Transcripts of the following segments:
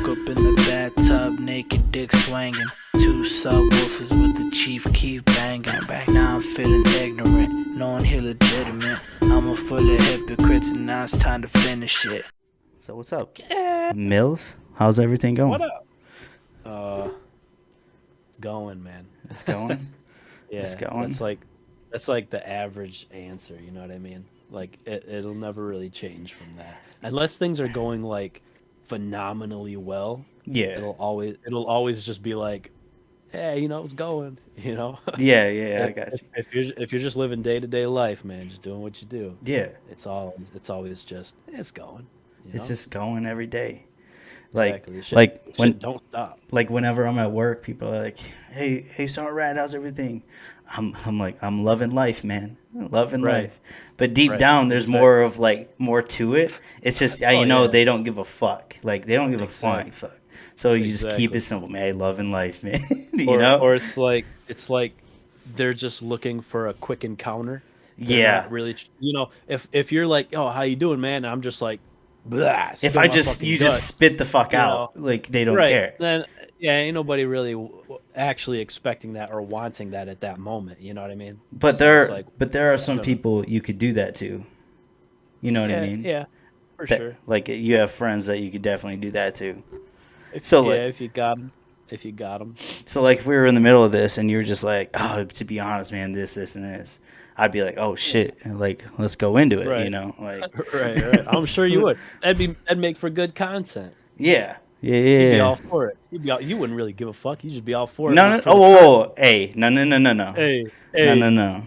Woke up in the bathtub, naked dick swanging. 2 subwoofers with the Chief Keef banging. Now I'm feeling ignorant, knowing he legitimate. I'm a full of hypocrites and now it's time to finish it. So what's up, Mills? How's everything going? What up? It's going, man. It's going. Yeah, it's going. That's like the average answer. You know what I mean? Like it'll never really change from that, unless things are going like phenomenally well. Yeah, it'll always just be like, hey, you know, it's going. You know. Yeah. I got you. If you're just living day to day life, man, just doing what you do. Yeah, it's always just it's going. It's just going every day. Exactly. When don't stop. Like whenever I'm at work, people are like, "Hey, Sergeant Rat, how's everything?" I'm like, I'm loving life, man, loving life. But deep down, there's more to it. It's just they don't give a fuck. Like they don't give a flying fuck. So you just keep it simple, man. Hey, loving life, man. Or it's like they're just looking for a quick encounter. They're not really, if you're like, oh, how you doing, man? I'm just like, blah, if I just spit the fuck out, like they don't care. Then ain't nobody really actually expecting that or wanting that at that moment. You know what I mean? But there are some people you could do that to. You know what I mean? Yeah, for sure. Like you have friends that you could definitely do that to. If you got them. So like if we were in the middle of this and you were just like, oh, to be honest, man, this and this, I'd be like, oh shit, and like let's go into it, right. you know, like right. I'm sure you would. That'd make for good content. Yeah. You'd be all for it. You wouldn't really give a fuck. You'd just be all for it. No. Oh, hey, no. Hey. No.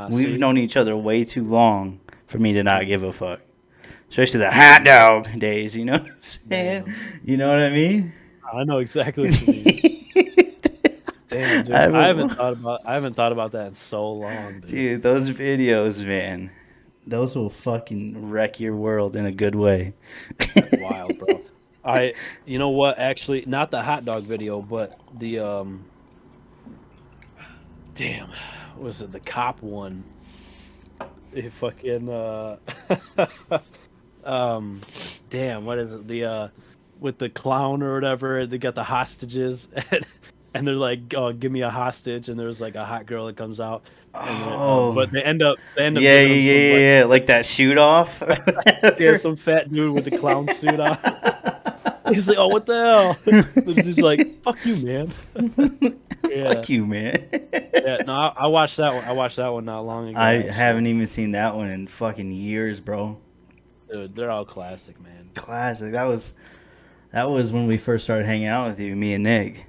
We've known each other way too long for me to not give a fuck. Especially the hot dog days, you know what I'm saying? Damn. You know what I mean? I know exactly what you mean. Damn, dude. I haven't thought about that in so long, dude. Those videos, man. Those will fucking wreck your world in a good way. That's wild, bro. You know what? Actually, not the hot dog video, but the damn, was it the cop one? It fucking damn, what is it? The with the clown or whatever, they got the hostages and they're like, "Oh, give me a hostage," and there's like a hot girl that comes out. And but they end up yeah, like that shoot off. Yeah, some fat dude with the clown suit on. He's like, "Oh, what the hell?" He's like, "Fuck you, man." Yeah. Fuck you, man. Yeah, no, I watched that one. I watched that one not long ago. I haven't even seen that one in fucking years, bro. Dude, they're all classic, man. Classic. That was when we first started hanging out with you, me and Nick.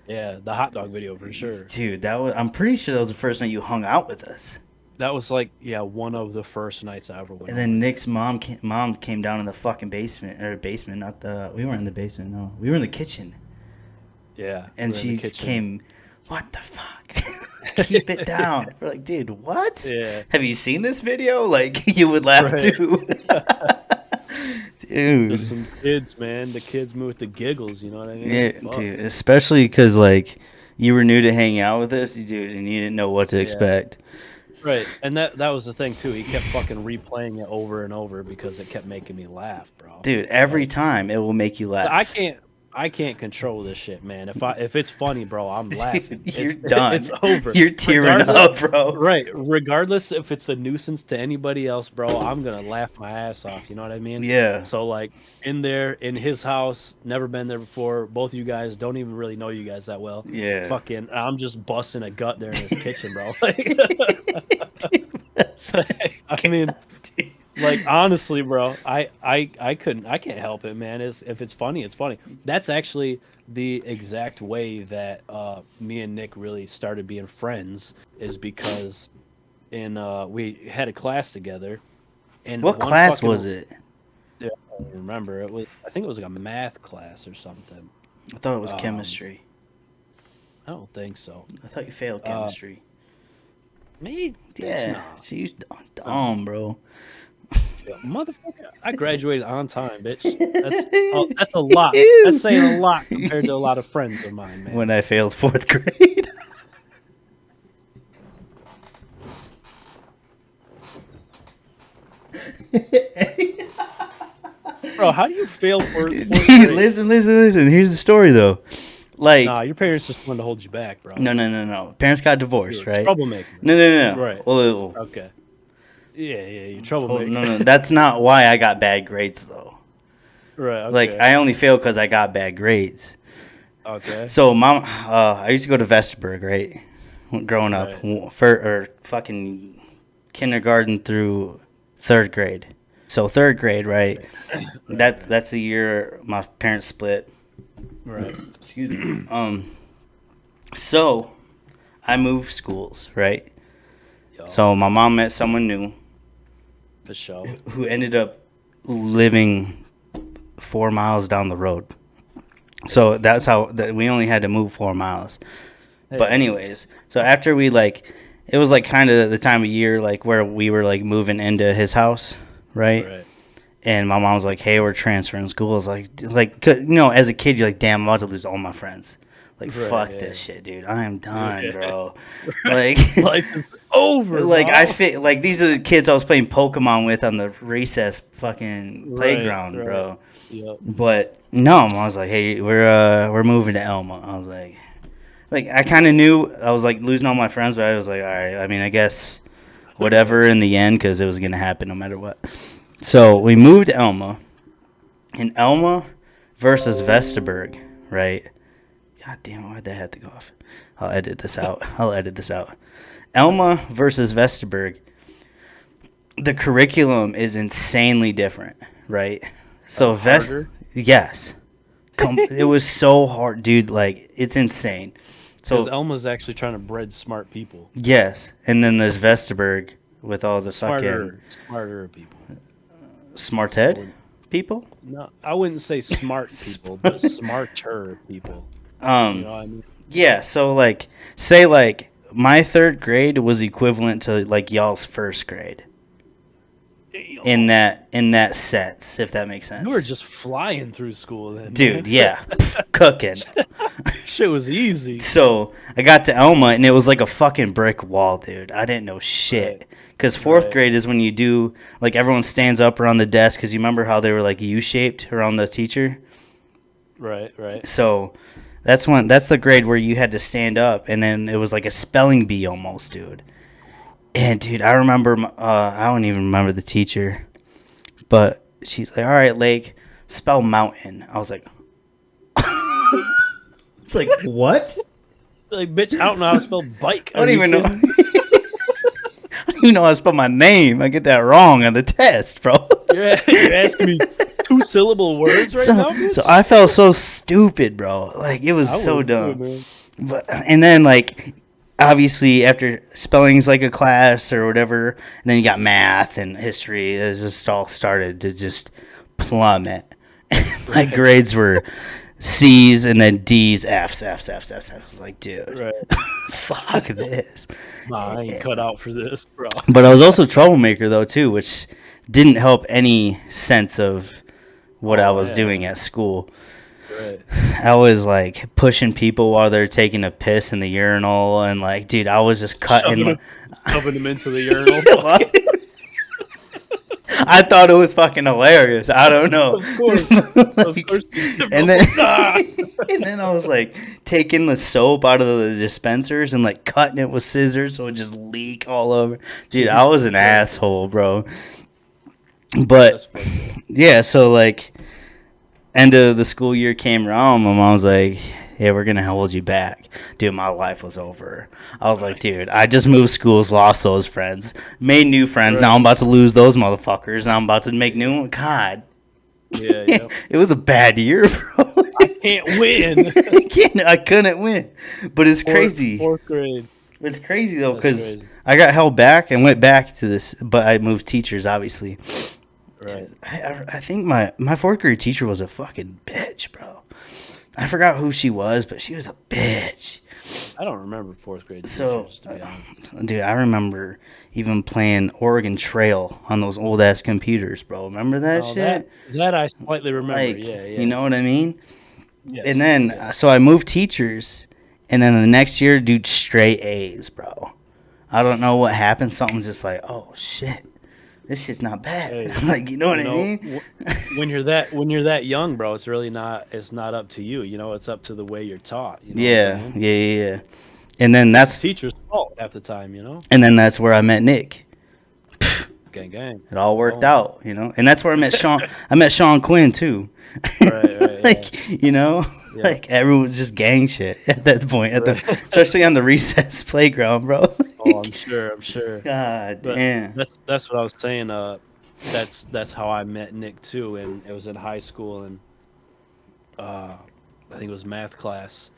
Yeah, the hot dog video for sure. Dude, I'm pretty sure that was the first night you hung out with us. That was like, one of the first nights I ever went. And then Nick's mom came down in the fucking basement, we weren't in the basement, no. We were in the kitchen. Yeah. And she came, what the fuck? Keep it down. We're like, dude, what? Yeah. Have you seen this video? Like, you would laugh too. Dude. There's some kids, man. The kids move with the giggles, you know what I mean? Yeah, dude. Especially because, like, you were new to hanging out with us, dude, and you didn't know what to expect. Right. And that was the thing, too. He kept fucking replaying it over and over because it kept making me laugh, bro. Dude, every time it will make you laugh. I can't control this shit, man. If it's funny, bro, I'm laughing. You're done. It's over. You're tearing up, bro. Right. Regardless if it's a nuisance to anybody else, bro, I'm gonna laugh my ass off. You know what I mean? Yeah. So like in his house, never been there before. Both of you guys don't even really know you guys that well. Yeah. Fucking, I'm just busting a gut there in his kitchen, bro. I mean. Like, honestly, bro, I can't help it, man. If it's funny, it's funny. That's actually the exact way that me and Nick really started being friends, is because we had a class together. And what class was it? I don't remember. I think it was like a math class or something. I thought it was chemistry. I don't think so. I thought you failed chemistry. Me? Yeah. She's dumb, bro. Yeah, motherfucker, I graduated on time, bitch. That's a lot. That's saying a lot compared to a lot of friends of mine, man. When I failed 4th grade. Bro, how do you fail for Dude, listen. Here's the story though. Like, nah, your parents just wanted to hold you back, bro. No. Parents got divorced, You're a right? troublemaker. No. Right. Well, Okay. Yeah, you're a troublemaker. no. That's not why I got bad grades though. Right. Okay. Like, I only failed because I got bad grades. Okay. So, I used to go to Vesterberg, right? Growing up, or fucking kindergarten through 3rd grade. So 3rd grade, right? That's the year my parents split. Right. Excuse me. So I moved schools, right? Yo, So my mom met someone new for sure. who ended up living 4 miles down the road. So that's how we only had to move 4 miles. But anyways, so after we it was like kind of the time of year like where we were like moving into his house, right? And my mom was like, "Hey, we're transferring schools." Like as a kid, you're like, "Damn, I'm about to lose all my friends." Like, fuck this shit, dude. I am done, bro. Like, life is over. Like, bro. I fit like these are the kids I was playing Pokemon with on the recess fucking playground, bro. Yep. But no, I was like, "Hey, we're moving to Elma." I was like I kind of knew I was like losing all my friends, but I was like, all right. I mean, I guess whatever in the end because it was gonna happen no matter what. So we moved to Elma, and Elma versus Vesterberg, right? God damn it, why'd that have to go off? I'll edit this out. Elma versus Vesterberg. The curriculum is insanely different, right? So yes, it was so hard, dude. Like, it's insane. Because Elma's actually trying to bred smart people. Yes, and then there's Vesterberg with all the smarter people. Smarted people? No, I wouldn't say smart people, but smarter people. You know what I mean? Yeah, so like say like my 3rd grade was equivalent to like y'all's 1st grade. In that sense, if that makes sense. You were just flying through school then. Dude, yeah. Cooking. Shit was easy. So I got to Elma and it was like a fucking brick wall, dude. I didn't know shit. Because 4th grade is when you do, like, everyone stands up around the desk. Because you remember how they were, like, U-shaped around the teacher? Right. So that's the grade where you had to stand up. And then it was like a spelling bee almost, dude. And, dude, I remember, I don't even remember the teacher. But she's like, all right, Lake, spell mountain. I was like, it's like, what? Like, bitch, I don't know how to spell bike. I don't even know. I don't even know how to spell my name. I get that wrong on the test, bro. You're asking me 2-syllable words now, bitch? So I felt so stupid, bro. Like, it was so dumb. Too, and then, like, obviously, after spelling's like a class or whatever, and then you got math and history, it just all started to just plummet. My grades were C's and then D's, F's. I was like, dude, fuck this. Nah, I ain't cut out for this, bro. But I was also a troublemaker, though, too, which didn't help any sense of what I was doing at school. Right. I was, like, pushing people while they're taking a piss in the urinal, and, like, dude, I was just cutting... Shoving them into the urinal. I thought it was fucking hilarious. I don't know. Of course. And then I was like taking the soap out of the dispensers and like cutting it with scissors so it just leak all over. Dude, I was an asshole, bro. But yeah, so like end of the school year came around, my mom was like, "Hey, we're gonna hold you back." Dude, my life was over. I was like, dude, I just moved schools, lost those friends, made new friends. Now I'm about to lose those motherfuckers. Now I'm about to make new ones. God. Yeah. It was a bad year, bro. I can't win. I couldn't win. But it's crazy. 4th grade. It's crazy, though, because I got held back and went back to this, but I moved teachers, obviously. Right. I think my 4th grade teacher was a fucking bitch, bro. I forgot who she was, but she was a bitch. I don't remember 4th grade teachers, to be honest. Dude, I remember even playing Oregon Trail on those old-ass computers, bro. Remember that shit? That I slightly remember, like, yeah. You know what I mean? Yes. And then, so I moved teachers, and then the next year, dude, straight A's, bro. I don't know what happened. Something just like, oh, shit. this shit's not bad. Hey, Like, you know what I mean? When you're that young, bro, it's really not. It's not up to you. It's up to the way you're taught. You know what I'm saying? Yeah. And then that's the teacher's fault half the time. And then that's where I met Nick. Gang. It all worked out, and that's where I met Sean. I met Sean Quinn too. Right. Like, like everyone was just gang shit at that point, especially on the recess playground, bro. Oh, I'm sure. God but damn. That's what I was saying. That's how I met Nick too, and it was in high school, and I think it was math class.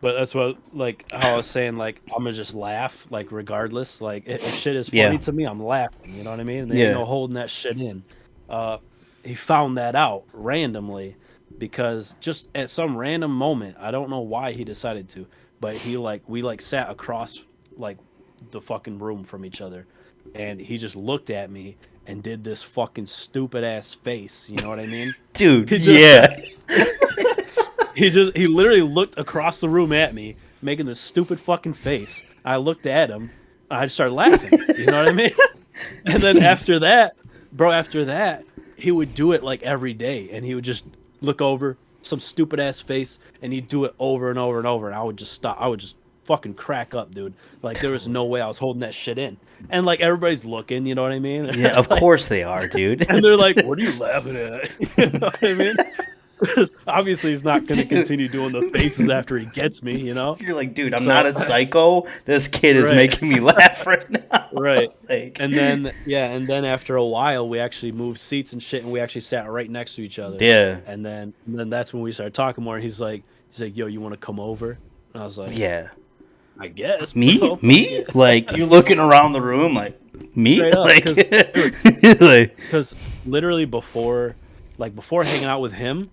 But that's what, like, how I was saying, like, I'm gonna just laugh, like, regardless. Like, if shit is funny to me, I'm laughing. You know what I mean? And there ain't no holding that shit in. He found that out randomly because just at some random moment, I don't know why he decided to, but we sat across like the fucking room from each other, and he just looked at me and did this fucking stupid ass face. You know what I mean, dude? He literally looked across the room at me, making this stupid fucking face. I looked at him. I started laughing. You know what I mean? And then after that, he would do it like every day, and he would just look over some stupid ass face, and he'd do it over and over and over, and I would just stop. I would just fucking crack up, dude. Like, there was no way I was holding that shit in. And like, everybody's looking, you know what I mean? Yeah, of course they are, dude. And they're like, "What are you laughing at?" You know what I mean? Obviously, he's not going to continue doing the faces after he gets me, You're like, dude, I'm not a psycho. This kid is making me laugh right now. Right. And then after a while, we actually moved seats and shit, and we actually sat right next to each other. Yeah. And then that's when we started talking more. He's like, "Yo, you want to come over?" And I was like, "Yeah, I guess." Me? Bro. Like, you're looking around the room like, me? Because literally before hanging out with him,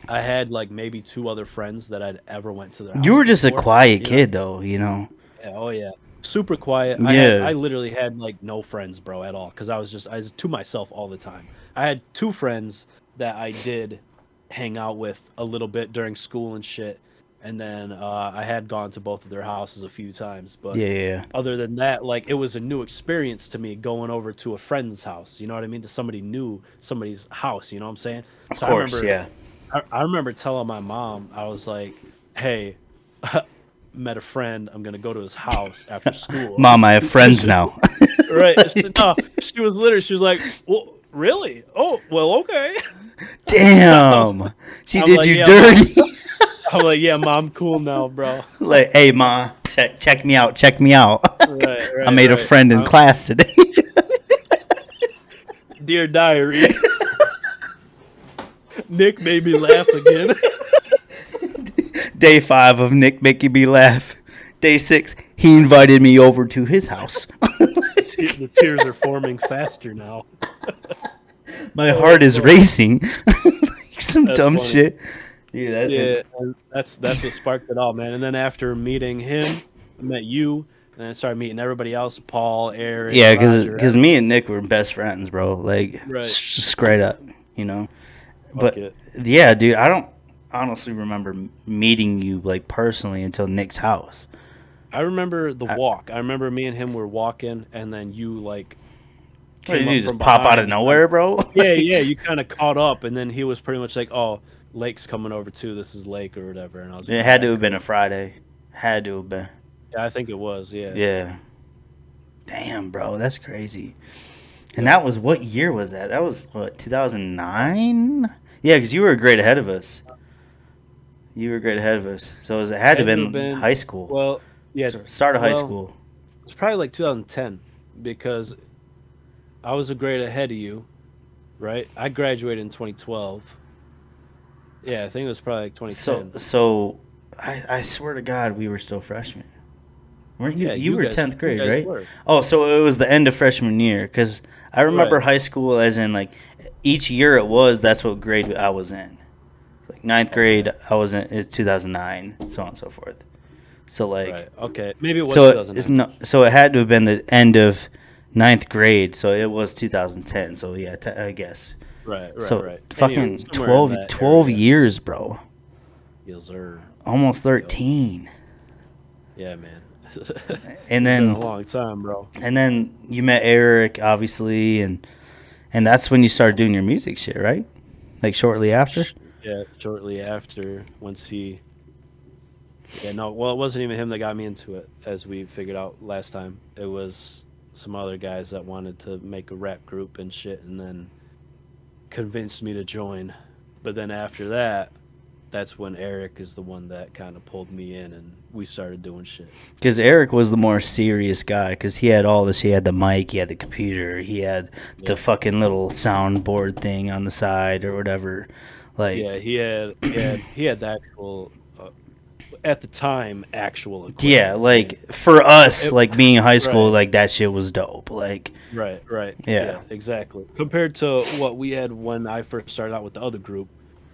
I had like maybe 2 other friends that I'd ever went to their house. You were just before, a quiet kid, though, Yeah, oh yeah, super quiet. I literally had like no friends, bro, at all, because I was to myself all the time. I had 2 friends that I did hang out with a little bit during school and shit, and then I had gone to both of their houses a few times. But other than that, like, it was a new experience to me going over to a friend's house. You know what I mean? To somebody's house. You know what I'm saying? Of course, I remember telling my mom, I was like, "Hey, met a friend. I'm gonna go to his house after school." Mom, I have friends now. Right? She was like, "Well, really? Oh, well, okay." Damn, she did you dirty. I'm like, "Yeah, Mom, cool now, bro." Like, "Hey, Ma, check me out. Right, I made a friend in class today." Dear diary. Nick made me laugh again. Day 5 of Nick making me laugh. Day 6, he invited me over to his house. The tears are forming faster now. My heart is racing. Some that's dumb funny. shit. Dude, that's what sparked it all, man. And then after meeting him, I met you, and then I started meeting everybody else, Paul, Eric. Yeah, because me and Nick were best friends, bro. Like, straight up, But yeah, dude, I don't honestly remember meeting you like personally until Nick's house. I remember the walk. I remember me and him were walking, and then you like. Did you just pop out of nowhere, bro? Yeah. You kind of caught up, and then he was pretty much like, "Oh, Lake's coming over too. This is Lake or whatever." And I was like, it had to have been a Friday. Had to have been. Yeah, I think it was. Yeah. Yeah. Damn, bro, that's crazy. And that was, what year was that? That was, what, 2009? Yeah, because you were a grade ahead of us. So it had to have been high school. Well, yeah. Start of high school. It's probably like 2010 because I was a grade ahead of you, right? I graduated in 2012. Yeah, I think it was probably like 2010. So I swear to God, we were still freshmen. Weren't you? Yeah, you were 10th grade, right? Were. Oh, so it was the end of freshman year, because I remember high school as in, like, each year that's what grade I was in. Like, 9th grade, I was in, it's 2009, so on and so forth. So, like... Right. Okay, maybe it was 2009. So it had to have been the end of 9th grade, so it was 2010, so yeah, I guess. Right. Fucking 12 years, bro. Yes, sir. Almost 13. Yeah, man. And Been then a long time, bro. and then you met Eric, obviously, and that's when you started doing your music shit, right? Like shortly after. Yeah, shortly after, once he. Yeah, no, well, it wasn't even him that got me into it, as we figured out last time. It was some other guys that wanted to make a rap group and shit, and then convinced me to join. But then after that, that's when Eric is the one that kind of pulled me in, and we started doing shit. Because Eric was the more serious guy, because he had all this. He had the mic, he had the computer, he had the fucking little soundboard thing on the side or whatever. Like, Yeah, he had the actual, at the time, actual equipment. yeah, like for us, like being in high school, Right. like that shit was dope. Like, Right. Yeah. Exactly. Compared to what we had when I first started out with the other group,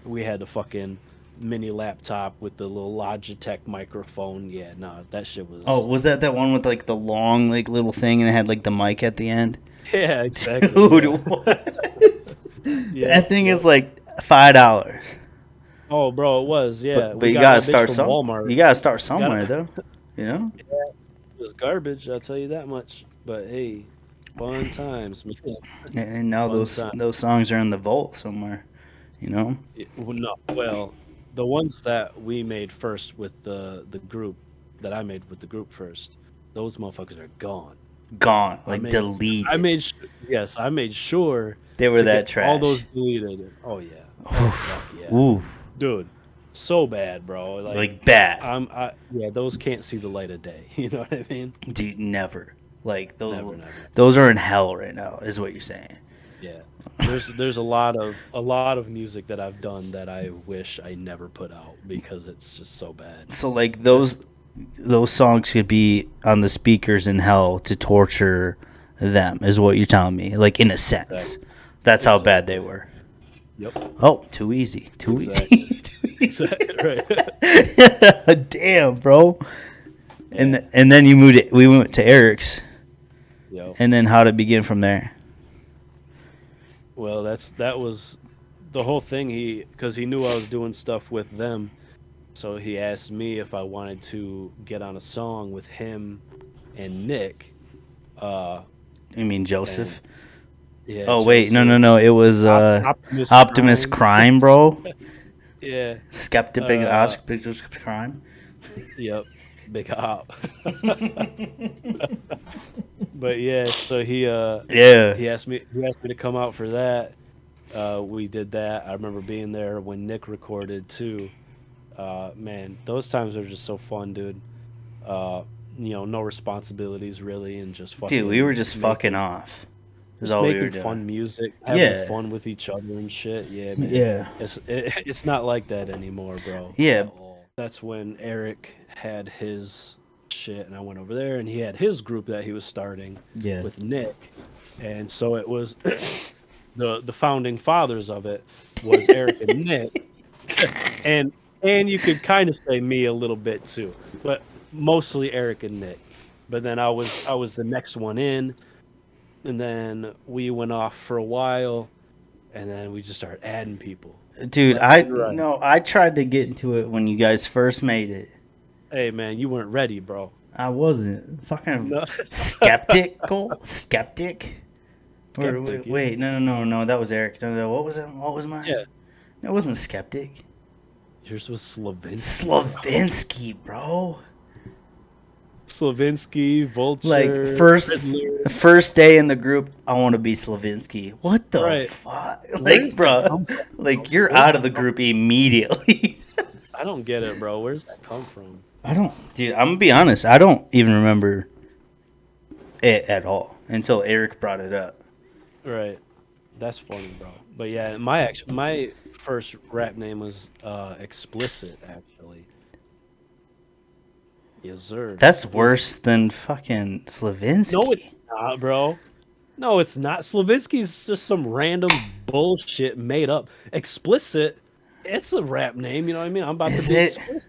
we had the fucking mini laptop with the little Logitech microphone. Yeah, no, that shit was. oh, was that one with like the long like little thing and it had like the mic at the end? Yeah, exactly. Dude, yeah. what? Yeah, That thing yeah. is like $5. Oh, bro, it was. Yeah, But we you got gotta that bitch start from somewhere. Walmart. You gotta start somewhere though. You know. It was garbage. I'll tell you that much. But hey, fun times, man. And now Fun those time. songs are in the vault somewhere. You know. No, well, the ones that we made first with the group that I made with the group first, those motherfuckers are gone. Gone, I like made, deleted. yes, I made sure They were to that get trash. all those deleted. Oh yeah, oh, fuck yeah, Ooh, dude, so bad, bro. like bad. Yeah, those can't see the light of day. You know what I mean? Dude, never. Like Never. those are in hell right now. Is what you're saying. Yeah, there's a lot of music that I've done that I wish I never put out because it's just so bad. So like those songs could be on the speakers in hell to torture them. Is what you're telling me. Like in a sense, that's how bad they were. Yep. Oh, too easy. Too Exactly. easy. Too easy. Right. Damn, bro. And then you moved it. We went to Eric's. Yep. And then how to begin from there? Well, that was the whole thing. Because he knew I was doing stuff with them, so he asked me if I wanted to get on a song with him and Nick. You mean Joseph? Yeah. Oh wait, Joseph, no. It was Optimist Crime, bro. Yeah. Skeptic Crime. Yep. Big hop. But yeah, so he asked me to come out for that. We did that. I remember being there when Nick recorded too. Man, those times are just so fun, dude. No responsibilities really, and just fucking. Dude, we were just fucking off. Is Just all we making were doing. fun music, having Yeah. fun with each other and shit. Yeah, man. Yeah. It's not like that anymore, bro. Yeah. At all. That's when Eric had his shit, and I went over there, and he had his group that he was starting Yeah. with Nick, and so it was the founding fathers of it was Eric and Nick, and you could kind of say me a little bit too, but mostly Eric and Nick. But then I was the next one in. And then we went off for a while, and then we just started adding people. Dude, Left and right. I tried to get into it when you guys first made it. Hey, man, you weren't ready, bro. I wasn't. Fucking No. skeptical? Skeptic, Wait, no. That was Eric. No, what was it? What was mine? Yeah. It wasn't skeptic. Yours was Slavinsky. Slavinsky, bro. Slavinsky, Vulture. Like Riddler. first day in the group, I want to be Slavinsky. What the Right. fuck? Where Like, does that bro, come from, like bro? you're Where out does of the that come group immediately. I don't get it, bro. Where's that come from? I don't, dude. I'm gonna be honest. I don't even remember it at all until Eric brought it up. Right. That's funny, bro. But yeah, my first rap name was Explicit, actually. Yes, sir. That's worse than fucking Slavinsky. No, it's not, bro. No, it's not. Slavinsky's just some random bullshit made up. Explicit, it's a rap name, you know what I mean? I'm about Is to be it? explicit.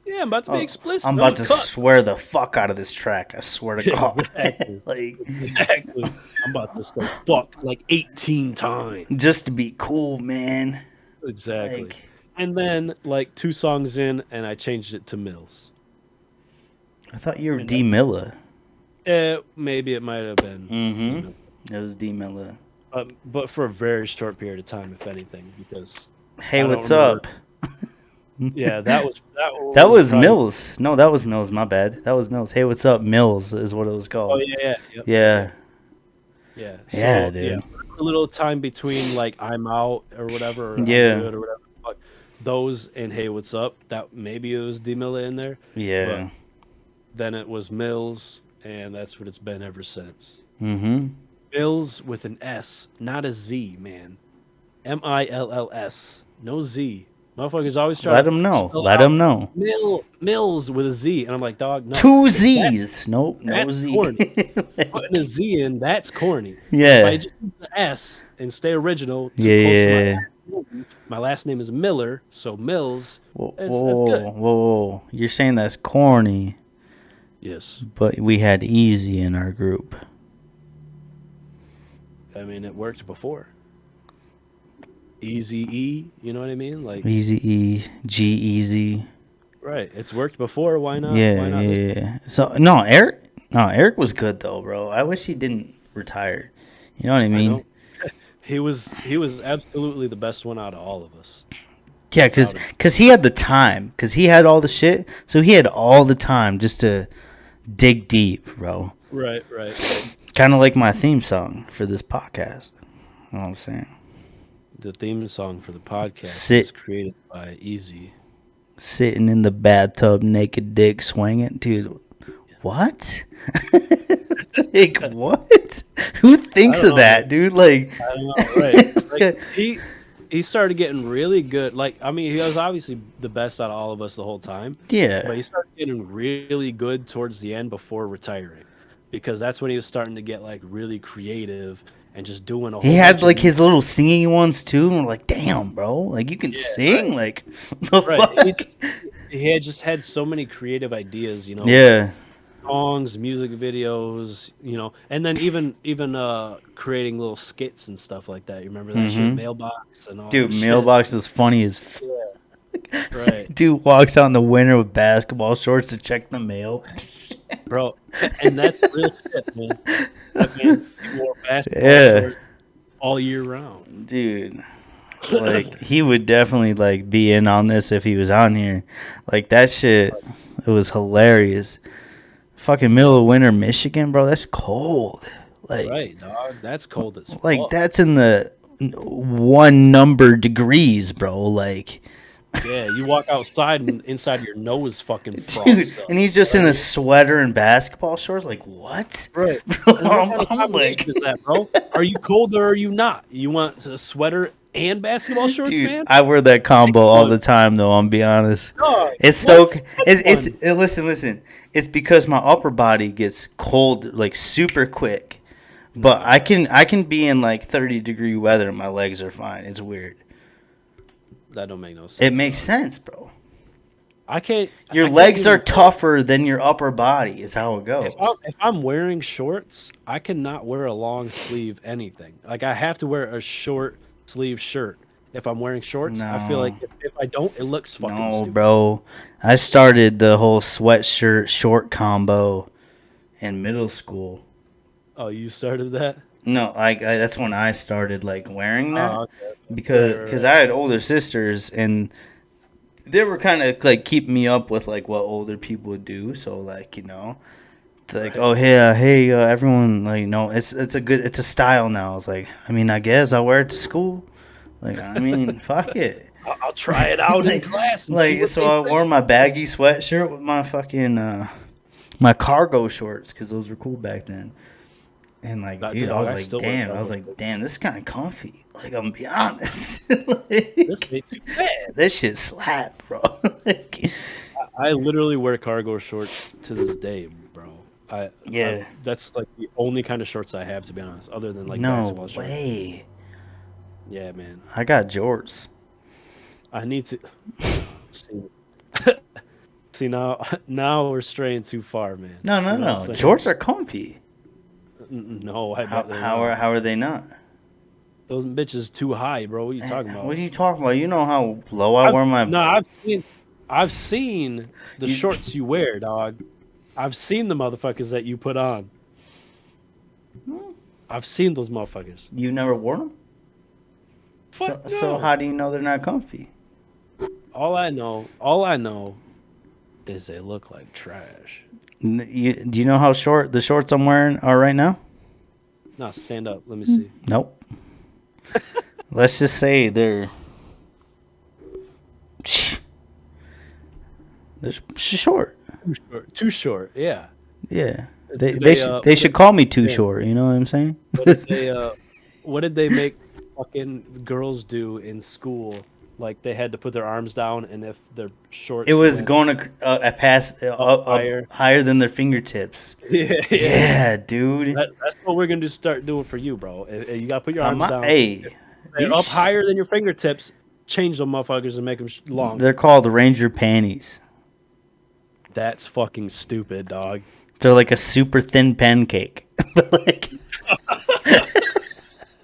Yeah, I'm about to be explicit. I'm about to cut. swear the fuck out of this track. I swear to God. Exactly. Like, Exactly. I'm about to say fuck like 18 times. just to be cool, man. Exactly. Like, And then like 2 songs in, and I changed it to Mills. I thought you were D Milla. Maybe it might have been. It was D Milla. But for a very short period of time, if anything, because Hey, what's up? Yeah, that was probably Mills. No, that was Mills. My bad. That was Mills. Hey, what's up, Mills is what it was called. Oh yeah. So, yeah, dude. Yeah, a little time between like I'm out or whatever. Or I'm Yeah. good or whatever. But those and Hey, what's up? That maybe it was D Milla in there. Yeah. But then it was Mills, and that's what it's been ever since. Mills with an S, not a Z, man. Mills, no Z. Motherfuckers always try. Let them know. Let them know. Mills with a Z, and I'm like, dog, no. 2 Z's. Nope, no that's Z. Corny. Putting a Z in, that's corny. Yeah. If I just use the S and stay original. Yeah. My last name is Miller, so Mills. Whoa, that's good. Whoa. You're saying that's corny. Yes. But we had Easy in our group. I mean, it worked before. Easy E, you know what I mean? Like Easy E, GEazy. Right. It's worked before. Why not? Yeah, Why not? yeah. So Eric was good though, bro. I wish he didn't retire. You know what I mean? He was absolutely the best one out of all of us. Yeah, because he had the time. Because he had all the shit. So he had all the time just to dig deep, bro. Right. Kind of like my theme song for this podcast. You know what I'm saying? The theme song for the podcast was created by GEazy. Sitting in the bathtub, naked dick swinging. Dude, what? Like, what? Who thinks of that, dude? Like, I don't know, right? Like, he started getting really good. Like, I mean, he was obviously the best out of all of us the whole time. Yeah. But he started getting really good towards the end before retiring, because that's when he was starting to get like really creative and just doing a whole. He had like his little singing ones too, and we're like, damn, bro, like you can sing, like the fuck. He had just had so many creative ideas, you know. Yeah. Songs, music videos, you know, and then even creating little skits and stuff like that. You remember that shit, Mailbox and all. Dude, that Mailbox is funny as fuck. Yeah. Right. Dude walks out in the winter with basketball shorts to check the mail. Bro, and that's real shit, man. I mean, he wore basketball shorts all year round. Dude, like, he would definitely, like, be in on this if he was on here. Like, that shit, it was hilarious. Fucking middle of winter Michigan, bro, that's cold. Like, right, dog, that's cold as fuck. Like, that's in the 1 number degrees, bro, like. Yeah, you walk outside and inside your nose fucking frost. Dude, and he's just in a sweater and basketball shorts. Like, what? Right. Bro, What kind of like, is that, bro? Are you cold or are you not? You want a sweater and basketball shorts, dude, man? I wear that combo all the time, though. I'll be honest. No, it's so. Listen. It's because my upper body gets cold like super quick, but I can be in like 30-degree weather and my legs are fine. It's weird. That don't make no sense. It makes sense, bro. I can't. Your legs are tougher than your upper body. Is how it goes. If I'm wearing shorts, I cannot wear a long sleeve anything. Like, I have to wear a short sleeve shirt. If I'm wearing shorts, No. I feel like if I don't, it looks fucking stupid. Bro. I started the whole sweatshirt short combo in middle school. Oh, you started that? No, that's when I started like wearing that. Oh, okay. Because I had older sisters and they were kind of like keeping me up with like what older people would do. So like, you know, it's like, oh hey, everyone, like, no, it's a style now. I was like, I mean, I guess I'll wear it to school. Like, I mean, fuck it. I'll try it out in class. Like, so I wore my baggy sweatshirt with my fucking my cargo shorts because those were cool back then. And like, dude, I was like, damn, this is kind of comfy. Like, I'm gonna be honest. Like, this ain't too bad. This shit slap, bro. Like, I literally wear cargo shorts to this day, bro. That's like the only kind of shorts I have, to be honest, other than like basketball shorts. No way. Yeah, man. I got jorts. I need to see now we're straying too far, man. No. Jorts are comfy. No, how are they not? Those bitches too high, bro. What are you talking about? What are you talking about? You know how low I wear my. No, I've seen the shorts you wear, dog. I've seen the motherfuckers that you put on. I've seen those motherfuckers. You never wore them? Fuck So no. how do you know they're not comfy? All I know is they look like trash. Do you know how short the shorts I'm wearing are right now? No, stand up. Let me see. Nope. Let's just say they're short. Too short. Yeah. Yeah. They, They should call me too short. You know what I'm saying? What did they make fucking girls do in school? Like they had to put their arms down, and if their shorts, It was went going to pass higher than their fingertips. Yeah, dude. That's what we're gonna start doing for you, bro. You gotta put your arms down. Hey, They're up higher than your fingertips. Change them motherfuckers and make them long. They're called Ranger Panties. That's fucking stupid, dog. They're like a super thin pancake.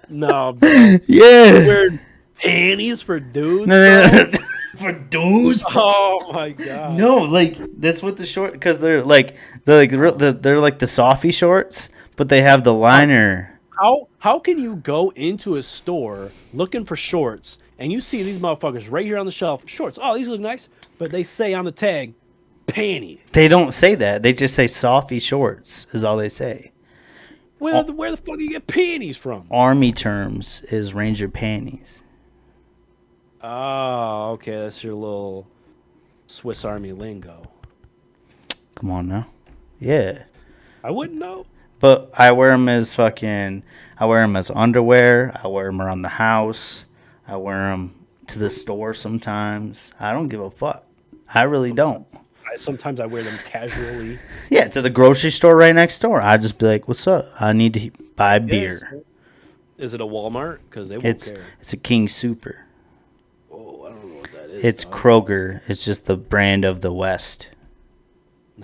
No, bro. Yeah. Wearing panties for dudes. No. For dudes. Oh my god. No, like that's what the short because they're like the softy shorts, but they have the liner. How can you go into a store looking for shorts and you see these motherfuckers right here on the shelf? Shorts. Oh, these look nice, but they say on the tag, panty. They don't say that. They just say softy shorts is all they say. Where the fuck do you get panties from? Army terms is Ranger Panties. Oh, okay. That's your little Swiss Army lingo. Come on now. Yeah. I wouldn't know. But I wear them as underwear. I wear them around the house. I wear them to the store sometimes. I don't give a fuck. I really don't. Sometimes I wear them casually. Yeah, to the grocery store right next door. I just be like, "What's up? I need to buy beer." Yes. Is it a Walmart? Because they won't care. It's a King Super. Oh, I don't know what that is. It's Kroger. It's just the brand of the West.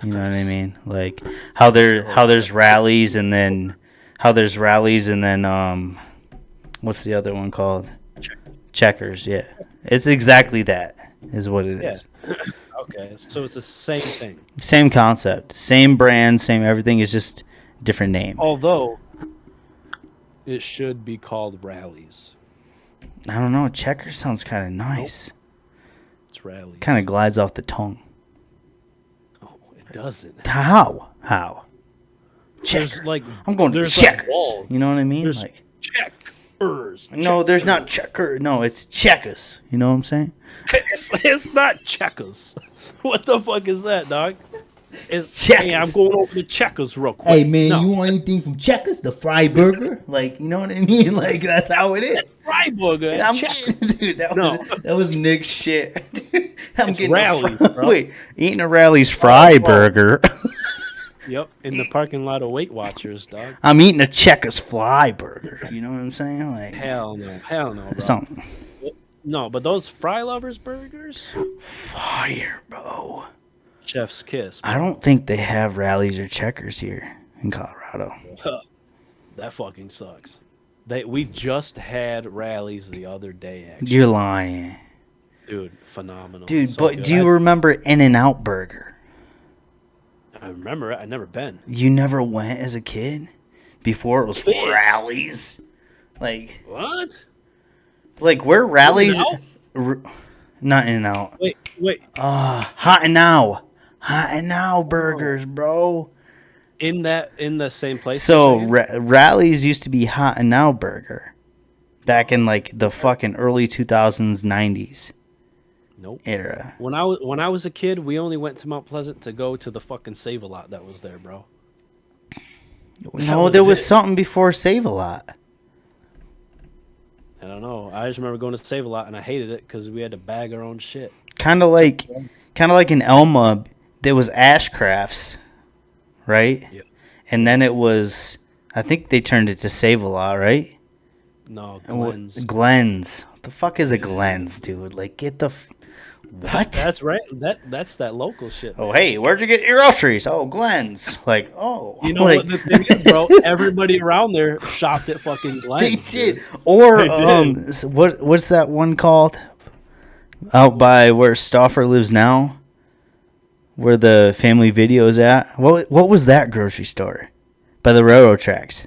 You know what I mean? Like how there's rallies and then what's the other one called? Checkers. Yeah, it's exactly that. Is what it is. Okay, so it's the same thing. Same concept, same brand, same everything. Is just different name. Although it should be called rallies. I don't know. Checker sounds kind of nice. Nope. It's rallies. Kind of glides off the tongue. Oh, it doesn't. How? Checker. I'm going to checkers. You know what I mean? There's checkers. No, there's not checker. No, it's checkers. You know what I'm saying? It's not checkers. What the fuck is that, dog? It's checkers. Hey, I'm going over to checkers real quick. Hey, man, you want anything from Checkers? The fry burger? Like, you know what I mean? Like, that's how it is. Fry burger. Dude, that was Nick's shit. I'm it's getting rallies, bro. Wait, eating a Rally's fry burger. Yep, in the parking lot of Weight Watchers, dog. I'm eating a Checkers fly burger. You know what I'm saying? Like, hell no, bro. Something. No, but those Fry Lovers burgers? Fire, bro. Chef's kiss. I don't think they have Rallies or Checkers here in Colorado. That fucking sucks. We just had Rallies the other day, actually. You're lying. Dude, phenomenal. Dude, so but good. do you remember In-N-Out Burger? I remember it. I never been. You never went as a kid? Before it was Rallies? Like... What? Like, where Rallies... Not In-N-Out. Wait. Hot and Now. Hot and Now burgers, bro. In the same place? So, Rallies used to be Hot and Now burger. Back in, like, the fucking early 2000s, 90s. Nope. Era. When I was a kid, we only went to Mount Pleasant to go to the fucking Save-A-Lot that was there, bro. No, there was something before Save-A-Lot. I don't know. I just remember going to Save-A-Lot, and I hated it because we had to bag our own shit. Kind of like in Elma, there was Ashcrafts, right? Yeah. And then it was, I think they turned it to Save-A-Lot, right? No, Glenn's. Glenn's. What the fuck is a Glenn's, dude? Like, get the... What? That's right. That's that local shit. Oh, hey, where'd you get your groceries? Oh, Glenn's. Like, oh. You know what the thing is, bro? Everybody around there shopped at fucking Glenn's. They did. Or, what's that one called? Out by where Stauffer lives now? where the Family Video is at. What was that grocery store? By the railroad tracks.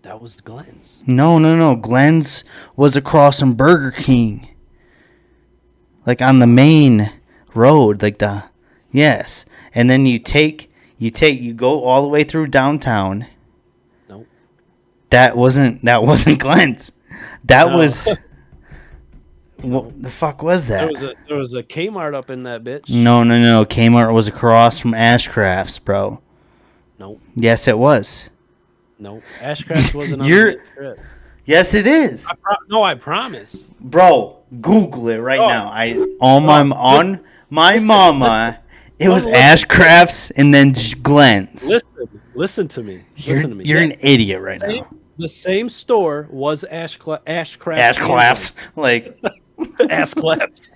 That was Glenn's. No. Glenn's was across from Burger King. Like on the main road, yes. And then you go all the way through downtown. Nope. That wasn't Glenn's. That was what the fuck was that? There was a Kmart up in that bitch. No. Kmart was across from Ashcrafts, bro. Nope. Yes, it was. Nope. Ashcrafts wasn't on the trip. Yes, it is. I promise. Bro, Google it right now. My mama. It was Ashcrafts and then Glenn's. Listen to me. You're an idiot right now. The same store was Ashcrafts. Ashcrafts. Like Ashcrafts.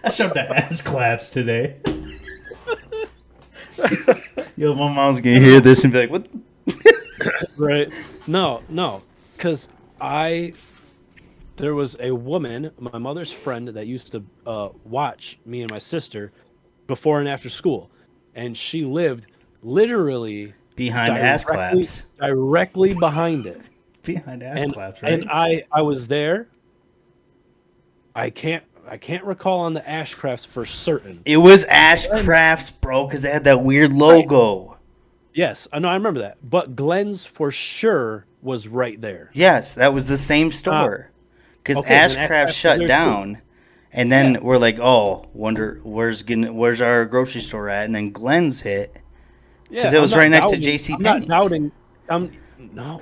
I shoved the Ashcrafts today. Yo, my mom's gonna hear this and be like, "What?" Right? No, because there was a woman, my mother's friend, that used to watch me and my sister before and after school, and she lived literally behind Ashcrafts, directly behind it. Behind Ashcrafts, right? And I was there. I can't recall on the Ashcrafts for certain. It was Ashcrafts, bro, because they had that weird logo. Right. Yes, I know. I remember that. But Glenn's for sure was right there. Yes, that was the same store. Because Ashcrafts shut down, and then we're like, "Oh, wonder where's our grocery store at?" And then Glenn's hit because it was right next to JC Penney's. I'm not doubting. No.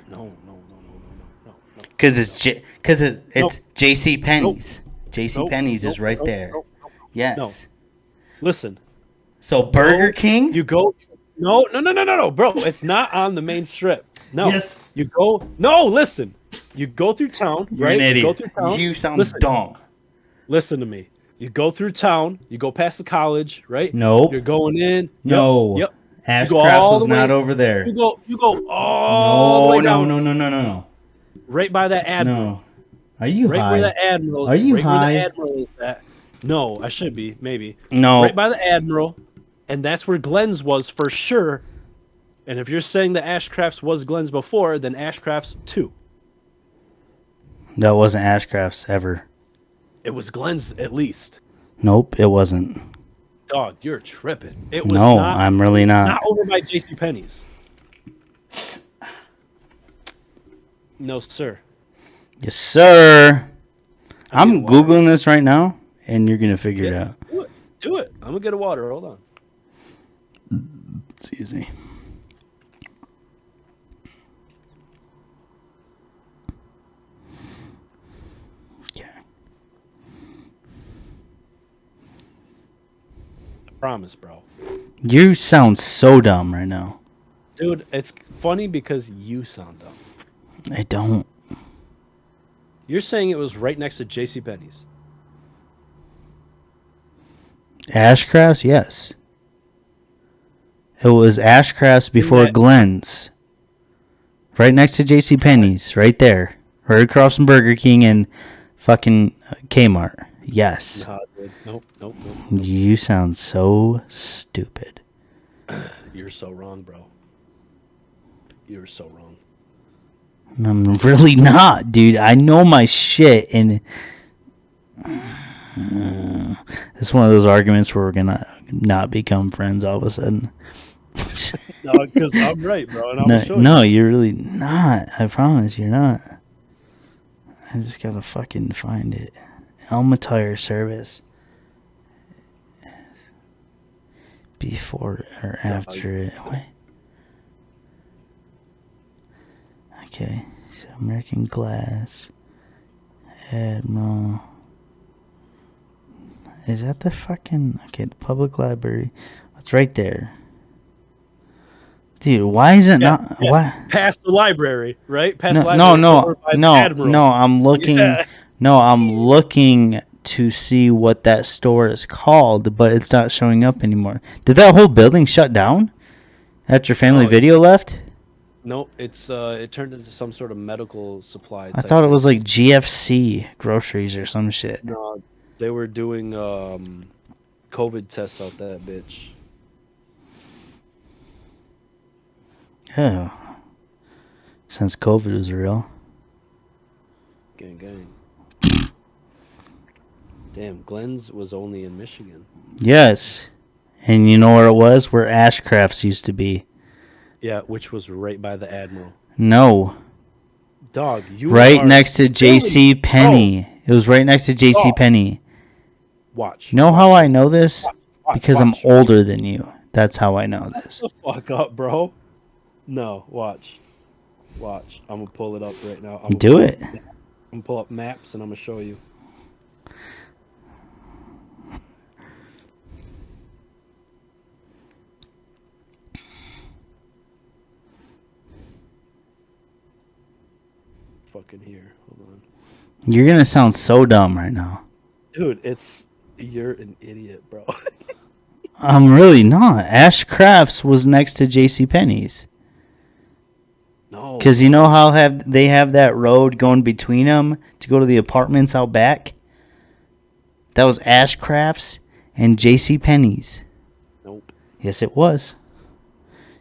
Because it's JC Penney's. JC Penney's is right there. Yes. No. Listen. So Burger King? You go. No, bro. It's not on the main strip. No. Yes. You go. No, listen. You go through town, You're right? an idiot. You go through town. You sound dumb. Listen to me. You go through town. You go past the college, right? Nope. You're going in. No. Yep. Ashcrafts was not over there. You go all the way down. No. Right by that Admiral. No. Are you right high? Where the Admiral, Are you right high? Where the Admiral is at. No, I should be, maybe. No. Right by the Admiral, and that's where Glenn's was for sure. And if you're saying that Ashcrafts was Glenn's before, then Ashcrafts 2. That wasn't Ashcrafts ever. It was Glenn's at least. Nope, it wasn't. Dog, you're tripping. It was no, I'm really not. Not over by JC Penney's. No, sir. Yes, sir. I'm Googling this right now, and you're going to figure it out. Do it. I'm going to get a water. Hold on. It's easy. Okay. I promise, bro. You sound so dumb right now. Dude, it's funny because you sound dumb. I don't. You're saying it was right next to JC Penney's. Ashcrafts, yes. It was Ashcrafts before Glenn's. Right next to JC Penney's, right there. Right across from Burger King and fucking Kmart. Yes. Nope. You sound so stupid. You're so wrong, bro. You're so wrong. I'm really not, dude. I know my shit, and it's one of those arguments where we're gonna not become friends all of a sudden. No, because I'm right, bro. And no, you're really not. I promise you're not. I just gotta fucking find it. Elma Tire Service. Before or after it. What? Okay, so American Glass, Admiral. Is that the fucking... Okay, the public library. It's right there. Dude, why is it not... Yeah. Why? Past the library, right? Past the library. No, I'm looking... Yeah. No, I'm looking to see what that store is called, but it's not showing up anymore. Did that whole building shut down after Family Video left? No, it turned into some sort of medical supply. I thought it was like GFC groceries or some shit. No, they were doing COVID tests out that bitch. Yeah. Since COVID was real. Gang, gang. Damn, Glenn's was only in Michigan. Yes. And you know where it was? Where Ashcrafts used to be. Yeah, which was right by the Admiral. No. Dog, you right are next to J.C. Penney. It was right next to J.C. Penney. Watch. You know watch. how I know this? Because watch. I'm older than you. That's how I know this. Shut the fuck up, bro. No, watch. Watch. I'm gonna pull it up right now. Do it. I'm gonna pull up maps and I'm gonna show you. Fucking here. Hold on. You're gonna sound so dumb right now. Dude, you're an idiot, bro. I'm really not. Ashcrafts was next to J.C. Penney's. No. Because you know how they have that road going between them to go to the apartments out back? That was Ashcrafts and J.C. Penney's. Nope. Yes, it was.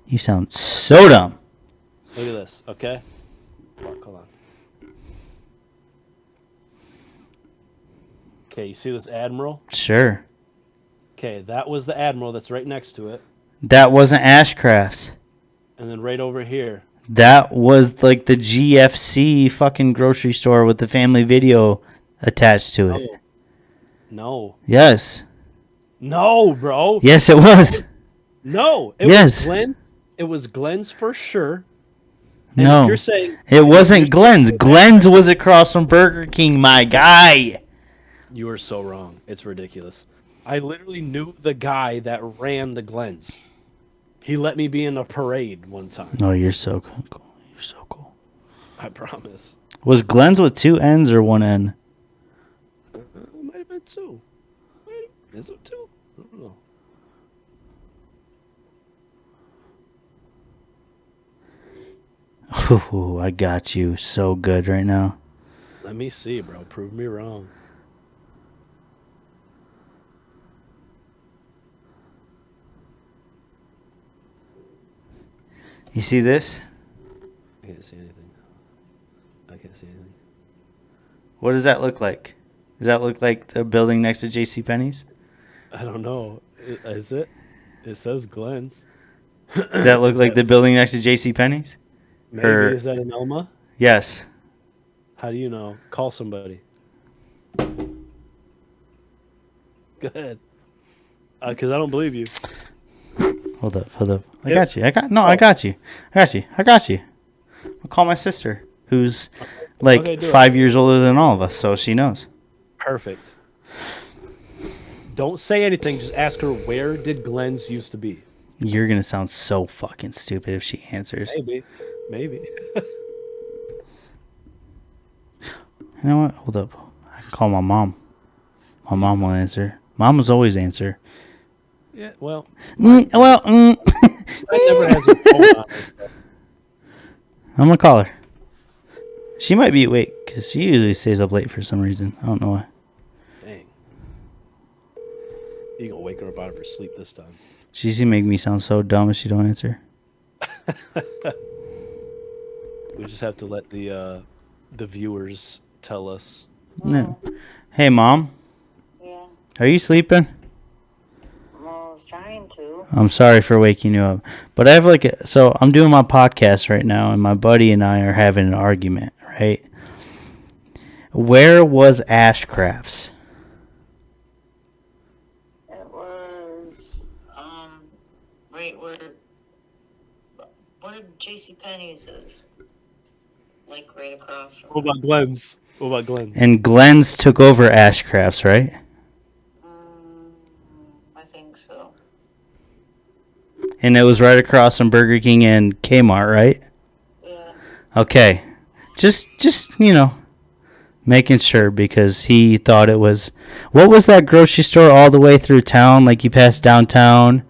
You sound so dumb. Look at this, okay? Hold on. Okay, you see this Admiral? Sure. Okay, that was the Admiral that's right next to it. That wasn't Ashcrafts. And then right over here. That was like the GFC fucking grocery store with the family video attached to it. No. Yes. No, bro. Yes, it was. No. It Yes. was Glenn. It was Glenn's for sure. And No. if you're saying it wasn't Glenn's. Glenn's was across from Burger King, my guy. You are so wrong. It's ridiculous. I literally knew the guy that ran the Glenn's. He let me be in a parade one time. Oh, you're so cool. You're so cool. I promise. Was Glenn's with two N's or one N? It might have been two. Is it two? I don't know. Ooh, I got you so good right now. Let me see, bro. Prove me wrong. You see this? I can't see anything. I can't see anything. What does that look like? Does that look like the building next to J.C. Penney's? I don't know. Is it? It says Glenn's. Does that look like the building next to J.C. Penney's? Maybe. Is that an Elma? Yes. How do you know? Call somebody. Go ahead. Because I don't believe you. Hold up. I got you. I got you. I'll call my sister, who's like 5 years older than all of us, so she knows. Perfect. Don't say anything. Just ask her, where did Glenn's used to be? You're going to sound so fucking stupid if she answers. Maybe. You know what? Hold up. I can call my mom. My mom will answer. Mamas always answer. Yeah, well. I never has a phone on her. I'm going to call her. She might be awake because she usually stays up late for some reason. I don't know why. Dang. You gonna wake her up out of her sleep this time. She's gonna make me sound so dumb if she don't answer. We just have to let the viewers tell us. No. Hey, Mom. Yeah, Are you sleeping? I was trying to. I'm sorry for waking you up. But I have so I'm doing my podcast right now, and my buddy and I are having an argument, right? Where was Ashcrafts? It was, right where J.C. Penney's is. Like right across from. What about Glenn's? And Glenn's took over Ashcrafts, right? I think so. And it was right across from Burger King and Kmart, right? Yeah. Okay. Just making sure because he thought it was... What was that grocery store all the way through town? Like you passed downtown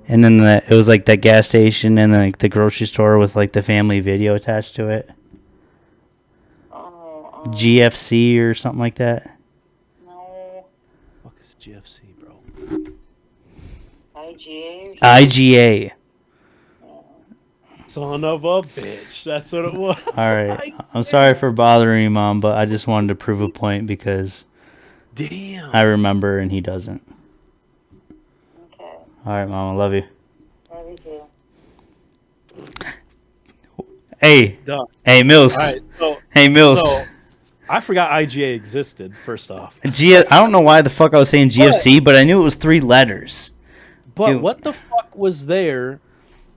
and then it was like that gas station and then like the grocery store with like the family video attached to it? GFC or something like that? No. What It's GFC, bro. IGA. IGA. Son of a bitch. That's what it was. All right. I'm sorry for bothering you, Mom, but I just wanted to prove a point because Damn. I remember and he doesn't. Okay. All right, Mom. I love you. Love you too. Hey. Duh. Hey, Mills. All right, Hey, Mills. So, I forgot IGA existed, first off. I don't know why the fuck I was saying GFC, but I knew it was 3 letters. But Dude. what the fuck was there?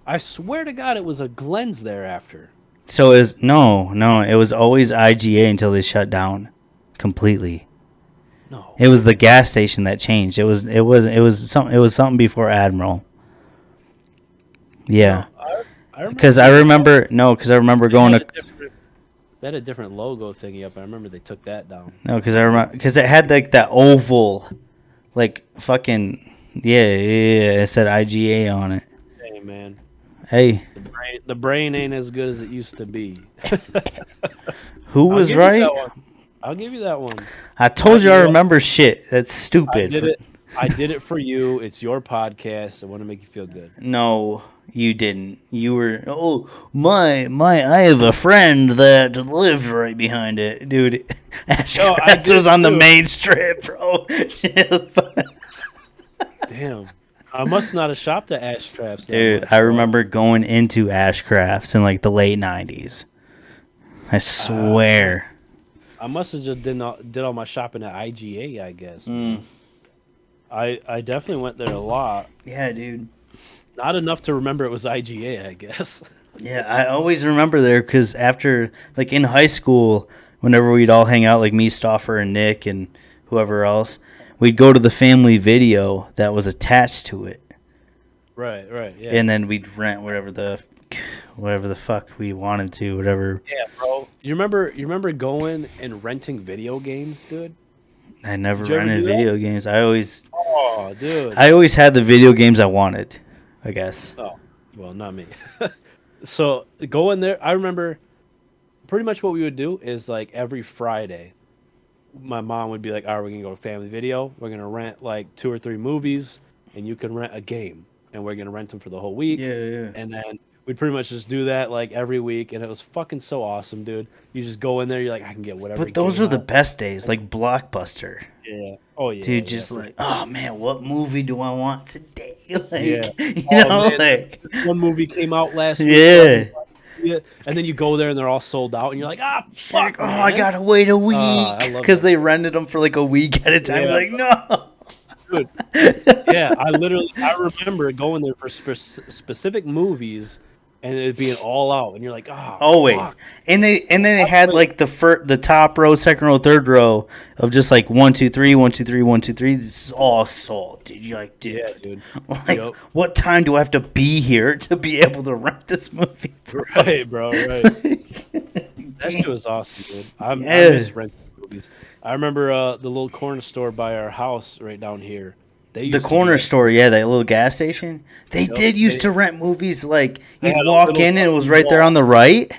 I swear to God, it was a Glenn's thereafter. So it was always IGA until they shut down completely. No. It was the gas station that changed. It was something before Admiral. Yeah. Because I remember going to. They had a different logo thingy up. I remember they took that down. No, because I remember it had like that oval, like fucking yeah. It said IGA on it. Hey man. Hey. The brain ain't as good as it used to be. Who was right? I'll give you that one. I told you I remember shit. That's stupid. I did it for you. It's your podcast. I want to make you feel good. No, you didn't. You were my I have a friend that lived right behind it. Dude, Ashcrafts was on the main strip, bro. Damn. I must not have shopped at Ashcrafts. Dude, I remember going into Ashcrafts in like the late 90s. I swear. I must have just did all my shopping at IGA, I guess. I definitely went there a lot. Yeah, dude. Not enough to remember it was IGA, I guess. Yeah, I always remember there because after, like in high school, whenever we'd all hang out, like me, Stauffer, and Nick, and whoever else, we'd go to the family video that was attached to it. Right, yeah. And then we'd rent whatever the fuck we wanted to, whatever. Yeah, bro. You remember going and renting video games, dude? I never Did you ever rented do that? video games. I always had the video games I wanted, I guess. Oh, well, not me. So going there, I remember pretty much what we would do is like every Friday, my mom would be like, "All right, we're gonna go to family video. We're gonna rent like 2 or 3 movies, and you can rent a game, and we're gonna rent them for the whole week." Yeah. And then we'd pretty much just do that like every week, and it was fucking so awesome, dude. You just go in there, you're like, I can get whatever. But those game were the I- best days, like Blockbuster. Yeah. Oh yeah. Dude, yeah, just for like, oh man, what movie do I want today? Like, Yeah. you Oh, know, man. like, one movie came out last week. yeah. Yeah, and then you go there and they're all sold out, and you're like, fuck, Like, man. I gotta wait a week I love because that. they rented them for like a week at a time. Yeah. Like, no. Dude. Yeah, I remember going there for specific movies, and it being all out, and you're like, Always. fuck. And then they had like the top row, second row, third row of just like 1, 2, 3, 1, 2, 3, 1, 2, 3. This is all sold, dude. You're like, dude, Yeah, dude. like, Yep. what time do I have to be here to be able to rent this movie? Bro? Right, bro, right. That shit was awesome, dude. I miss renting movies. I remember the little corner store by our house right down here. The corner store, yeah, that little gas station. They did used to rent movies. Like They you'd had a walk little in and it was fucking right there wall. on the right.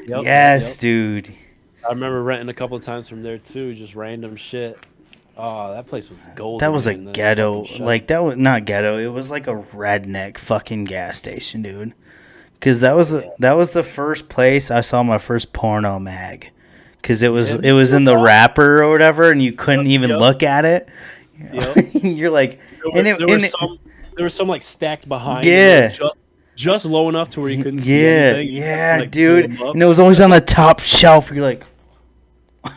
Yep, Yes, yep. dude. I remember renting a couple of times from there too, just random shit. Oh, that place was gold. That was a ghetto. Like that was not ghetto. It was like a redneck fucking gas station, dude. Because that was the first place I saw my first porno mag. Because it was in the wrapper or whatever, and you couldn't even look at it. Yep. You're like, there were some like stacked behind. Yeah. Just low enough to where you couldn't see yeah, anything. You yeah, had to, like, dude. pull 'em up. And it was always on the top shelf. You're like,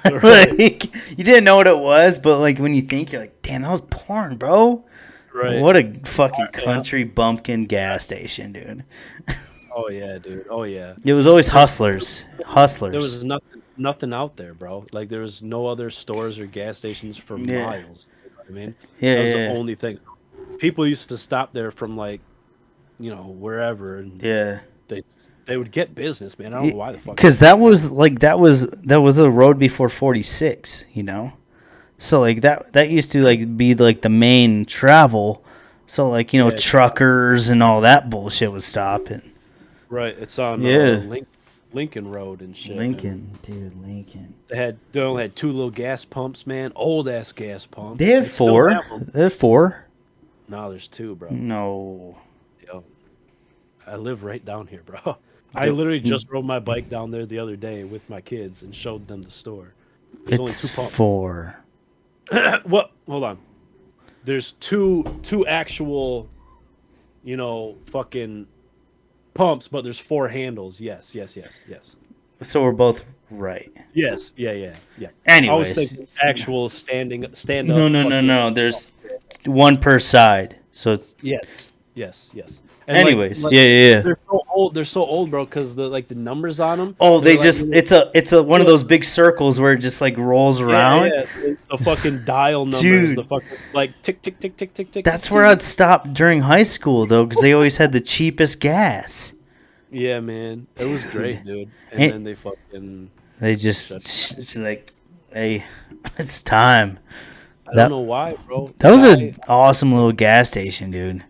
like, you didn't know what it was, but like when you think, you're like, damn, that was porn, bro. Right. What a fucking country bumpkin gas station, dude. Oh yeah, dude. Oh yeah. It was always Hustlers. Hustlers. There was nothing out there, bro. Like there was no other stores or gas stations for miles. You know what I mean? Yeah, that was yeah. the only thing. People used to stop there from like, wherever, and Yeah. they would get business, man. I don't know why the fuck. Because that was the road before 46, you know. So like that used to like be like the main travel. So like truckers and all that bullshit would stop and Right, it's on Yeah. Lincoln Road and shit. Lincoln, dude, Lincoln. They only had 2 little gas pumps, man. Old ass gas pumps. They had 4. They had 4. No, there's 2, bro. No. Yo, I live right down here, bro. I literally just rode my bike down there the other day with my kids and showed them the store. There's It's only 2 pumps. 4. What? Hold on. There's two actual, fucking pumps, but there's 4 handles. Yes. So we're both right. Yes. Yeah. Anyways. I was thinking actual stand up. No. There's 1 per side. So it's Yes. And anyways, yeah. They're so old, bro, because the numbers on them. Oh, they just it's a one of those big circles where it just like rolls around. Yeah. The fucking dial numbers, Dude. the fucking like tick tick tick tick tick tick. That's where I'd stop during high school though, because they always had the cheapest gas. Yeah, man, it was great, dude. And then they just like, hey, it's time. I don't know why, bro. That was an awesome little gas station, dude.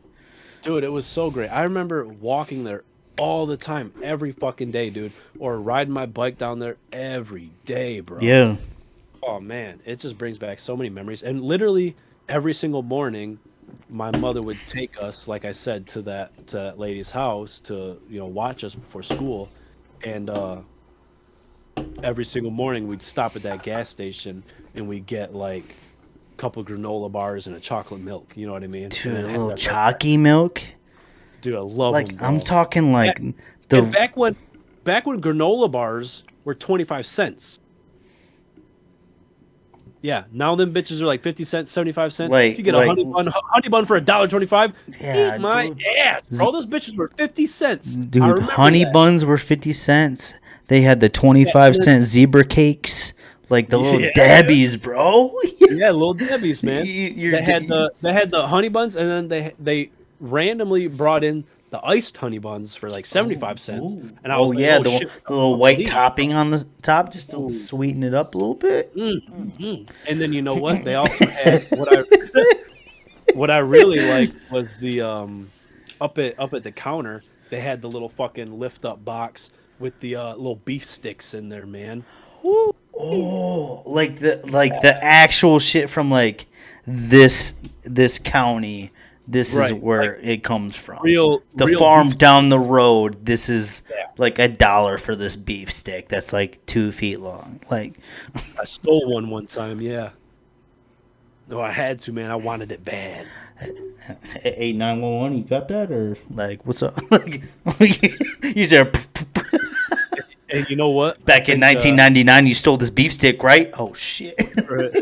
Dude, it was so great. I remember walking there all the time, every fucking day, dude, or riding my bike down there every day, bro. Yeah. Oh man, it just brings back so many memories. And literally every single morning, my mother would take us, like I said, to that lady's house to watch us before school, and every single morning we'd stop at that gas station and we'd get like couple granola bars and a chocolate milk, you know what I mean? Dude, a little chalky milk. Dude, I love like them, bro. I'm talking like and back when granola bars were 25 cents. Yeah, now them bitches are like 50 cents, 75 cents. Like, you get a honey bun for $1.25. Yeah, eat my ass, bro. Those bitches were 50 cents. Dude, honey buns were 50 cents. They had the 25-cent zebra cakes. Like the little Debbie's, bro. Yeah, little Debbie's, man. They had the honey buns, and then they randomly brought in the iced honey buns for like 75 cents. And I was like, the little white topping on the top just to sweeten it up a little bit. And then you know what? They also had what I really liked was the up at the counter. They had the little fucking lift up box with the little beef sticks in there, man. Woo. Oh, like the actual shit from like this county. This is where it comes from. Real farm down the road. This is like $1 for this beef stick that's like 2 feet long. Like I stole one time. Yeah. No, I had to, man. I wanted it bad. Hey, 911, you got that, or like what's up? Like you there. And you know what? Back in 1999, you stole this beef stick, right? Oh shit! Right.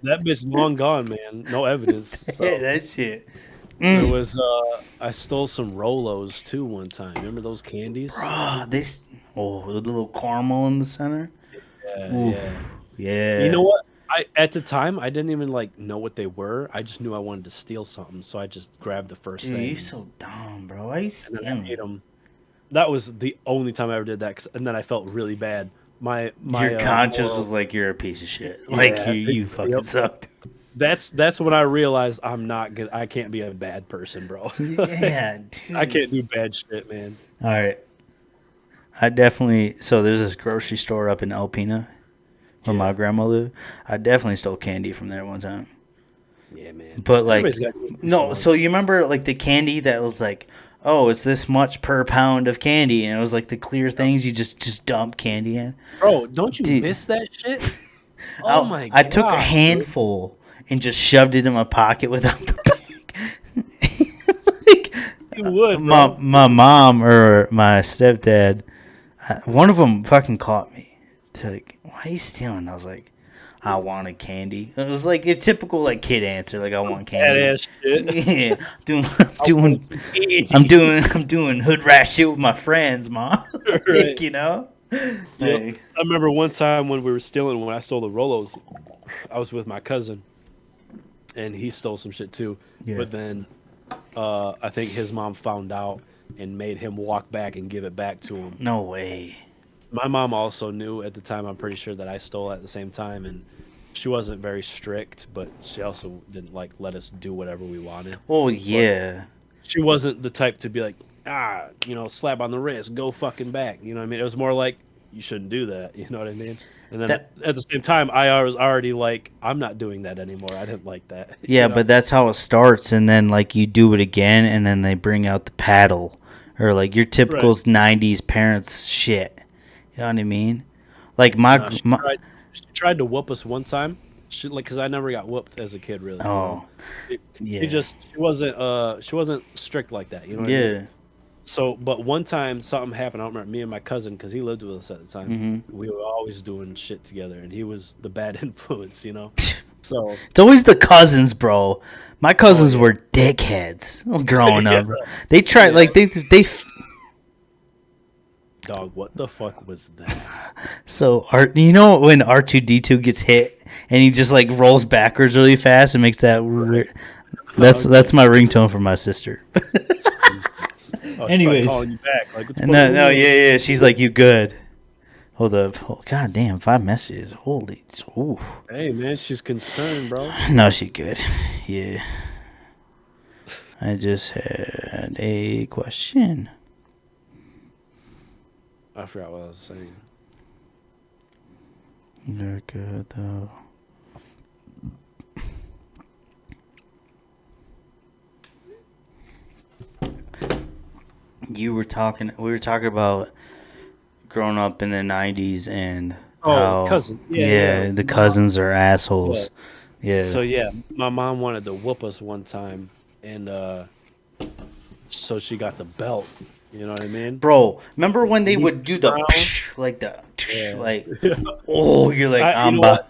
That bitch long gone, man. No evidence. So. Yeah, that shit. There was I stole some Rolos too one time. Remember those candies? Bruh, the little caramel in the center. Yeah. You know what? At the time I didn't even like know what they were. I just knew I wanted to steal something, so I just grabbed the first thing. You're so dumb, bro. Why you stealing? Ate them. That was the only time I ever did that, and then I felt really bad. My your conscience was like, you're a piece of shit. Like you fucking sucked. That's when I realized I'm not good. I can't be a bad person, bro. Yeah, dude. I can't do bad shit, man. All right. I definitely. So there's this grocery store up in Alpena, where my grandma lived. I definitely stole candy from there one time. Yeah, man. But like, no. So you remember like the candy that was like, oh, it's this much per pound of candy, and it was like the clear things you just dump candy in. Bro, don't you miss that shit? Oh my god! I took a handful and just shoved it in my pocket without the bag. Like, you would, bro. My mom or my stepdad, one of them fucking caught me. They're like, "Why are you stealing?" I was like, I wanted candy. It was like a typical like kid answer, like I want candy. Badass shit. Yeah, I'm doing hood rat shit with my friends, mom. Right. You know. Yeah. I remember one time when I stole the Rolos, I was with my cousin, and he stole some shit too. Yeah. But then, I think his mom found out and made him walk back and give it back to him. No way. My mom also knew at the time, I'm pretty sure, that I stole at the same time, and she wasn't very strict, but she also didn't like let us do whatever we wanted. Oh yeah. But she wasn't the type to be like, slap on the wrist, go fucking back. You know what I mean? It was more like, you shouldn't do that. You know what I mean? And then at the same time, I was already like, I'm not doing that anymore. I didn't like that. Yeah, but that's how it starts, and then like you do it again, and then they bring out the paddle, or like your typical '90s parents shit. You know what I mean? Like she tried to whoop us one time. Because I never got whooped as a kid, really. Yeah. She wasn't strict like that. You know what I mean? So, but one time something happened. I don't remember. Me and my cousin, because he lived with us at the time, we were always doing shit together, and he was the bad influence, you know. So it's always the cousins, bro. My cousins were dickheads growing up. They tried like they. Dog, what the fuck was that? So you know when R2D2 gets hit and he just like rolls backwards really fast and makes that. That's my ringtone for my sister. Anyways, calling you back. Like, no, yeah. She's like, you good? Hold up. Oh, God damn, 5 messages. Holy. Ooh. Hey, man, she's concerned, bro. No, she good. Yeah. I just had a question. I forgot what I was saying. You're good, though. We were talking about growing up in the 90s and how cousin. The cousins are assholes. Yeah. So my mom wanted to whoop us one time, and so she got the belt. You know what I mean? Bro, remember when they would do the like the like oh, you're like I'm about.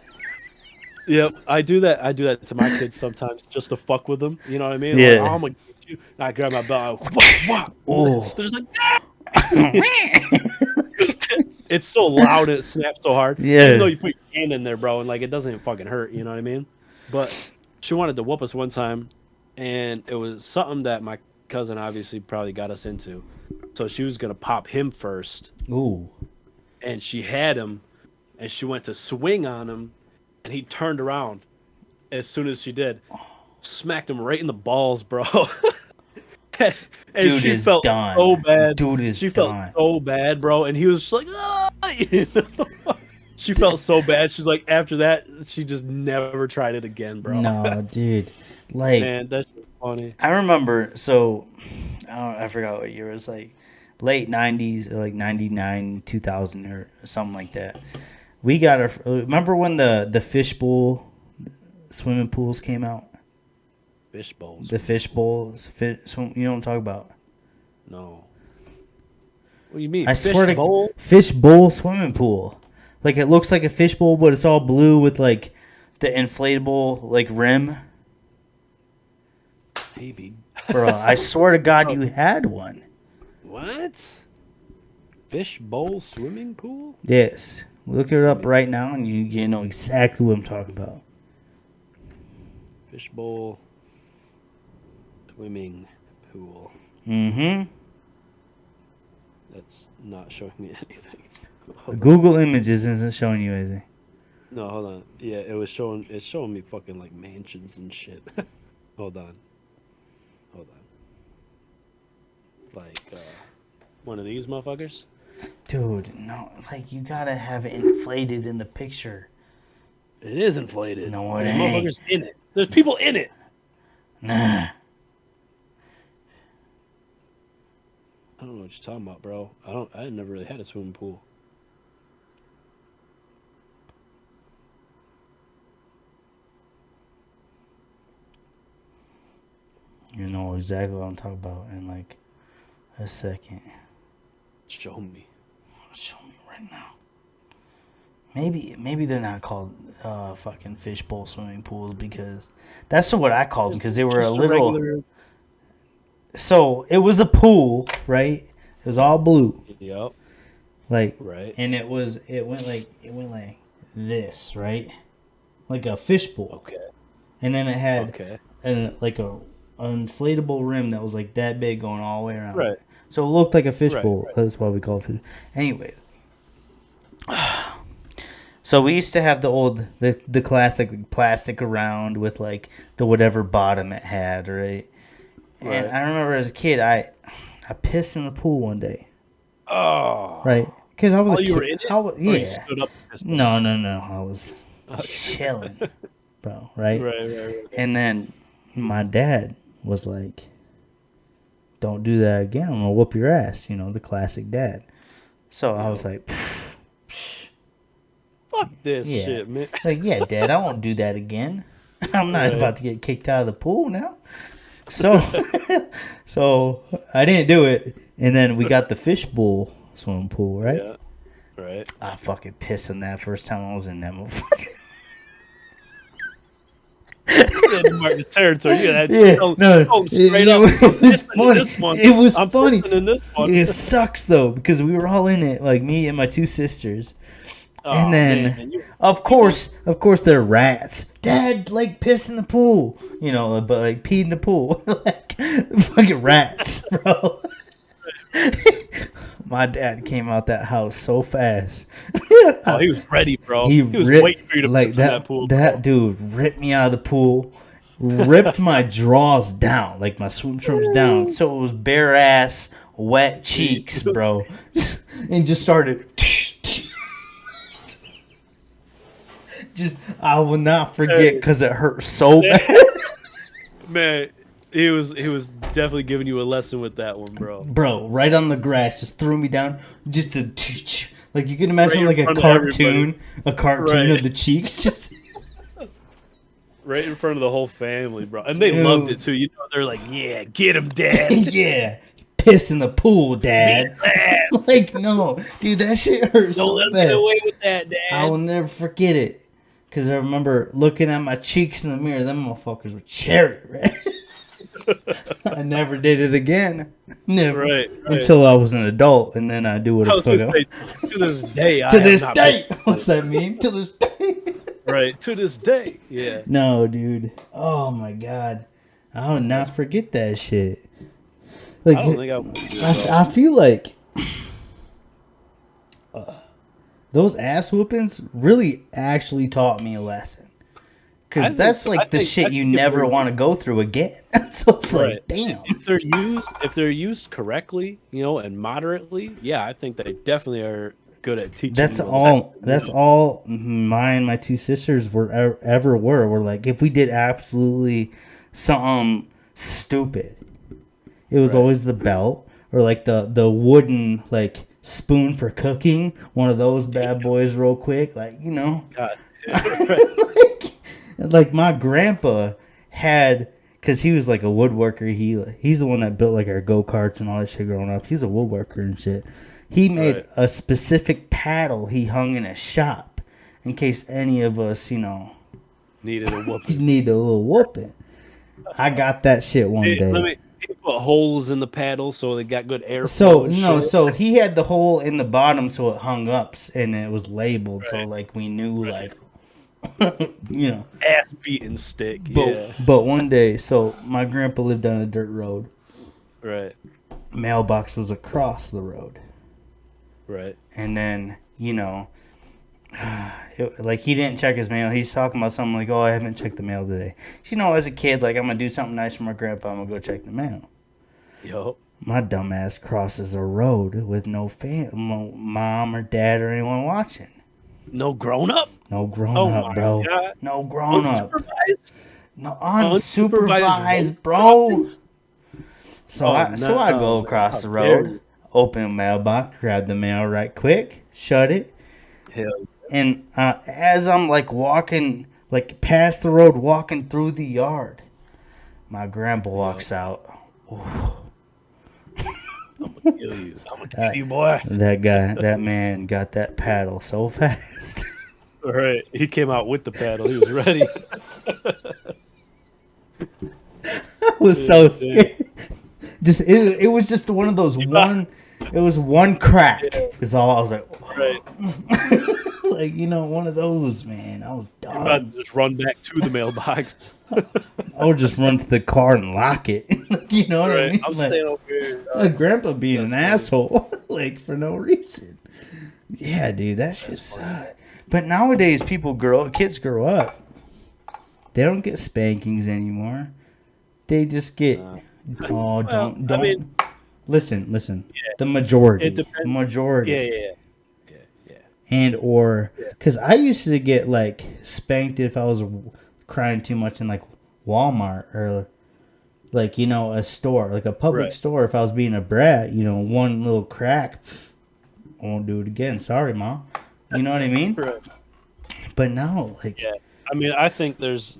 Yep, I do that. I do that to my kids sometimes just to fuck with them. You know what I mean? Yeah. Like, I'm gonna get you. And I grab my belt. Oh. They're just like, it's so loud and it snaps so hard. Yeah. Even though you put your hand in there, bro, and like it doesn't even fucking hurt. You know what I mean? But she wanted to whoop us one time, and it was something that my cousin obviously probably got us into. So she was gonna pop him first. Ooh. And she had him, and she went to swing on him. And he turned around as soon as she did, smacked him right in the balls, bro. and Dude she is felt done. so bad. She felt so bad, bro. And he was just like, ah! You know? She felt so bad. She's like, after that, she just never tried it again, bro. No, dude. Like, man, that's funny. I remember. So, I forgot what year it was. Like late '90s, or like '99, 2000, or something like that. We got remember when the Fishbowl swimming pools came out? Fishbowls. The Fishbowls. You know what I'm talking about? No. What do you mean? I swear Fishbowl? Fishbowl swimming pool. Like it looks like a fishbowl, but it's all blue with like the inflatable like rim. Maybe. Bro, I swear to God, you had one. What? Fishbowl swimming pool? Yes. Look it up right now, and you know exactly what I'm talking about. Fishbowl swimming pool. Mm-hmm. That's not showing me anything. Google Images isn't showing you anything. No, hold on. Yeah, it's showing me fucking like mansions and shit. Hold on. Like one of these motherfuckers? Dude, no, like you gotta have it inflated in the picture. It is inflated. No, it There's ain't. motherfuckers in it. There's people in it. Nah. I don't know what you're talking about, bro. I never really had a swimming pool. You know exactly what I'm talking about in like a second. Show me. Show me right now. Maybe they're not called fucking fishbowl swimming pools because that's what I called them because they were a little. Regular... So it was a pool, right? It was all blue. Yep. Like right, and it went like this, right? Like a fishbowl. Okay. And then it had like a inflatable rim that was like that big going all the way around. Right. So it looked like a fishbowl. Right. That's why we call it fish. Anyway. So we used to have the classic plastic around with like the whatever bottom it had, right? And I remember as a kid, I I pissed in the pool one day. Oh. Right? Because I was a kid. You were in it? Yeah. You stood up and pissed in it? No. I was chilling, bro. Right? Right. And then my dad was like, "Don't do that again. I'm gonna whoop your ass." You know, the classic dad. So I was like, fuck this shit, man. Like, yeah, Dad, I won't do that again. I'm not about to get kicked out of the pool now. So, so I didn't do it. And then we got the Fishbowl swimming pool, right? Yeah. Right. I fucking pissed on that first time I was in that motherfucker. Mark the territory. Yeah, Straight up. It was funny. It was I'm funny. in this one. It sucks though because we were all in it, like me and my two sisters. And then, man, of course, they're rats. Dad, like, piss in the pool. You know, but, like, pee in the pool. Like, fucking rats, bro. My dad came out that house so fast. Oh, he was ready, bro. He was ripped, waiting for you to like, piss in that pool. That dude ripped me out of the pool, ripped my drawers down, like my swim trunks down. So it was bare ass, wet cheeks, bro. And just started... I will not forget because it hurt so bad. Man, he was definitely giving you a lesson with that one, bro. Bro, right on the grass, just threw me down. Just to like you can imagine right like a cartoon of the cheeks, just right in front of the whole family, bro. And they loved it too. You know, they're like, "Yeah, get him, Dad." Yeah. Piss in the pool, Dad. Like, no, dude, that shit hurts. Don't let him get away with that, Dad. I will never forget it. Because I remember looking at my cheeks in the mirror. Them motherfuckers were cherry red. I never did it again. Never. Right. Until I was an adult. And then I do what I fuck up. To this day. To this day. What's that mean? To this day. Right. To this day. Yeah. No, dude. Oh, my God. I will not forget that shit. Like, I don't think I would. I feel like those ass whoopings really actually taught me a lesson. Because that's like the shit you never want to go through again. So it's like, damn. If they're used correctly, you know, and moderately, yeah, I think they definitely are good at teaching. That's all my two sisters were ever were. Were like, if we did absolutely something stupid, it was always the belt or like the wooden like spoon for cooking, one of those bad boys real quick, like, you know. like my grandpa had, because he was like a woodworker, he's the one that built like our go-karts and all that shit growing up. He's a woodworker and shit. He made a specific paddle he hung in his shop in case any of us, you know, needed a whooping. Need a little whooping. I got that shit one day. He put holes in the paddle so they got good air. So he had the hole in the bottom so it hung up and it was labeled so like we knew like you know, ass beating stick. But one day, so my grandpa lived on a dirt road. Right. Mailbox was across the road. Right. And then, you know, like he didn't check his mail. He's talking about something like, "Oh, I haven't checked the mail today." You know, as a kid, like I'm gonna do something nice for my grandpa. I'm gonna go check the mail. Yo, my dumb ass crosses a road with no mom or dad or anyone watching. No grown up. No grown up, bro. God. No grown up. No unsupervised, bro. So I go across the road, open mailbox, grab the mail right quick, shut it. Hell. And as I'm like walking, like past the road, walking through the yard, my grandpa walks out. I'm gonna kill you. I'm gonna kill you, boy. That man got that paddle so fast. All right, he came out with the paddle. He was ready. I was so scared. It was just one of those one. It was one crack. Is all I was like. Right. Like, you know, one of those, man. I was dumb. You're about to just run back to the mailbox. I would just run to the car and lock it. You know what I mean? I'm like, staying over here. Grandpa being an asshole, like, for no reason. Yeah, dude, that shit sucks. But nowadays, kids grow up. They don't get spankings anymore. They just get, don't. Listen. The majority. It depends. Majority. Yeah. And or because I used to get like spanked if I was crying too much in like Walmart or like a store, like a public store. If I was being a brat, one little crack, I won't do it again. Sorry, Mom. You know what I mean? Right. But no, like I mean, I think there's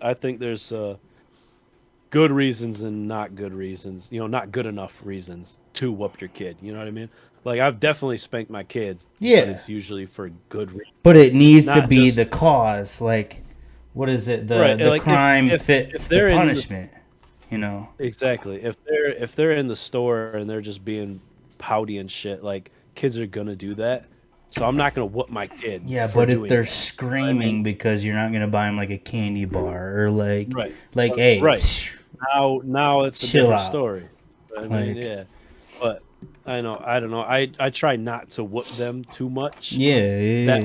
good reasons and not good reasons. Not good enough reasons to whoop your kid. You know what I mean? Like I've definitely spanked my kids. Yeah. But it's usually for good reasons. But it needs to Not be just- the cause. Like, what is it? The Like, crime if fits they're the in the- punishment. Exactly. If they're in the store and they're just being pouty and shit, like kids are gonna do that. So I'm not gonna whoop my kid. Yeah, for but if doing they're that. screaming because you're not gonna buy them like a candy bar or like, Right. hey, Right. Now it's a Chill different out. story. I mean, Like- yeah, but I don't know. I try not to whoop them too much. yeah. That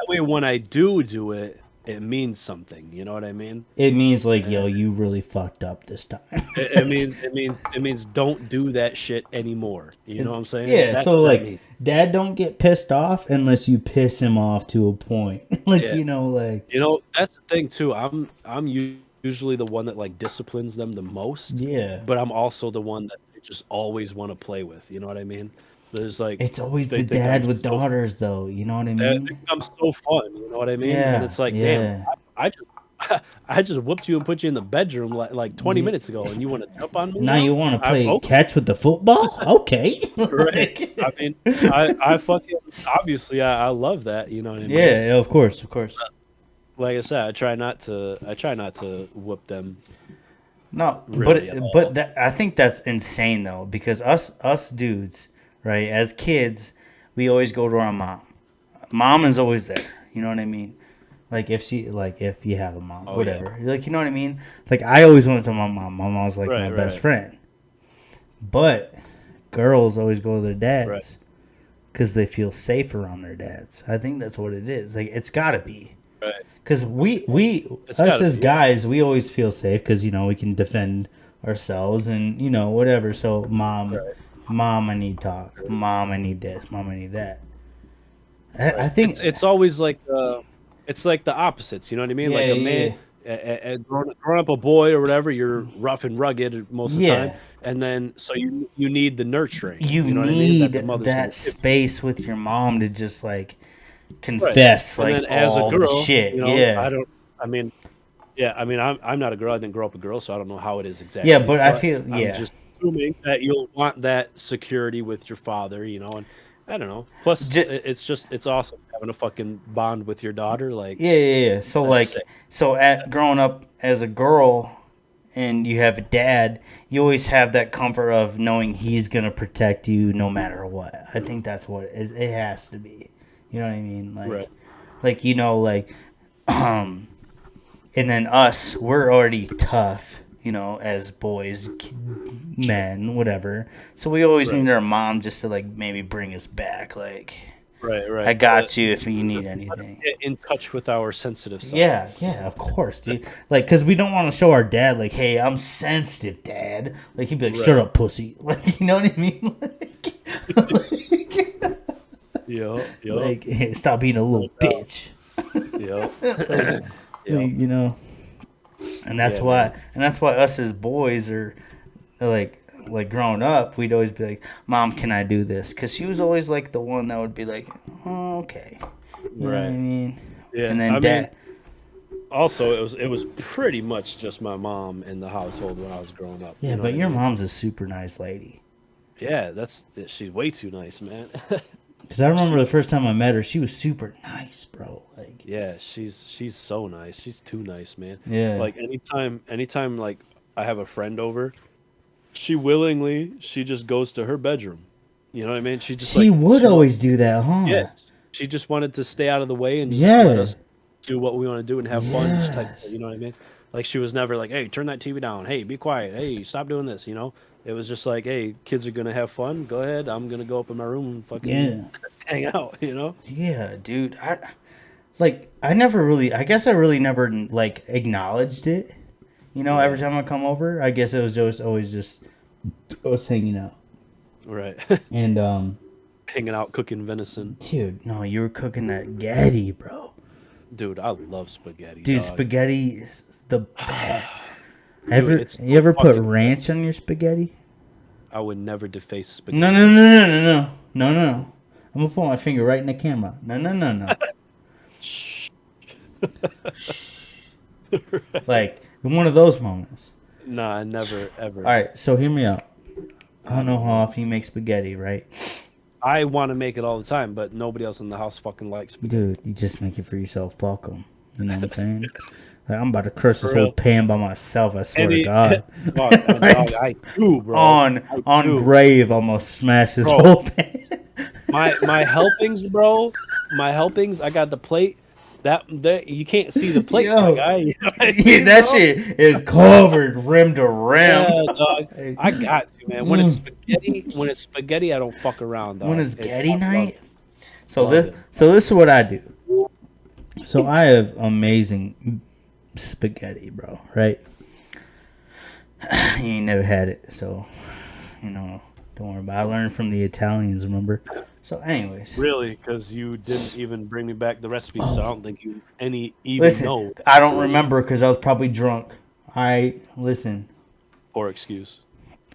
way when I do it, it means something. You know what I mean? It means like, yo, you really fucked up this time. It means don't do that shit anymore. You know what I'm saying? Yeah, That's so what that like, means. Dad don't get pissed off unless you piss him off to a point. Like, Yeah. like, That's the thing too. I'm usually the one that like disciplines them the most. yeah. But I'm also the one that they just always want to play with. You know what I mean? There's like It's always they the think dad I'm with so- daughters, though. You know what I They mean? think I'm so fun. You know what I mean? Yeah, And it's like, yeah. damn, I just whooped you and put you in the bedroom like 20 minutes ago, and you want to jump on me? Now you want to play okay. catch with the football? Okay. Right. I mean, I fucking obviously I love that. You know what I mean? Yeah, of course. Like I said, I try not to whoop them. No, Really at all. but that, I think that's insane though, because us dudes, right? As kids, we always go to our mom. Mom is always there. You know what I mean? Like if you have a mom, Oh, whatever. Like, you know what I mean? Like I always went to my mom. My mom was like my Right, best right. friend. But girls always go to their dads Right. because they feel safe around their dads. I think that's what it is. Like it's got to be. Right. Because It's us gotta as be, guys, we always feel safe because, we can defend ourselves and, whatever. So, mom, I need talk. Mom, I need this. Mom, I need that. I think It's always like it's like the opposites. You know what I mean? Yeah, Like a man, growing up a boy or whatever, you're rough and rugged most of the time, and then so you need the nurturing. you know what I mean? need the mother's that gonna give. space with your mom to just, like, confess, And like, then as all a girl, the shit. I don't. I mean, I'm not a girl. I didn't grow up a girl, so I don't know how it is exactly. Yeah, but I feel, I'm yeah. just assuming that you'll want that security with your father, and I don't know. Plus, it's awesome having a fucking bond with your daughter. Like, Yeah. So That's like, sick. growing up as a girl, and you have a dad, you always have that comfort of knowing he's gonna protect you no matter what. I think that's what it has to be. You know what I mean? Like, Right. and then us, we're already tough. As boys, men, whatever. So we always need our mom just to like maybe bring us back. Like, right. I got you if you need anything. Get in touch with our sensitive sides. Yeah, of course, dude. Like, because we don't want to show our dad, like, hey, I'm sensitive, Dad. Like, he'd be like, shut up, pussy. Like, you know what I mean? Yup. Like, hey, stop being a little bitch. Yup. Like, and that's Yeah, why, us as boys are, like growing up, we'd always be like, Mom, can I do this? Because she was always, like, the one that would be like, oh, okay. You know what I mean? Yeah. And then I Dad... mean, also, it was pretty much just my mom in the household when I was growing up. Yeah, you know but what I your mean? mom's a super nice lady. Yeah, she's way too nice, man. Because I remember the first time I met her, she was super nice, bro. Like, Yeah, she's so nice. She's too nice, man. Yeah. Like anytime like I have a friend over, she just goes to her bedroom. You know what I mean? She would always do that, huh? Yeah. She just wanted to stay out of the way and just Yeah. let us do what we want to do and have fun. Just type, Yes. you know what I mean? Like she was never like, "Hey, turn that TV down. Hey, be quiet. Hey, stop doing this." It was just like, "Hey, kids are gonna have fun. Go ahead. I'm gonna go up in my room and fucking hang out." Yeah, dude. I guess I really never like acknowledged it. Every time I come over, I guess it was just always just us hanging out. Right. And Hanging out cooking venison. dude, no, you were cooking that Getty, bro. Dude, I love spaghetti. Dude, dog. spaghetti is the best. Dude, it's You ever put fucking ranch on your spaghetti? I would never deface spaghetti. No, no, no, no, no, no, no, no. I'm gonna put my finger right in the camera. No, no, no, no. Like one of those moments. Nah, never ever. All right, so hear me out. I don't know how often you make spaghetti, right? I want to make it all the time, but nobody else in the house fucking likes spaghetti. Dude, you just make it for yourself. Fuck them. You know what I'm saying? Like, I'm about to curse this For real. whole pan by myself. I swear to Any- God. Dog, I do, bro. On I do. grave, almost smash this Bro. whole pan. My helpings, bro. My helpings. I got the plate. That you can't see the plate, Yo. my guy. You know what I Yeah, mean, that bro? shit is covered rim to rim. Yeah, dog. I got to, man. When it's spaghetti, I don't fuck around, dog. When it's Getty I love night. it. So Love this, it. so this is what I do. So I have amazing spaghetti, bro. Right? You ain't never had it, so you know. Don't worry about it. I learned from the Italians, remember? So, anyways. Really, because you didn't even bring me back the recipe, so I don't think you even Listen, know. I don't remember because I was probably drunk. Listen, Or excuse.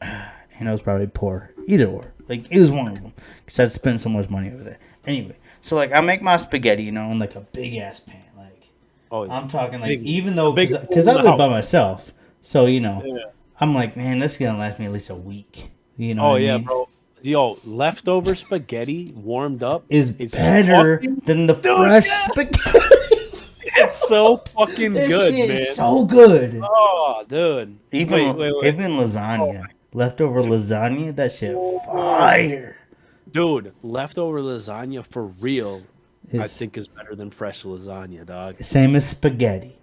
and I was probably poor. Either or. Like, it was one of them. Because I'd spent so much money over there. Anyway, so, like, I make my spaghetti, you know, in, like, a big-ass pan. Like, Oh, yeah. I'm talking, like, Big- even though, big because pool I in the live by house. myself. So, you know, Yeah. I'm like, man, this is going to last me at least a week. You know Oh, what I yeah, mean? bro. Yo, leftover spaghetti warmed up Is it's better fucking- than the Dude, fresh yeah. spaghetti. It's so fucking This good, shit man. is so good. Oh, dude. Even wait. even lasagna, leftover lasagna, that shit fire. Dude, leftover lasagna for real, I It's think is better than fresh lasagna, dog. same as spaghetti.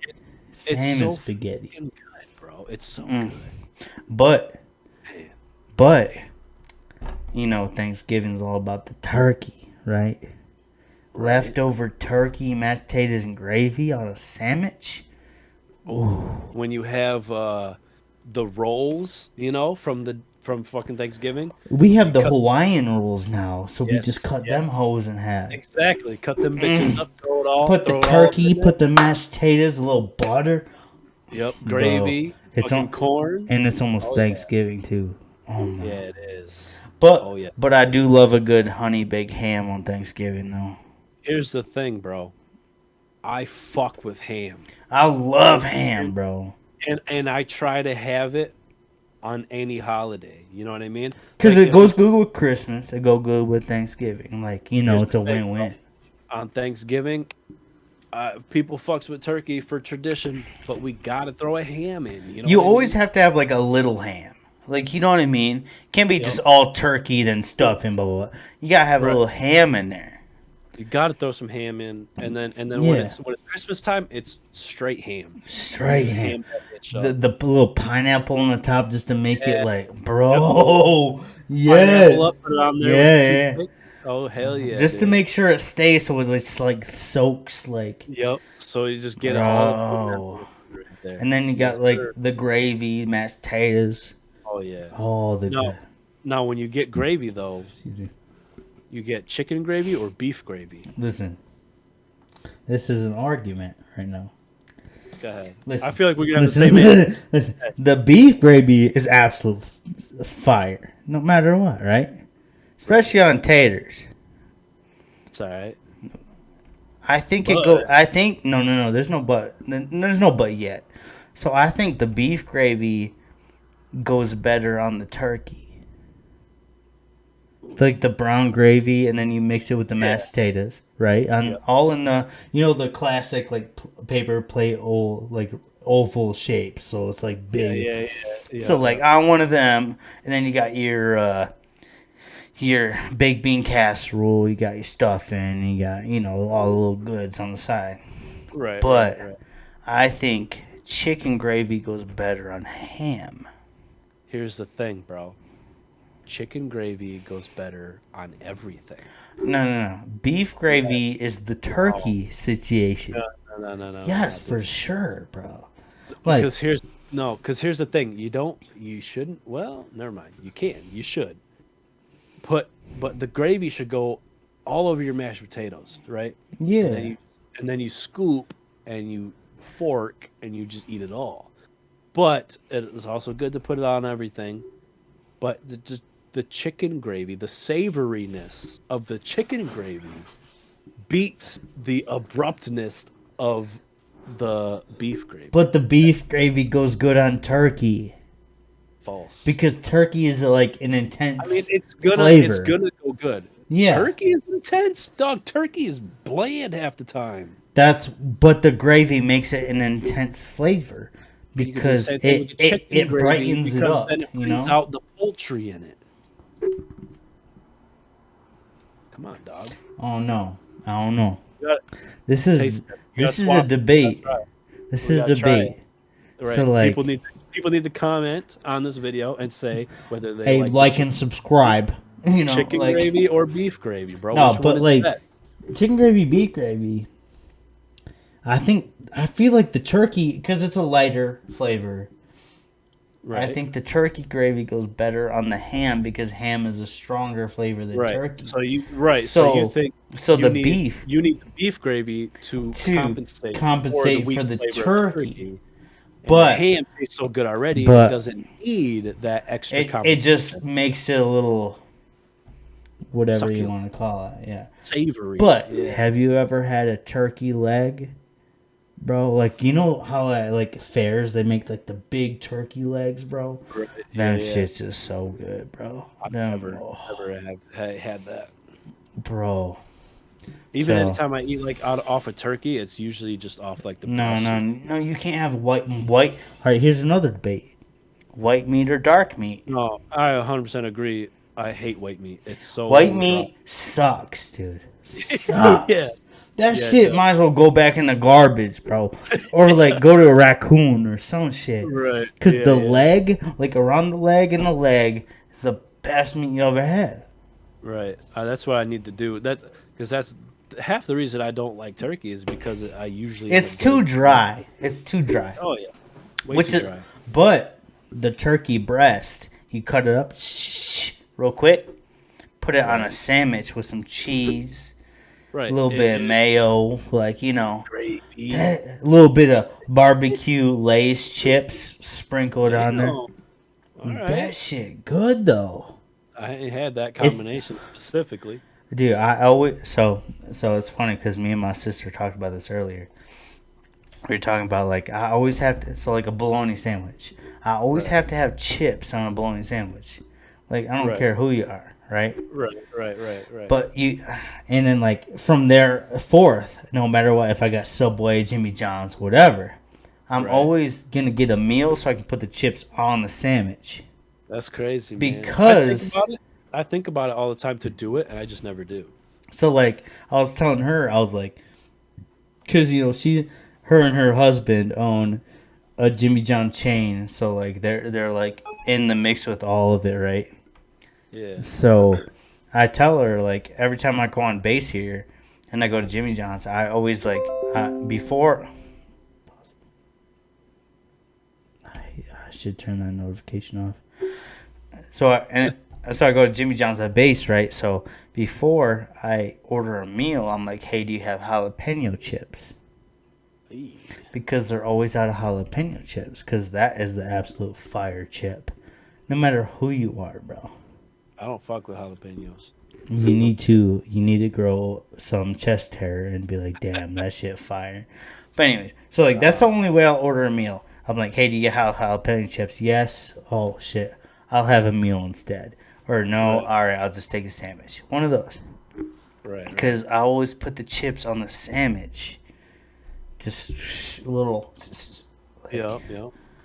Same so as spaghetti. Fucking good, bro. It's so Mm. good. But Man. but you know, Thanksgiving's all about the turkey, right? Leftover turkey, mashed potatoes, and gravy on a sandwich. When you have the rolls, you know, from fucking Thanksgiving. We have the cut- Hawaiian rules now, so we Yes, just cut yes. them hoes in half. Exactly. Cut them bitches up, throw it all. Put the throw it all turkey, in there. put the mashed potatoes, a little butter. Yep, gravy, it's fucking on- corn. And it's almost Oh, yeah. Thanksgiving too. Oh my. Yeah, it is. But Oh, yeah. but I do love a good honey baked ham on Thanksgiving though. Here's the thing, bro. I fuck with ham. I love ham, bro. And I try to have it on any holiday. You know what I mean? Because Like, it goes good with Christmas. It go good with Thanksgiving. Like, you know, Here's it's a the thing, win-win. on Thanksgiving, people fucks with turkey for tradition, but we gotta throw a ham in. You know, You what I always mean? have to have like a little ham. Like, you know what I mean? Can't be just all turkey then stuff and blah blah blah. You gotta have a Right. little ham in there. You gotta throw some ham in, and then Yeah. when it's Christmas time, it's straight ham. Straight ham. that bitch up. The little pineapple on the top just to make Yeah. it like, bro, yeah, Pineapple up, put it on there. Yeah, with toothpick. Oh hell yeah! just to dude. make sure it stays so it's like soaks like. Yep. So you just get it Bro. all right there. And then you got Yes, like sir. the gravy, mashed potatoes. Oh yeah. Oh, the No. Now when you get gravy though, Excuse me. you get chicken gravy or beef gravy. Listen, this is an argument right now. Go ahead. Listen, I feel like we're gonna have the listen, same answer. listen. The beef gravy is absolute fire, no matter what, right? Especially on taters. It's all right. I think But- I think no. There's no but. There's no but yet. So I think the beef gravy goes better on the turkey. Like the brown gravy, and then you mix it with the mashed potatoes, right? All in the the classic like paper plate oval shape. So it's like big. Yeah. So like on one of them, and then you got your baked bean casserole, you got your stuffing, you got all the little goods on the side. right. But right. I think chicken gravy goes better on ham. Here's the thing, bro. Chicken gravy goes better on everything. No. Beef gravy is the turkey situation. No. Yes, for sure, bro. Like, Because here's the thing. You shouldn't. Well, never mind. You can. You should. but the gravy should go all over your mashed potatoes, right? Yeah. And then you scoop and you fork and you just eat it all. But it is also good to put it on everything. But the chicken gravy, the savoriness of the chicken gravy beats the abruptness of the beef gravy. But the beef gravy goes good on turkey. False. Because turkey is like an intense it's flavor. gonna go good. Yeah. Turkey is intense, dog. Turkey is bland half the time. But the gravy makes it an intense flavor because it brightens it up. Then it brings out the poultry in it. Come on, dog. Oh no, I don't know. This is a debate. This is a debate. Right. So like people need to comment on this video and say whether they like and subscribe. Chicken gravy or beef gravy, bro. No, Which but like chicken gravy, beef gravy. I feel like the turkey, because it's a lighter flavor. Right. I think the turkey gravy goes better on the ham because ham is a stronger flavor than turkey. So you you think beef. You need the beef gravy to compensate for the turkey. But the ham tastes so good already, it doesn't need that extra compensation. It just makes it a little whatever you want to call it. Yeah. Savory. But have you ever had a turkey leg? Bro, like, you know how at like fairs they make like the big turkey legs, bro? Right. That shit's just so good, bro. I've never have had that. Bro. Even anytime I eat like off a turkey, it's usually just off like the No, you can't have white. All right, here's another debate. White meat or dark meat? No, I 100% agree. I hate white meat. It's so white meat sucks, dude. Sucks. Yeah. That shit might as well go back in the garbage, bro. Or, like, go to a raccoon or some shit. Right. Because the leg, like, around the leg and the leg is the best meat you ever had. Right. That's what I need to do. Because that's half the reason I don't like turkey is because I usually... It's too dry. It's too dry. Oh, yeah. Way too dry. But the turkey breast, you cut it up real quick, put it on a sandwich with some cheese... Right. A little bit of mayo, like, gravy. A little bit of barbecue Lay's chips sprinkled on there. Right. That shit good, though. I ain't had that combination specifically. Dude, I always... So it's funny because me and my sister talked about this earlier. We were talking about, like, I always have to... So, like, a bologna sandwich. I always have to have chips on a bologna sandwich. Like, I don't care who you are. Right. But and then like from there forth, no matter what, if I got Subway, Jimmy John's, whatever, I'm always gonna get a meal so I can put the chips on the sandwich. That's crazy, man. Because I think about it all the time to do it, and I just never do. So like I was telling her, I was like, because her and her husband own a Jimmy John chain, so like they're like in the mix with all of it, right? Yeah. So I tell her, like, every time I go on base here and I go to Jimmy John's, I always, like, before... I should turn that notification off. So I go to Jimmy John's at base, right? So before I order a meal, I'm like, hey, do you have jalapeno chips? Because they're always out of jalapeno chips, because that is the absolute fire chip. No matter who you are, bro. I don't fuck with jalapenos. You need to grow some chest hair and be like, damn, that shit fire. But anyways, so like that's the only way I'll order a meal. I'm like, hey, do you have jalapeno chips? Yes. Oh shit, I'll have a meal instead. Or no, all right, I'll just take a sandwich. One of those. Right. Because I always put the chips on the sandwich. Just a little. Like, yeah.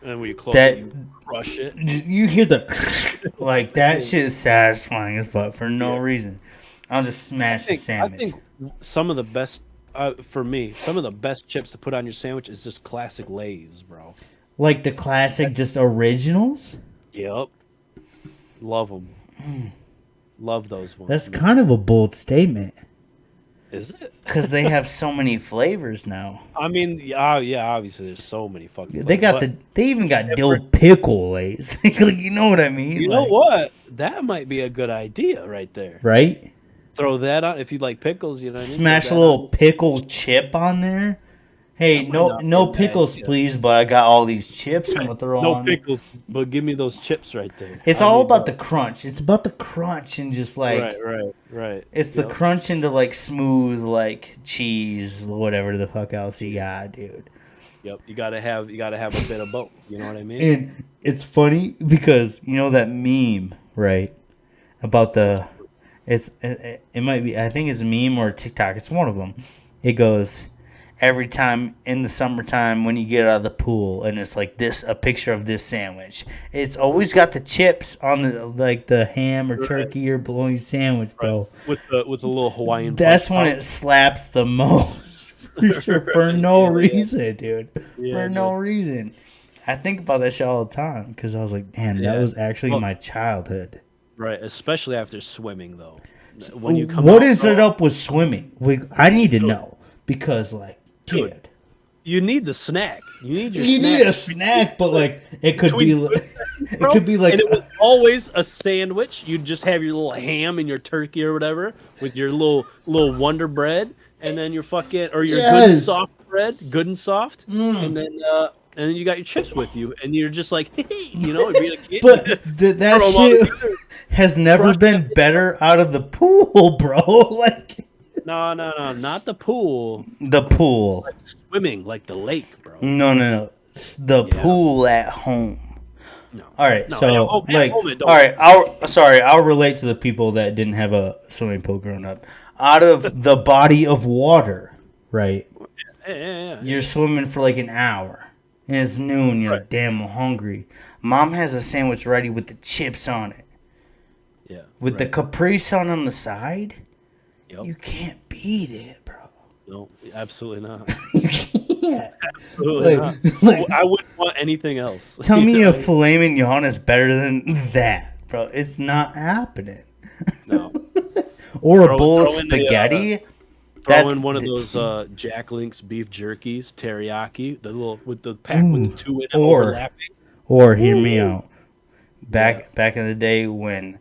And when you close it, you crush it. You hear the... like, that shit is satisfying as fuck for no reason. I'll just smash the sandwich. I think some of the best... for me, some of the best chips to put on your sandwich is just classic Lay's, bro. Like the classic just originals? Yep. Love them. Love those ones. That's kind of a bold statement. Is it? Because they have so many flavors now. I mean, yeah, obviously there's so many fucking. They got they even got dill pickle lays. Like, you know what I mean? You know what? That might be a good idea right there. Right? Throw that on if you like pickles. You know, what I mean? Smash a little pickle chip on there. Hey, no pickles, please. But I got all these chips. I'm gonna throw on. No pickles, but give me those chips right there. It's all about the crunch. It's about the crunch and just like right. It's the crunch into like smooth like cheese, whatever the fuck else you got, dude. Yep, you gotta have a bit of both. You know what I mean? And it's funny because you know that meme, right? About it might be, I think it's a meme or a TikTok. It's one of them. It goes, every time in the summertime when you get out of the pool, and it's like a picture of this sandwich. It's always got the chips on the ham or turkey or bologna sandwich, bro. With a little Hawaiian. That's when it slaps the most. For sure, for no reason, dude. For no reason. I think about that shit all the time because I was like, damn, that was actually my childhood. Right, especially after swimming, though. When you come what is it up with swimming? I need to know because, like, dude, you need the snack. You need your. You snack. need a snack, but like it could be, it could be like. And it was always a sandwich. You'd just have your little ham and your turkey or whatever with your little Wonder Bread, and then your fucking or your good and soft bread, good and soft, and then you got your chips with you, and you're just like, hey, you know, being a kid. But that shit has never been better out of the pool, bro. Like. No, not the pool. The pool. Like swimming, like the lake, bro. No. The pool at home. No. All right, no, so all right, I'll relate to the people that didn't have a swimming pool growing up. Out of the body of water, right? Yeah. You're swimming for like an hour, and it's noon. You're like, damn, I'm hungry. Mom has a sandwich ready with the chips on it. Yeah. With the Capri Sun on the side. Yep. You can't beat it, bro. No, absolutely not. You can't. Absolutely not. I wouldn't want anything else. Tell me a filet mignon is better than that, bro. It's not happening. No. Or a bowl of spaghetti. Throw in one of those Jack Link's beef jerkies, teriyaki, the little with the pack with the two in it overlapping. Or hear me out. Back in the day when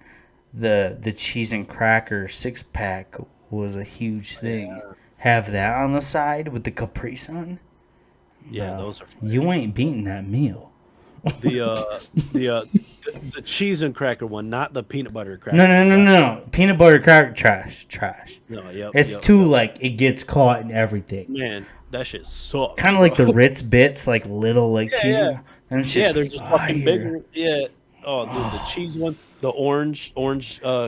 the cheese and cracker 6-pack was a huge thing. Yeah. Have that on the side with the Capri Sun. Yeah, those are fun. You ain't beating that meal. The cheese and cracker one, not the peanut butter cracker. No. Peanut butter cracker trash. No, it's too like it gets caught in everything. Man, that shit sucks. Kind of like the Ritz bits, like little like cheese. Yeah. And it's just they're just fucking bigger. Yeah. Oh, dude, the cheese one, the orange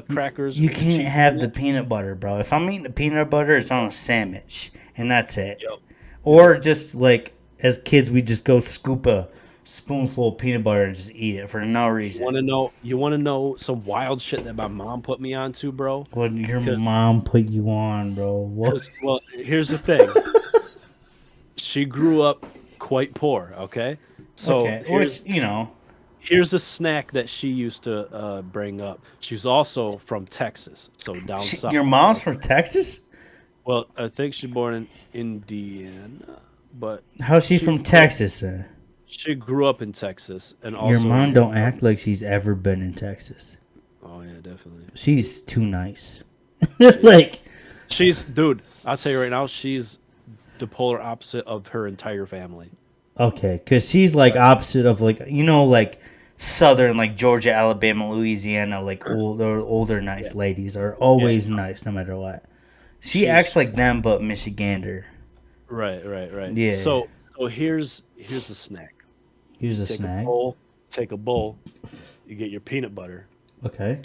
crackers. You can't have the peanut butter, bro. If I'm eating the peanut butter, it's on a sandwich, and that's it. Yep. Or just like as kids, we just go scoop a spoonful of peanut butter and just eat it for no reason. You want to know some wild shit that my mom put me on to, bro? What your mom put you on, bro? What? Well, here's the thing. She grew up quite poor. Okay, so Here's a snack that she used to bring up. She's also from Texas, so down south. Your mom's from Texas? Well, I think she's born in Indiana, but how's she from Texas then? She grew up in Texas, and also your mom don't act like she's ever been in Texas. Oh yeah, definitely. She's too nice. Like dude. I'll tell you right now, she's the polar opposite of her entire family. Okay, because she's like opposite of like like southern, like Georgia, Alabama, Louisiana, like older nice ladies are always nice no matter what. She's acts like them, but Michigander. Right. Yeah. So here's the snack. Here's a snack. Take a bowl. You get your peanut butter. Okay.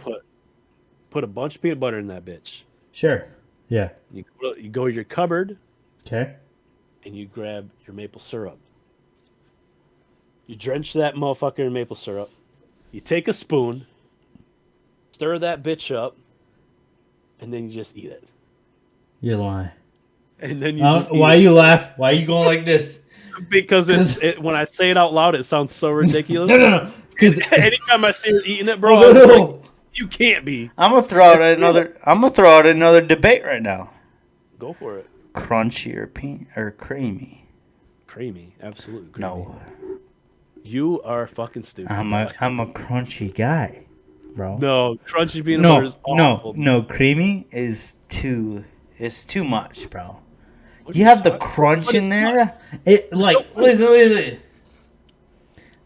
Put a bunch of peanut butter in that bitch. Sure. Yeah. You go to your cupboard. Okay. And you grab your maple syrup. You drench that motherfucker in maple syrup. You take a spoon, stir that bitch up, and then you just eat it. You're lying. And then you just why you laugh? Why are you going like this? Because when I say it out loud, it sounds so ridiculous. No. Because anytime I see her eating it, bro, I'm like, you can't be. I'm gonna throw out another debate right now. Go for it. Crunchy or creamy? Creamy, absolutely creamy. No. You are fucking stupid. I'm a crunchy guy, bro. No, crunchy peanut butter is awful. No. Creamy is too much, bro. What You are have the talking- crunch what in is there. It like listen.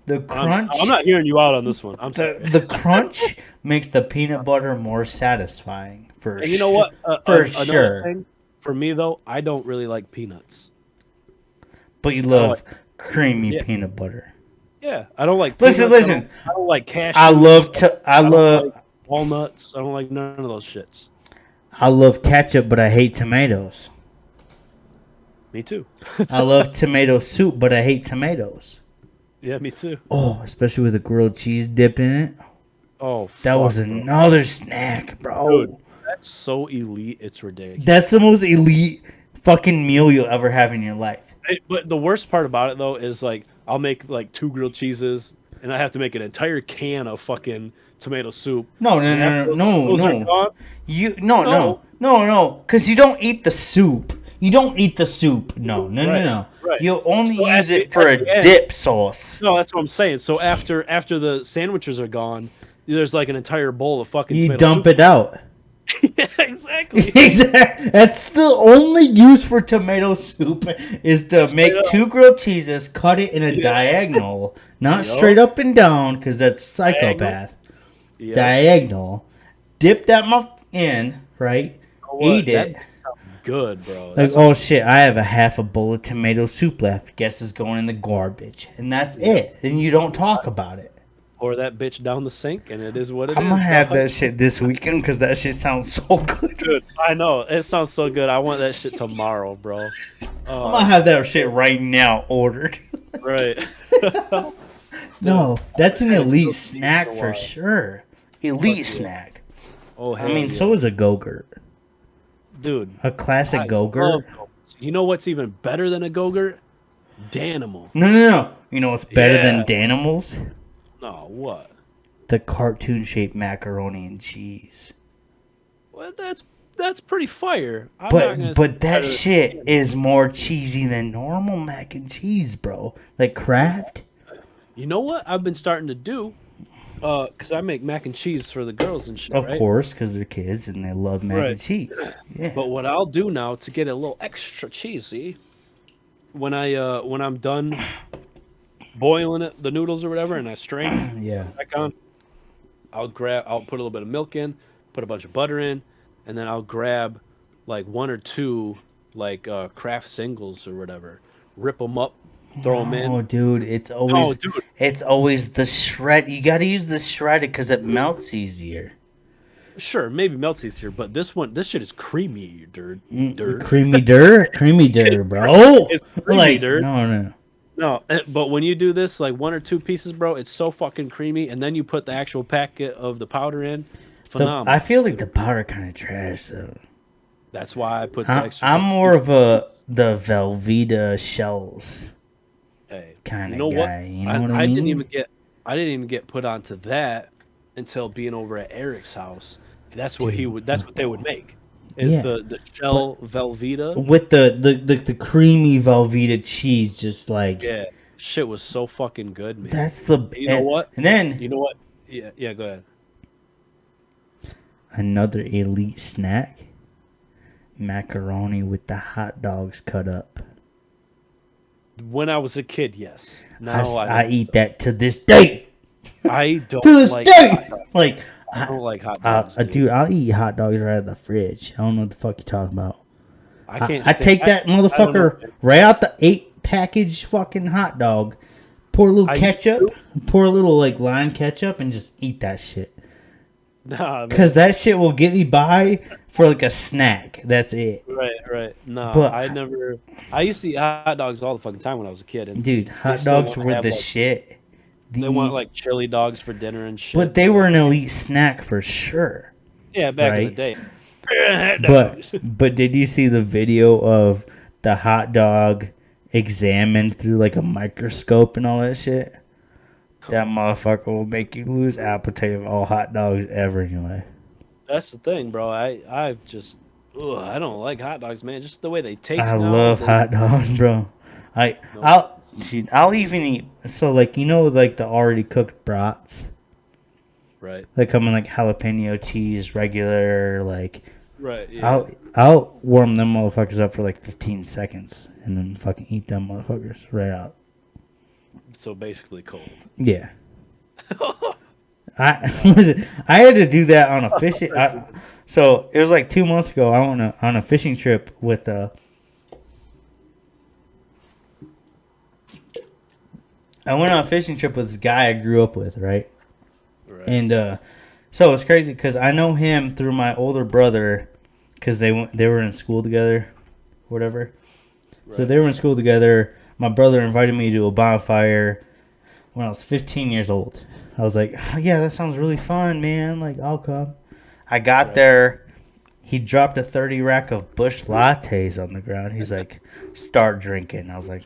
The crunch. I'm not hearing you out on this one. I'm sorry. The crunch makes the peanut butter more satisfying for And you know what? For another sure. thing, for me though, I don't really like peanuts. But you love like- creamy Yeah. peanut butter. Yeah, I don't like. Listen, peanuts, listen. I don't like cashews. I don't love like walnuts. I don't like none of those shits. I love ketchup, but I hate tomatoes. Me too. I love tomato soup, but I hate tomatoes. Yeah, me too. Oh, especially with a grilled cheese dip in it. Oh, That was bro. another snack, bro. Dude, that's so elite. It's ridiculous. That's the most elite fucking meal you'll ever have in your life. But the worst part about it though is like I'll make like 2 grilled cheeses, and I have to make an entire can of fucking tomato soup. No. Those are gone. No. Because you don't eat the soup. You don't eat the soup. No. Right. You only So use at it the- for at a the end- dip sauce. No, that's what I'm saying. So after the sandwiches are gone, there's like an entire bowl of fucking. You tomato dump soup. it out. Yeah, exactly. Exactly. That's the only use for tomato soup is to make up. 2 grilled cheeses, cut it in a diagonal, not Yup. straight up and down, because that's psychopath. Yeah. Diagonal. Dip that muff in, right? Eat it. That sounds good, bro. Like, That's oh shit, I have a half a bowl of tomato soup left. Guess it's going in the garbage. And that's it. And you don't talk about it. pour that bitch down the sink, and it is what it is. I'm gonna have dog. that shit this weekend because that shit sounds so good. Dude, I know it sounds so good. I want that shit tomorrow, bro. I'm gonna have that shit right now ordered. Right. No, that's an elite snack a for while. sure. Elite yeah. snack. Oh, I mean, so is a Go-Gurt. dude. A classic I Go-Gurt. love Go-Gurts. You know what's even better than a Go-Gurt? Danimal. No. You know what's better Yeah. than Danimals? No, what? The cartoon-shaped macaroni and cheese. Well, that's pretty fire. I'm not gonna say But that better than- shit is more cheesy than normal mac and cheese, bro. Like Kraft. You know what I've been starting to do? Because I make mac and cheese for the girls and shit, Of right? course, because they're kids and they love mac Right. and cheese. Yeah. But what I'll do now to get it a little extra cheesy, when I'm done boiling it, the noodles or whatever, and I strain it Yeah. back on, I'll put a little bit of milk in, put a bunch of butter in, and then I'll grab like 1 or 2 like Kraft singles or whatever, rip them up, throw them in. Oh, dude, it's always dude. it's always the shred. You got to use the shredded because it melts easier. Sure, maybe melts easier, but this shit is creamy, dude. Creamy dur, bro. It's creamy, Like, dirt. no. No, but when you do this, like 1 or 2 pieces, bro, it's so fucking creamy, and then you put the actual packet of the powder in. Phenomenal. I feel like the powder kind of trash though. That's why I put the extra. I'm more of the Velveeta shells Hey, kind you of know what? guy. You know what I mean? I didn't even get put onto that until being over at Eric's house. That's what That's what they would make. Is Yeah. the shell Velveeta? With the creamy Velveeta cheese, just like Yeah, shit was so fucking good, man. that's the. You know what? And then You know what? Yeah. Go ahead. another elite snack: macaroni with the hot dogs cut up. When I was a kid, yes. Now I eat that to this day. I don't To this like day, hot dogs. like I don't like hot dogs, dude, I'll eat hot dogs right out of the fridge. I don't know what the fuck you talking about. I can't. I take that I don't know, motherfucker man. right out the 8-package fucking hot dog, pour a little I used ketchup, pour a little like lime ketchup, and just eat that shit. Nah, man. Cause that shit will get me by for like a snack. That's it, Right. No, But- I never. I used to eat hot dogs all the fucking time when I was a kid, and dude. Hot still dogs wanna were have, the like- shit. they want like chili dogs for dinner and shit. But they were an elite snack for sure. yeah, back in right. the day. Hot dogs. But did you see the video of the hot dog examined through like a microscope and all that shit? That motherfucker will make you lose appetite of all hot dogs ever in your life. That's the thing, bro. Ugh, I don't like hot dogs, man. Just the way they taste. I now, love they- hot dogs, bro. I'll even eat. So like like the already cooked brats. Right. They come in like jalapeno cheese, regular, like. Right. Yeah. I'll warm them motherfuckers up for like 15 seconds and then fucking eat them motherfuckers right out. So basically cold. Yeah. I had to do that on a fishing. So it was like 2 months ago. I went on a fishing trip with I went on a fishing trip with this guy I grew up with, right? Right. And so it's crazy because I know him through my older brother because they were in school together, whatever. Right. So they were in school together. My brother invited me to a bonfire when I was 15 years old. I was like, oh, yeah, that sounds really fun, man. Like, I'll come. I got there. He dropped a 30 rack of Busch lattes on the ground. He's like, start drinking. I was like,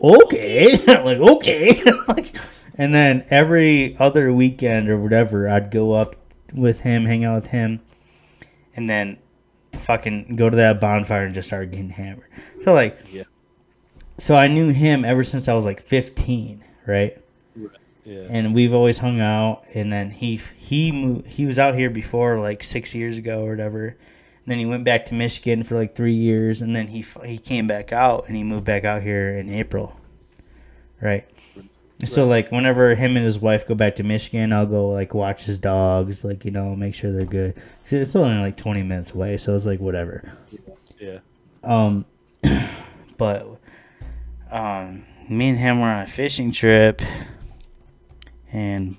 okay. Like, okay. Like, and then every other weekend or whatever, I'd go up with him, hang out with him, and then fucking go to that bonfire and just start getting hammered. So, like, yeah. So I knew him ever since I was like 15, right? Yeah. And we've always hung out. And then he was out here before, like 6 years ago or whatever. And then he went back to Michigan for like 3 years. And then he came back out and he moved back out here in April, right? So, like, whenever him and his wife go back to Michigan, I'll go, like, watch his dogs, like, you know, make sure they're good. It's only, like, 20 minutes away, so it's, like, whatever. Yeah. But, me and him were on a fishing trip, and,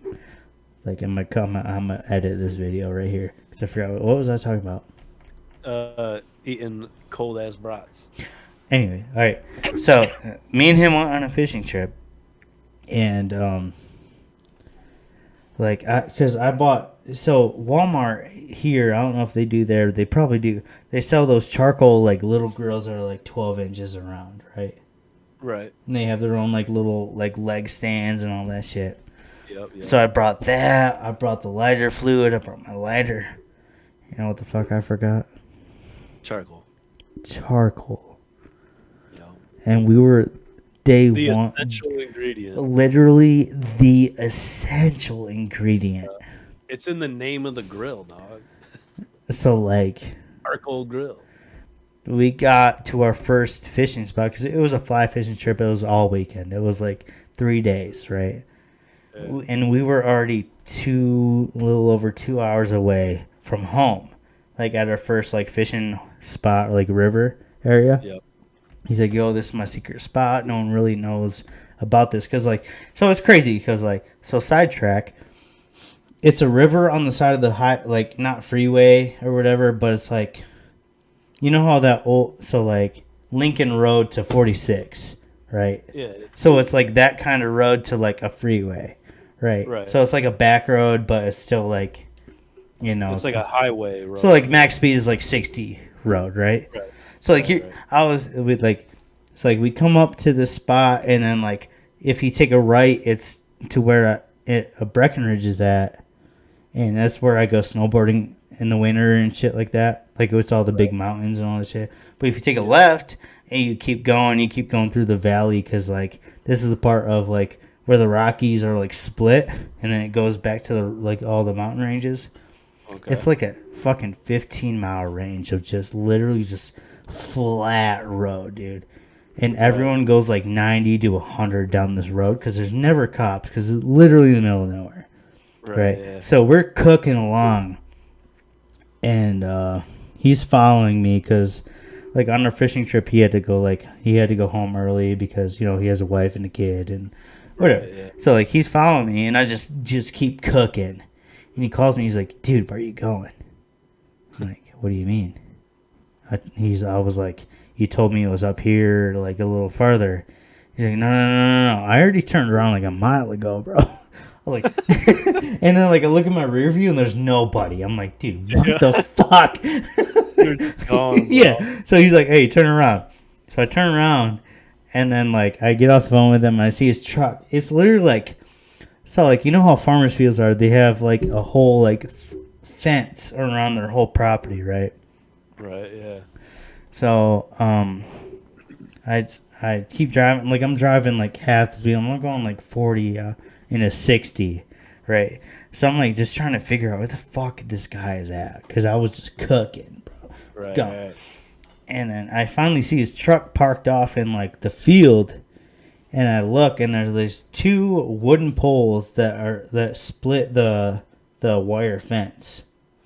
like, I'm gonna edit this video right here, because I forgot, what was I talking about? Eating cold-ass brats. Anyway, all right. So, me and him went on a fishing trip. And, because I bought, so Walmart here, I don't know if they do there, they probably do, they sell those charcoal, like, little grills that are, like, 12 inches around, right? Right. And they have their own, like, little, like, leg stands and all that shit. Yep. So I brought that, I brought the lighter fluid, I brought my lighter. You know what the fuck I forgot? Charcoal. Yep. And we were... The essential ingredient. Literally the essential ingredient. It's in the name of the grill, dog. So, like... Charcoal grill. We got to our first fishing spot, because it was a fly fishing trip. It was all weekend. It was, like, 3 days, right? Yeah. And we were already a little over 2 hours away from home. Like, at our first, like, fishing spot, like, river area. Yep. He's like, yo, this is my secret spot. No one really knows about this. Because, like, so it's crazy. Because, like, so sidetrack. It's a river on the side of the high, like, not freeway or whatever, but it's like, you know how that old, so, like, Lincoln Road to 46, right? Yeah. So it's like that kind of road to, like, a freeway, right? So it's like a back road, but it's still, like, you know. It's like a highway road. So, like, max speed is, like, 60 road, right? Right. So, like, here, I was with, like, it's like we come up to this spot, and then, like, if you take a right, it's to where a Breckenridge is at, and that's where I go snowboarding in the winter and shit like that. Like, it's all the big mountains and all that shit. But if you take a left, and you keep going through the valley, because, like, this is the part of, like, where the Rockies are, like, split, and then it goes back to, the like, all the mountain ranges. Okay. It's like a fucking 15-mile range of just literally just flat road, dude, and everyone goes like 90 to 100 down this road because there's never cops, because it's literally in the middle of nowhere, right? Yeah. So we're cooking along, and he's following me because, like, on our fishing trip, he had to go home early because, you know, he has a wife and a kid and whatever. Right, yeah. So, like, he's following me, and I just keep cooking, and he calls me. He's like, dude, where are you going? I'm like, what do you mean? I was like, you told me it was up here, like, a little farther. He's like, no. I already turned around like a mile ago, bro. I was like, and then, like, I look at my rear view and there's nobody. I'm like, dude, what the fuck? You're gone, bro. Yeah. So he's like, hey, turn around. So I turn around, and then, like, I get off the phone with him and I see his truck. It's literally like, so, like, you know how farmers' fields are? They have, like, a whole, like, fence around their whole property, right? Right. Yeah. So I keep driving, like I'm driving like half the speed. I'm not going like 40 in a 60, right? So I'm like just trying to figure out where the fuck this guy is at, because I was just cooking, bro. Right. Going. Right. And then I finally see his truck parked off in like the field, and I look, and there's these two wooden poles that split the wire fence.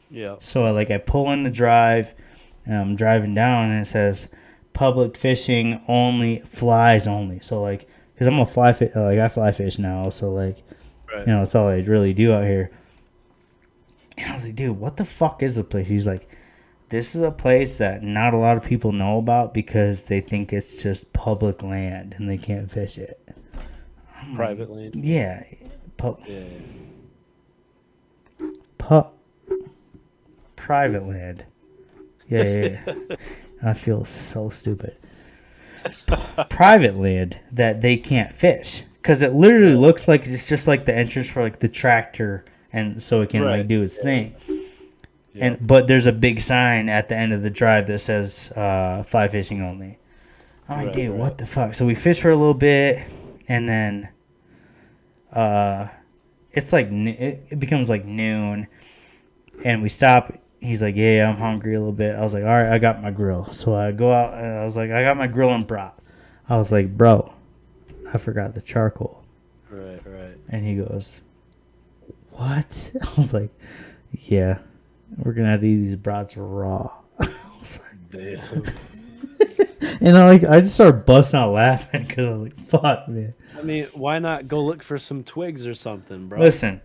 Yeah. So I pull in the drive, and I'm driving down, and it says public fishing only, flies only. So like, because I'm a fly fish, like I fly fish now, so like, Right. that's all I really do out here. And I was like, dude, what the fuck is the place? He's like, this is a place that not a lot of people know about because they think it's just public land and they can't fish it. Private land. Yeah. Yeah. Private land. Yeah. I feel so stupid. Private land that they can't fish. Because it literally looks like it's just like the entrance for like the tractor, and so it can like do its thing. Yeah. But there's a big sign at the end of the drive that says fly fishing only. I'm like, dude, what the fuck? So we fish for a little bit, and then it's like it becomes like noon, and we stop. He's like, yeah, I'm hungry a little bit. I was like, all right, I got my grill. So I go out, and I was like, I got my grill and brats. I was like, bro, I forgot the charcoal. Right. And he goes, what? I was like, yeah. We're gonna have to eat these brats raw. I was like, Damn. and I just started busting out laughing because I was like, fuck, man. I mean, why not go look for some twigs or something, bro? Listen,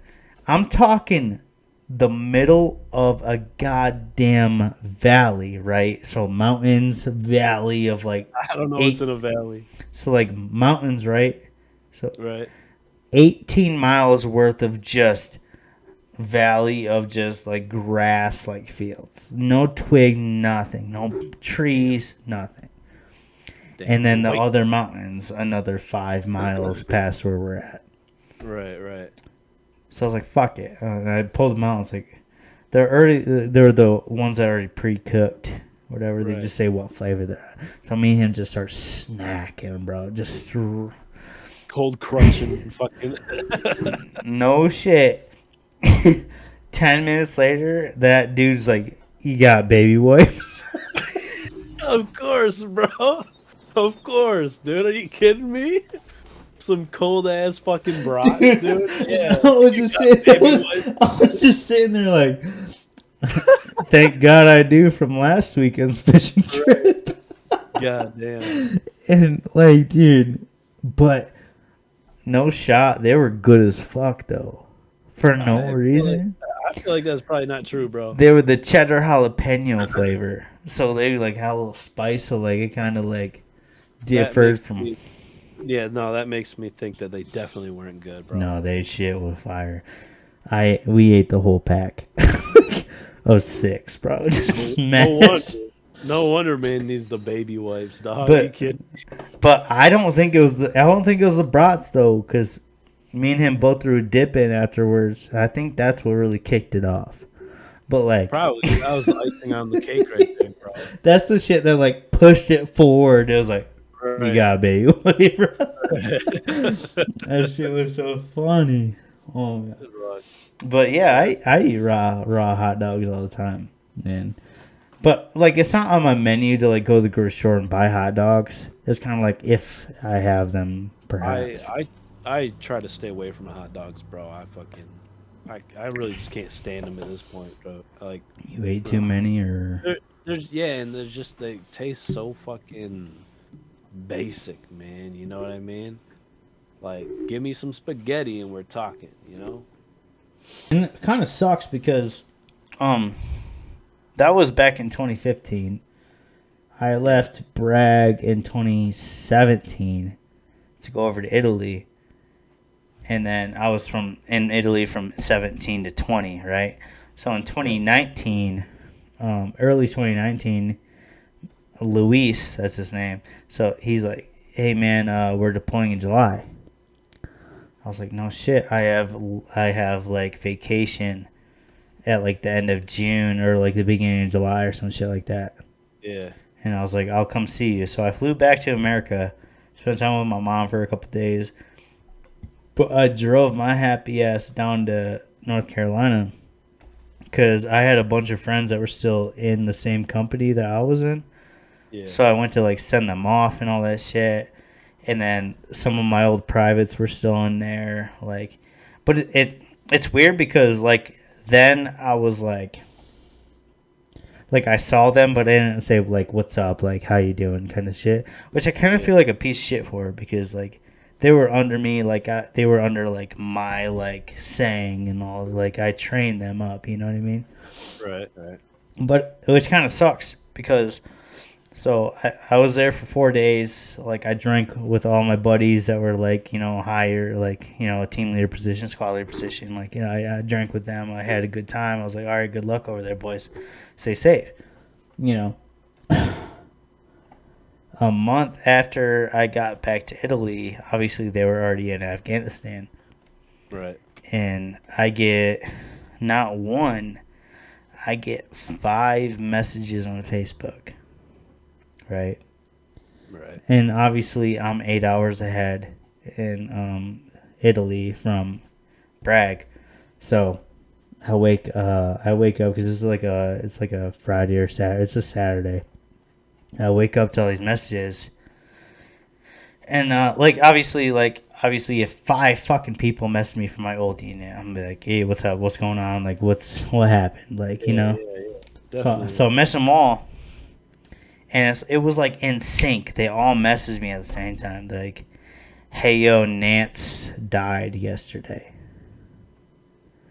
I'm talking the middle of a goddamn valley, right? So mountains, valley of like I don't know what's in a valley. So like mountains, right? So Right. 18 miles worth of just valley of just like grass, like fields, no twig, nothing, no trees, nothing. Damn. And then the other mountains another 5 miles past where we're at. Right. So I was like, fuck it, and I pulled them out. It's like they're the ones that are already pre-cooked, whatever. They just say what flavor they're at. So me and him just start snacking, bro, just Cold crunching. Fucking no shit. 10 minutes later, that dude's like, you got baby wipes? Of course, bro. Of course, dude. Are you kidding me? Some cold ass fucking brats, dude. Yeah. I was just sitting there like, thank God I do from last weekend's fishing trip. God damn. And like, dude, but no shot. They were good as fuck though. For no reason. I feel like that's probably not true, bro. They were the cheddar jalapeno flavor. So they like had a little spice, so like it kind of like differed from. That makes me think that they definitely weren't good, bro. No, they shit with fire. We ate the whole pack of 6, bro. Just smashed. No wonder man needs the baby wipes, dog. Are you kidding? But I don't think it was the brats though, because me and him both threw a dip in afterwards. I think that's what really kicked it off. But like, probably that was the icing on the cake right there, bro. That's the shit that like pushed it forward. It was like, you got baby, bro. That shit was so funny. Oh man. But yeah, I eat raw hot dogs all the time, man. But like, it's not on my menu to like go to the grocery store and buy hot dogs. It's kind of like if I have them, perhaps. I try to stay away from hot dogs, bro. I really just can't stand them at this point, bro. Like, you ate too many, or and they taste so fucking basic, man. You know what I mean? Like, give me some spaghetti and we're talking, you know? And it kind of sucks because that was back in 2015. I left Bragg in 2017 to go over to Italy. And then I was in Italy from 17 to 20, right? So in 2019, early 2019, Luis, that's his name. So he's like, hey man, we're deploying in July. I was like, no shit, I have like vacation at like the end of June or like the beginning of July or some shit like that. Yeah. And I was like, I'll come see you. So I flew back to America, spent time with my mom for a couple days. But I drove my happy ass down to North Carolina because I had a bunch of friends that were still in the same company that I was in. Yeah. So I went to like send them off and all that shit. And then some of my old privates were still in there. Like, but it's weird because like then I was like I saw them, but I didn't say like what's up, like how you doing, kind of shit. Which I kind of feel like a piece of shit for because like they were under me, like they were under like my like saying and all. Like I trained them up, you know what I mean? Right. Right. But which kind of sucks because. So I was there for 4 days. Like I drank with all my buddies that were like, you know, higher, like, you know, a team leader position, squad leader position. Like, you know, I drank with them. I had a good time. I was like, all right, good luck over there, boys. Stay safe. You know, a month after I got back to Italy, obviously they were already in Afghanistan. Right. And I get not one, I get 5 messages on Facebook. Right. And obviously, I'm 8 hours ahead in Italy from Bragg, so I wake up because it's like a Friday or Saturday. It's a Saturday. I wake up to all these messages, and obviously, if 5 fucking people message me from my old unit, I'm gonna be like, hey, what's up? What's going on? Like, what happened? Like, you know. So I mess them all. And it was like in sync. They all messaged me at the same time. They're like, hey, yo, Nance died yesterday.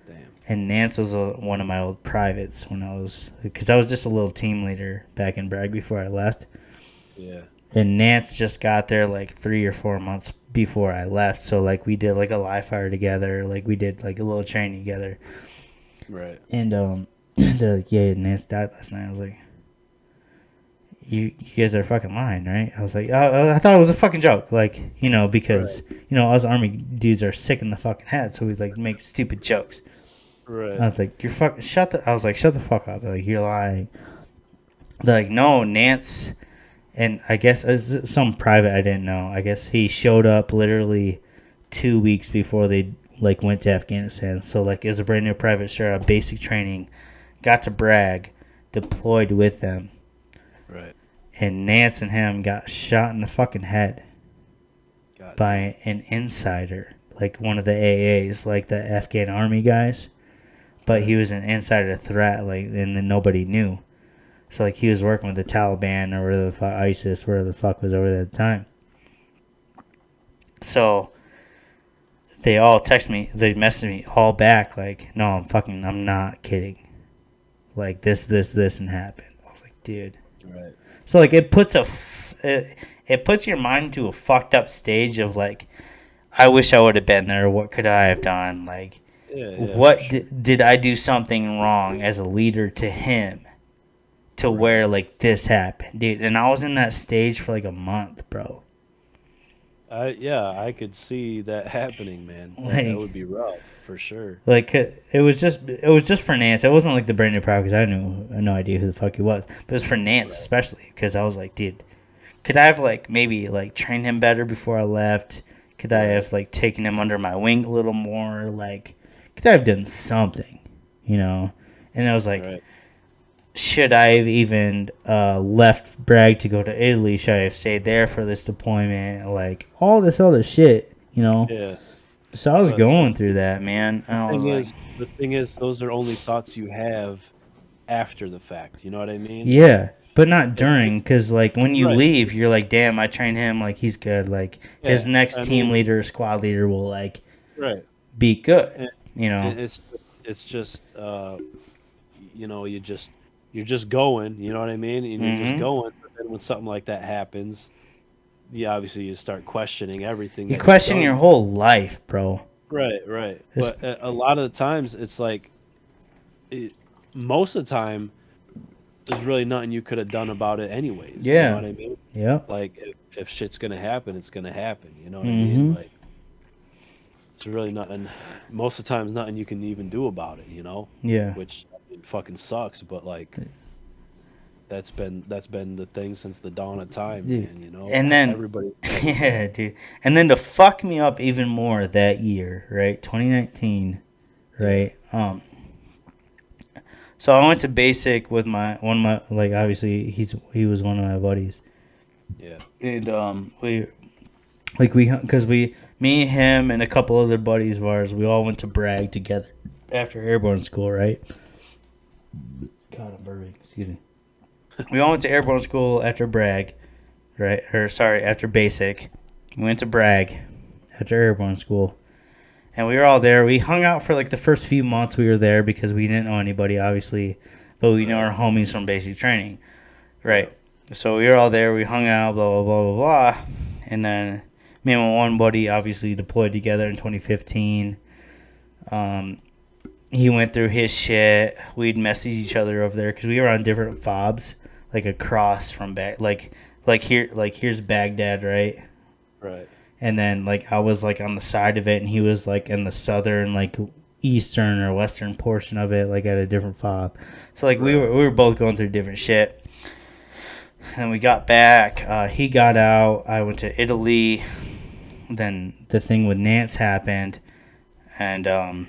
Damn. And Nance was one of my old privates because I was just a little team leader back in Bragg before I left. Yeah. And Nance just got there like 3 or 4 months before I left. So like we did like a live fire together. Like we did like a little training together. Right. And they're like, yeah, Nance died last night. I was like, You guys are fucking lying, right? I was like, I thought it was a fucking joke, like, you know, because you know us army dudes are sick in the fucking head, so we like make stupid jokes. Right. I was like, you're fucking shut the fuck up, like you're lying. They're like, no, Nance, and I guess some private I didn't know. I guess he showed up literally 2 weeks before they like went to Afghanistan. So like, as a brand new private, straight out of basic training, got to Bragg, deployed with them. Right. And Nance and him got shot in the fucking head by an insider, like one of the AAs, like the Afghan army guys. But he was an insider threat, like, and then nobody knew. So like he was working with the Taliban or whatever the fuck, ISIS, whatever the fuck was over there at the time. So they all text me, they messaged me all back, like, no, I'm not kidding. Like this, and happened. I was like, dude. Right. So like it puts your mind into a fucked up stage of like, I wish I would have been there. What could I have done? Like, what did I do something wrong as a leader to him, to where like this happened, dude? And I was in that stage for like a month, bro. I could see that happening, man. That would be rough for sure. Like it was just for Nance. It wasn't like the brand new product because I had no idea who the fuck he was. But it was for Nance especially because I was like, dude, could I have like maybe like trained him better before I left? Could I have like taken him under my wing a little more? Like, could I have done something, you know? And I was like, should I have even left Bragg to go to Italy? Should I have stayed there for this deployment? Like, all this other shit, you know? Yeah. So I was going through that, man. The thing is, those are only thoughts you have after the fact. You know what I mean? Yeah, but not during, because, like, when you leave, you're like, damn, I trained him, like, he's good. Like, his next team leader, squad leader will, like, be good, you know? It's just, you know, you're just going, you know what I mean? And you're just going, but then when something like that happens, obviously you start questioning everything. You question your whole life, bro. Right. But a lot of the times, it's like, most of the time, there's really nothing you could have done about it anyways. Yeah. You know what I mean? Yeah. Like, if shit's going to happen, it's going to happen. You know what I mean? Like, it's really nothing. Most of the time, nothing you can even do about it. Yeah. Which it fucking sucks. But like, that's been the thing since the dawn of time, Dude. man. And then Everybody. yeah, dude. And then to fuck me up even more that year, right? 2019, right? So I went to basic with one of my, like, obviously he was one of my buddies. Yeah. And because me, him, and a couple other buddies of ours, we all went to Bragg together after airborne school, right? God, I'm burping. Excuse me. We all went to airborne school after Bragg, right? Or sorry, after basic. We went to Bragg after airborne school, and we were all there. We hung out for like the first few months we were there because we didn't know anybody, obviously, but we know our homies from basic training, right? So we were all there. We hung out, blah blah blah blah blah, and then me and my one buddy obviously deployed together in 2015. He went through his shit. We'd message each other over there because we were on different fobs, like across from back, like here's Baghdad, right? Right. And then like I was like on the side of it, and he was like in the southern, like eastern or western portion of it, like at a different fob. So like we were both going through different shit. And we got back. He got out. I went to Italy. Then the thing with Nance happened, and I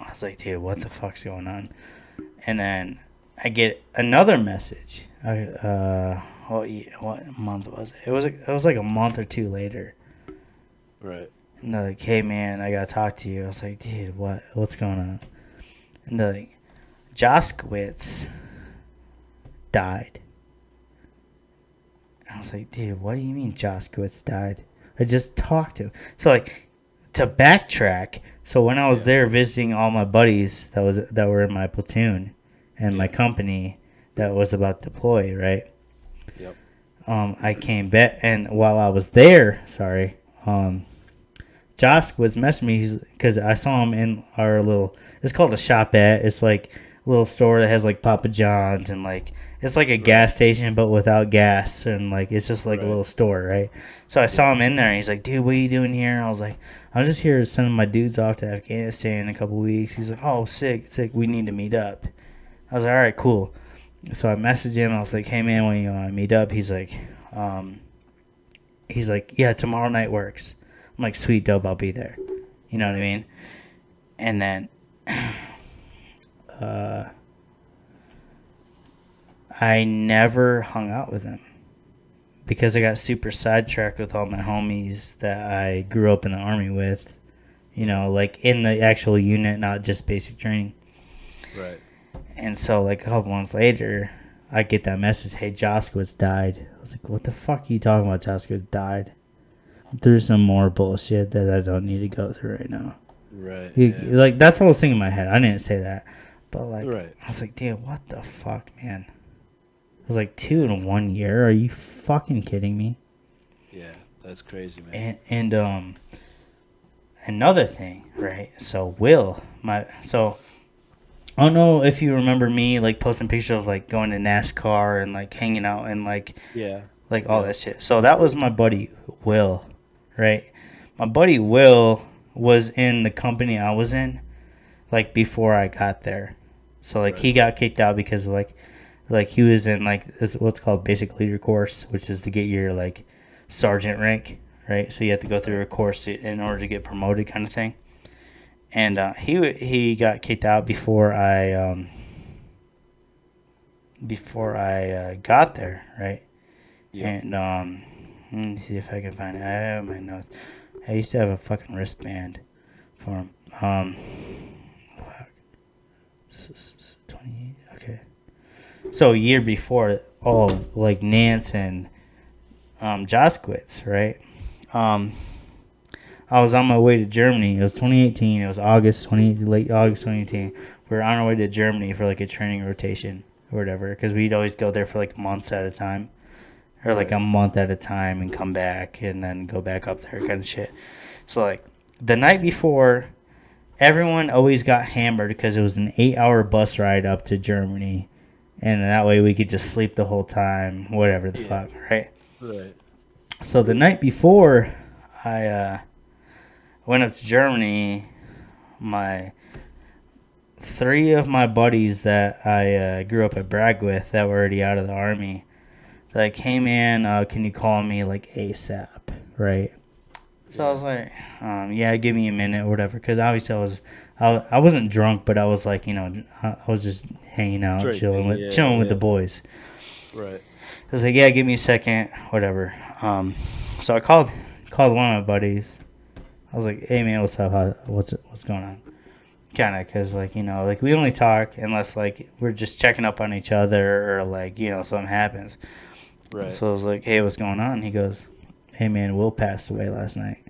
was like, dude, what the fuck's going on? And then I get another message. What month was it? It was like a month or two later. Right. And they're like, hey man, I gotta talk to you. I was like, dude, what's going on? And they're like, Joskowitz died. I was like, dude, what do you mean Joskowitz died? I just talked to him. So like, to backtrack, so when I was there visiting all my buddies that were in my platoon and my company that was about to deploy, right? Yep. I came back, and while I was there, Josk was messaging me because I saw him in our little. It's called a shopette. It's like a little store that has like Papa John's and like it's like a gas station but without gas, and like it's just like a little store, right? So I saw him in there, and he's like, "Dude, what are you doing here?" And I was like, "I'm just here sending my dudes off to Afghanistan in a couple weeks." He's like, "Oh, sick. We need to meet up." I was like, "All right, cool." So I messaged him. I was like, "Hey man, when you want to meet up?" He's like, "Yeah, tomorrow night works." I'm like, "Sweet, dope, I'll be there." You know what I mean? And then, I never hung out with him because I got super sidetracked with all my homies that I grew up in the Army with. You know, like in the actual unit, not just basic training. Right. And so, like, a couple months later, I get that message, hey, Joskowitz died. I was like, what the fuck are you talking about, Joskowitz died? There's some more bullshit that I don't need to go through right now. Right. Like, that's what I was thinking in my head. I didn't say that. But, like, I was like, dude, what the fuck, man? I was like, 2 in 1 year? Are you fucking kidding me? Yeah, that's crazy, man. And another thing, right? So, I don't know if you remember me, like, posting pictures of, like, going to NASCAR and, like, hanging out and, like, all that shit. So that was my buddy, Will, right? My buddy, Will, was in the company I was in, like, before I got there. So, like, he got kicked out because, like, he was in, like, this, what's called basic leader course, which is to get your, like, sergeant rank, right? So you have to go through a course in order to get promoted kind of thing. And he got kicked out before I got there, right? Yeah. And let me see if I can find it. I have my notes. I used to have a fucking wristband for him. 28. Okay. So a year before, all like Nance and Joskowitz, right? I was on my way to Germany. It was 2018. It was late August 2018. We were on our way to Germany for like a training rotation or whatever, because we'd always go there for like months at a time, or like a month at a time, and come back and then go back up there, kind of shit. So like the night before, everyone always got hammered because it was an 8-hour bus ride up to Germany, and that way we could just sleep the whole time, whatever the fuck, right? Right. So the night before, went up to Germany. My 3 of my buddies that I grew up at Bragg with that were already out of the army, they're like, hey man, can you call me like ASAP, right? So I was like, yeah, give me a minute or whatever, because obviously I wasn't drunk, but I was like, I was just hanging out, chilling with the boys. Right. I was like, yeah, give me a second, whatever. So I called one of my buddies. I was like, hey man, what's up? What's going on? Kind of, because like we only talk unless like we're just checking up on each other or like something happens. Right. So I was like, hey, what's going on? He goes, hey man, Will passed away last night.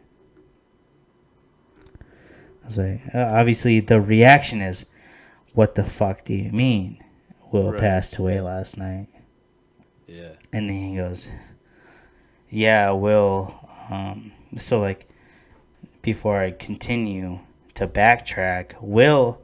I was like, obviously the reaction is, what the fuck do you mean Will passed away last night? Yeah. And then he goes, yeah, Will. So like, before I continue to backtrack, Will,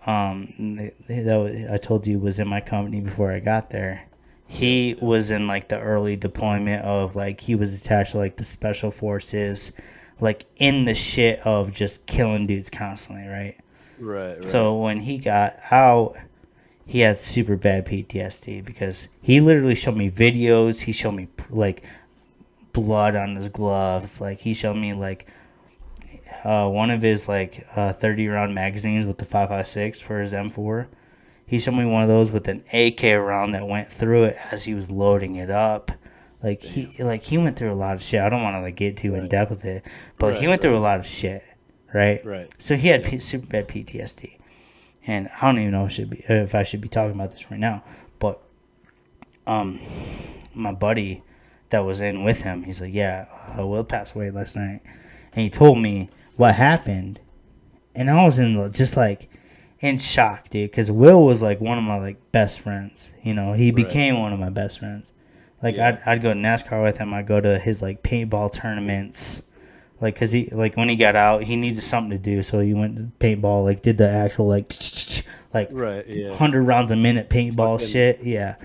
I told you was in my company before I got there. He was in like the early deployment of like, he was attached to like the special forces, like in the shit of just killing dudes constantly, right? Right. So when he got out, he had super bad PTSD because he literally showed me videos. He showed me like blood on his gloves. Like he showed me like one of his like 30 round magazines with the 5.56 for his M4. He showed me one of those with an AK round that went through it as he was loading it up. Like he went through a lot of shit. I don't want to like get too in depth with it, but he went through a lot of shit, right? Right. So he had super bad PTSD, and I don't even know if I should be talking about this right now. But my buddy that was in with him, he's like, yeah, Will passed away last night, and he told me what happened, and I was in shock, dude, because Will was like one of my like best friends. He became one of my best friends. Like I'd go to NASCAR with him. I'd go to his like paintball tournaments, like because he like when he got out, he needed something to do, so he went to paintball. Like did the actual like 100 rounds a minute paintball shit. Yeah,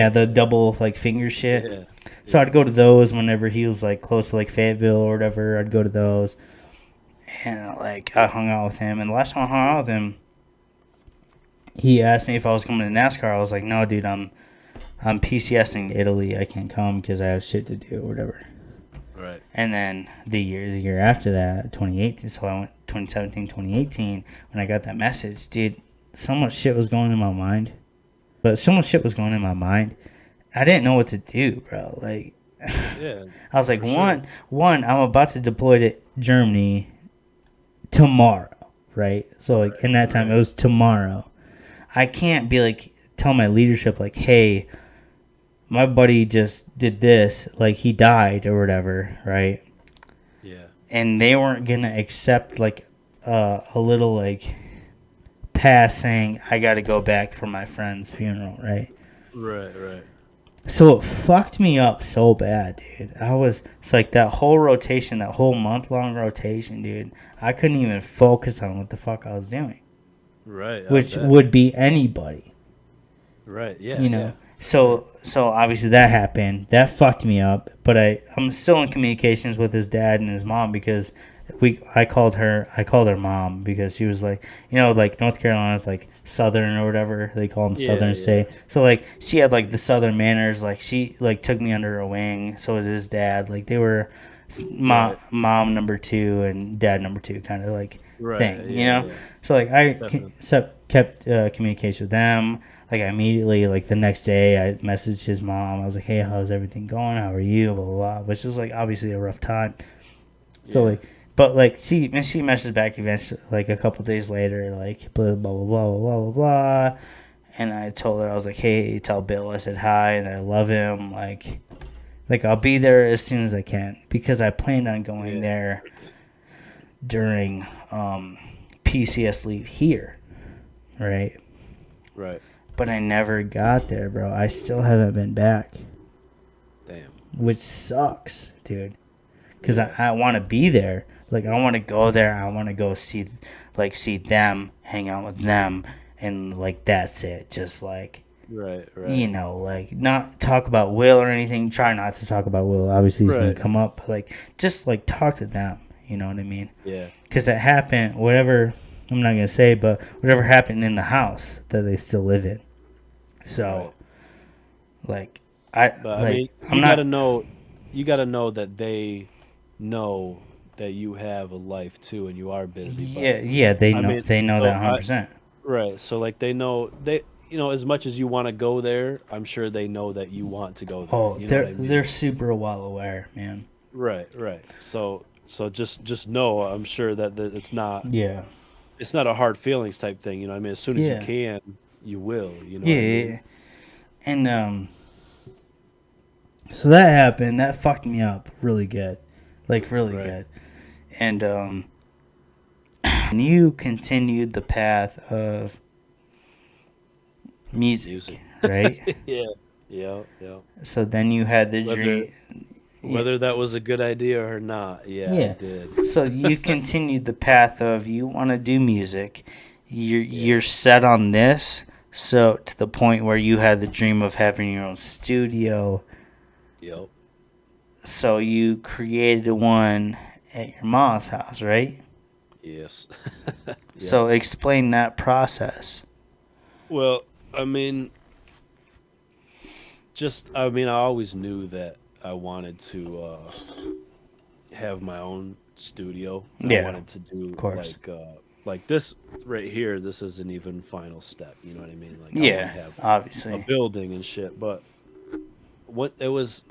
the double like finger shit. Yeah. So I'd go to those whenever he was like close to like Fayetteville or whatever. I'd go to those, and like I hung out with him. And the last time I hung out with him, he asked me if I was coming to NASCAR. I was like, no, dude, I'm PCSing to Italy. I can't come because I have shit to do or whatever. Right. And then the year after that, 2018. So I went 2017, 2018. When I got that message, dude, so much shit was going in my mind. I didn't know what to do, bro. Like, I was like, one, I'm about to deploy to Germany tomorrow, right? So like in that time, it was tomorrow. I can't be like tell my leadership like, hey, my buddy just did this, like he died or whatever, right? Yeah. And they weren't gonna accept like a little like pass saying I got to go back for my friend's funeral, right? Right. So it fucked me up so bad, dude. It's like that whole rotation, that whole month-long rotation, dude. I couldn't even focus on what the fuck I was doing. Right. Which would be anybody. Right, yeah. Yeah. So obviously that happened. That fucked me up. But I'm still in communications with his dad and his mom because I called her mom because she was like, like North Carolina's like Southern or whatever. They call them Southern State. So like she had like the Southern manners. Like she like took me under her wing. So was his dad. Like they were mom number 2 and dad number 2 kind of like thing, Yeah. So like I kept communication with them. Like I immediately, like the next day, I messaged his mom. I was like, "Hey, how's everything going? How are you?" Blah blah blah. Which was like obviously a rough time. So like, but like she messaged back eventually, like a couple days later, like blah blah blah blah blah blah blah. And I told her, I was like, "Hey, tell Bill I said hi and I love him. Like I'll be there as soon as I can because I planned on going there during PCS leave here, right? Right. But I never got there, bro. I still haven't been back. Damn. Which sucks, dude. Because I want to be there. Like, I want to go there. I want to go see them, hang out with them. And, like, that's it. Just, like, right. Like, not talk about Will or anything. Try not to talk about Will. Obviously, he's going to come up. But, like, just, like, talk to them. You know what I mean? Yeah. Because that happened, whatever, I'm not going to say, but whatever happened in the house that they still live in. So, Right. like, But I mean, I'm not, you gotta know that they know that you have a life too and you are busy. But yeah, I mean, they know that so I 100%. right. So like they know as much as you want to go there, I'm sure they know that you want to go there. Oh, You know what I they're mean? super well aware, man. Right, right. So just know, I'm sure that Yeah. it's not a hard feelings type thing. You know what I mean? As soon as you Yeah. can, you will. You know Yeah, what I yeah, mean? yeah. And so that happened. That fucked me up really good. Like really Right. good. And and you continued the path of music, Music. right? Yeah. Yeah. Yeah. So then you had the Whether dream. Yeah. Whether that was a good idea or not, yeah, I Yeah. did. So you continued the path of you want to do music. You're Yeah. set on this. So to the point where you had the dream of having your own studio. Yep. So you created one at your mom's house, right? Yes. Yep. So explain that process. Well, I mean, I always knew that I wanted to have my own studio. I Yeah, wanted to do of course. like this right here. This isn't even final step. You know what I mean? Like I want to Yeah, have a obviously. building and shit. But what it was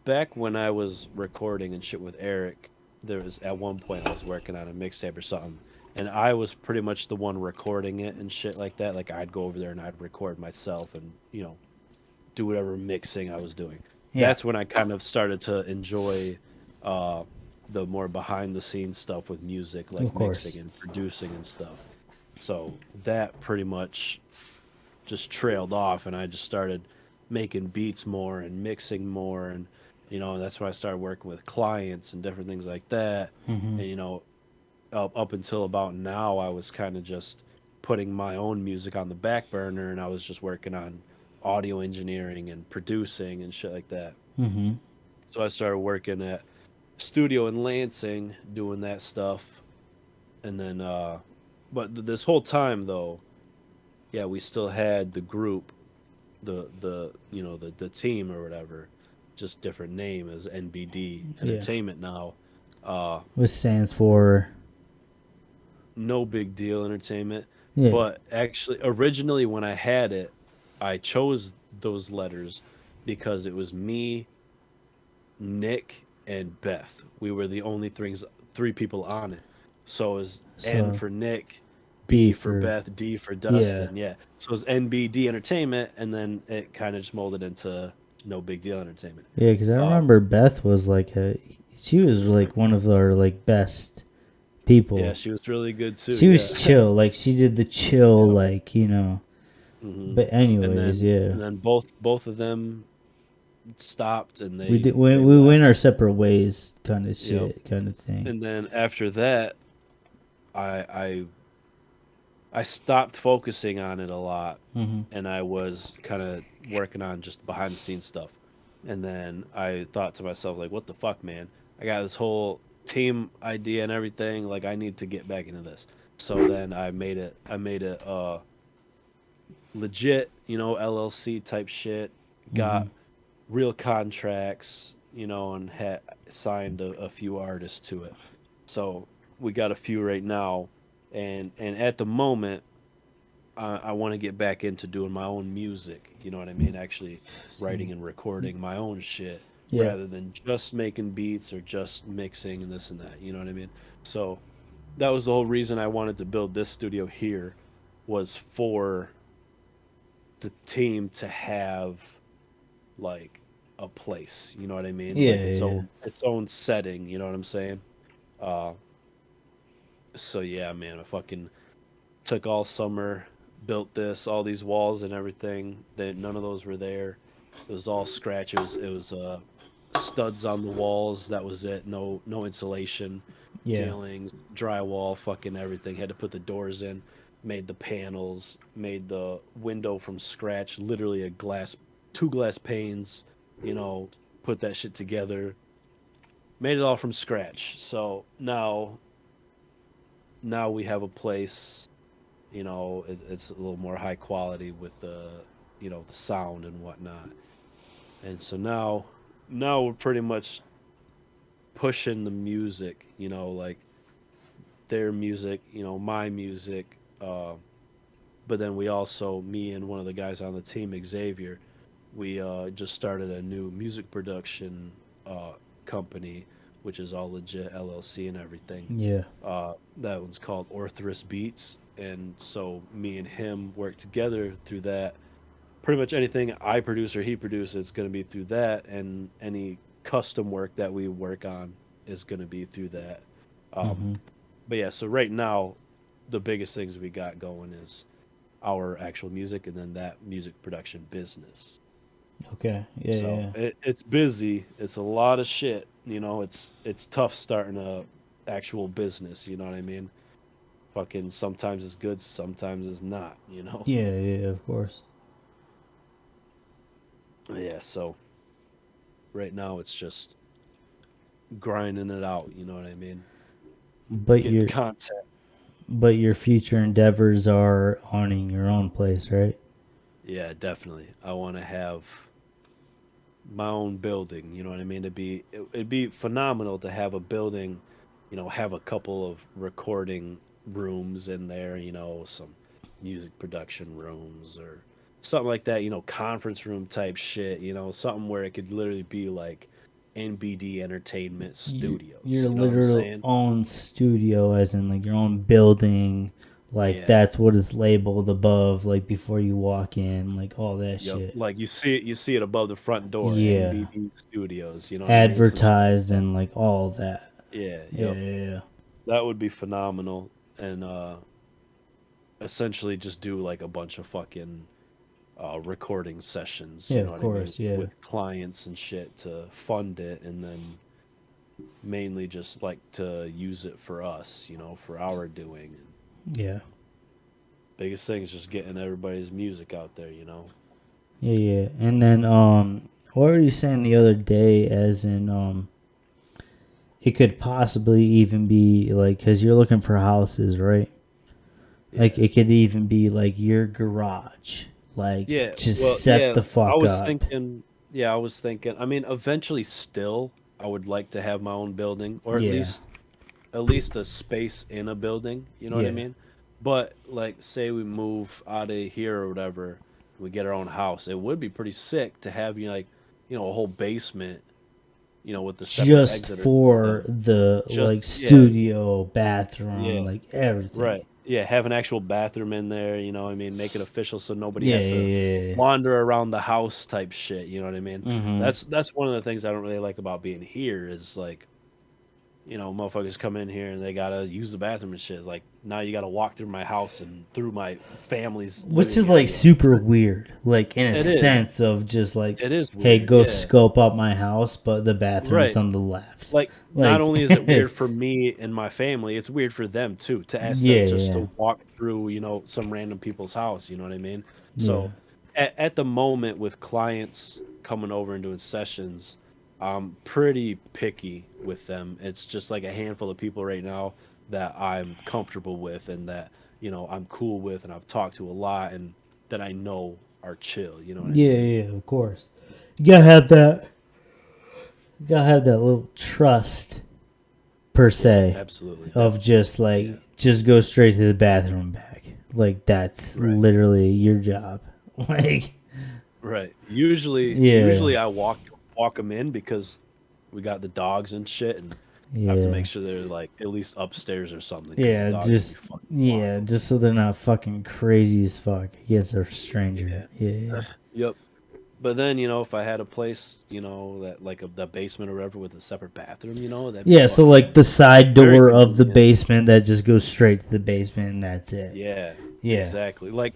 back when I was recording and shit with Eric. There was at one point I was working on a mixtape or something, and I was pretty much the one recording it and shit like that. Like I'd go over there and I'd record myself and do whatever mixing I was doing. Yeah, That's when I kind of started to enjoy uh, the more behind the scenes stuff with music, of like course. mixing and producing and stuff. So that pretty much just trailed off, and I just started making beats more and mixing more, and that's when I started working with clients and different things like that. Hmm. And up until about now, I was kind of just putting my own music on the back burner, and I was just working on audio engineering and producing and shit like that. Hmm. So I started working at studio in Lansing doing that stuff, and then but this whole time though, yeah, we still had the group, the team or whatever, just different name as NBD Yeah. Entertainment now. Uh, Which stands for no big deal entertainment. yeah. But actually, originally when I had it, I chose those letters because it was me, Nick, and Beth. We were the only three people on it. So it was N So for Nick, B B for for Beth, D for yeah. Dustin. Yeah. So it was NBD Entertainment, and then it kind of just molded into No Big Deal Entertainment. Yeah, because I Uh, remember Beth was like she was like one of our like best yeah, people. she was really good too. She Yeah. was chill, like she did the chill, Yep. like Hmm. But And anyways, then yeah, and then both of them stopped, and we did they we left. went our separate ways, kind of Yep. shit, kind of thing. And then after that, I I I stopped focusing on it a lot, Hmm. and I was kind of working on just behind the scenes stuff. And then I thought to myself, like, what the fuck, man? I got this whole team idea and everything. Like, I need to get back into this. So then I made it legit, LLC type shit. Hmm. Got real contracts, and had signed a few artists to it. So we got a few right now, and at the moment, I want to get back into doing my own music. You know what I mean? Actually, writing and recording my own shit Yeah. rather than just making beats or just mixing and this and that. You know what I mean? So that was the whole reason I wanted to build this studio here, was for the team to have like a place. You know what I mean? Yeah, Like yeah. its own setting. You know what I'm saying? Uh, so yeah, man, I fucking took all summer, built all these walls and everything. None of those were there. It was all scratch. It was studs on the walls. That was it. No insulation, Yeah. ceilings, drywall, fucking everything. Had to put the doors in, made the panels, made the window from scratch. Literally two glass panes. Put that shit together. made it all from scratch. So now we have a place. It's a little more high quality with the sound and whatnot. And so now we're pretty much pushing the music. Like their music, my music. But then we also, me and one of the guys on the team, Xavier, we just started a new music production uh, company, which is all legit LLC and everything. Yeah. That one's called Orthrus Beats, and so me and him work together through that. Pretty much anything I produce or he produces, it's going to be through that, and any custom work that we work on is going to be through that. Um, Mm-hmm. but yeah, so right now, the biggest things we got going is our actual music, and then that music production business. Okay. Yeah. So Yeah. it's busy. It's a lot of shit. It's tough starting a actual business. You know what I mean? Fucking sometimes it's good, sometimes it's not. Yeah. Yeah. Of course. Yeah. So right now it's just grinding it out. You know what I mean? But Getting your content. but your future endeavors are owning your own place, right? Yeah, definitely. I want to have my own building. You know what I mean? It'd be phenomenal to have a building, have a couple of recording rooms in there, some music production rooms or something like that, conference room type shit, something where it could literally be like NBD Entertainment Studios. Your You know what I'm literal saying? own studio, as in like your own building, like Yeah. that's what is labeled above, like before you walk in, like all that Yep. shit. Like you see it above the front door, Yeah, NBD Studios. You know what I mean? Some shit like advertised that. and like all that. Yeah. Yeah, Yep. yeah, That would be phenomenal. And essentially just do like a bunch of fucking recording sessions, yeah. you know Of what I mean, course, yeah, with clients and shit to fund it, and then mainly just like to use it for us, for our doing. yeah, Biggest thing is just getting everybody's music out there. yeah, yeah. And then what were you saying the other day? As in it could possibly even be like because you're looking for houses, right? Yeah. Like it could even be like your garage. Like Yeah, well, just set yeah, the I fuck was up. thinking, yeah, I was thinking, I mean, eventually still I would like to have my own building or Yeah, at least a space in a building, you know what I yeah. mean? But like say we move out of here or whatever, we get our own house. It would be pretty sick to have a whole basement, with the separate Just exit or for something. the Just like yeah, studio, bathroom, yeah. like everything. Right. Yeah, have an actual bathroom in there, I mean, make it official so nobody Yeah, has yeah, to yeah. Yeah. wander around the house type shit, you know what I mean? Mm-hmm. That's one of the things I don't really like about being here is like, motherfuckers come in here and they gotta use the bathroom and shit. Like now you gotta walk through my house and through my family's Which living is like area. super weird, like in a It is. sense of just like, It is hey, weird, go yeah. scope out my house, but the bathroom's Right. on the left. Like not Like, only is it weird for me and my family, it's weird for them too to ask them yeah, just yeah, to walk through, some random people's house, you know what I mean? yeah, So at the moment with clients coming over and doing sessions, I'm pretty picky with them. It's just like a handful of people right now that I'm comfortable with and that, I'm cool with and I've talked to a lot and that I know are chill, you know what I yeah, mean? yeah. Of course, you gotta have that. You gotta have that little trust per Yeah, se absolutely. of just Yeah. like just go straight to the bathroom and back. Like that's Right. literally your job. Like, Right. Usually, yeah, usually I walk them in because we got the dogs and shit, and I have to make yeah. sure they're like at least upstairs or something because the Yeah, dogs can be just fucking yeah, wild. just so they're not fucking crazy as fuck against a stranger. Yeah. Yeah, yeah, Yep. But then if I had a place, that like the basement or whatever with a separate bathroom, that'd be yeah. So like fucking the side very door of the convenient. basement that just goes straight to the basement, and that's it. Yeah. Yeah, Exactly. Like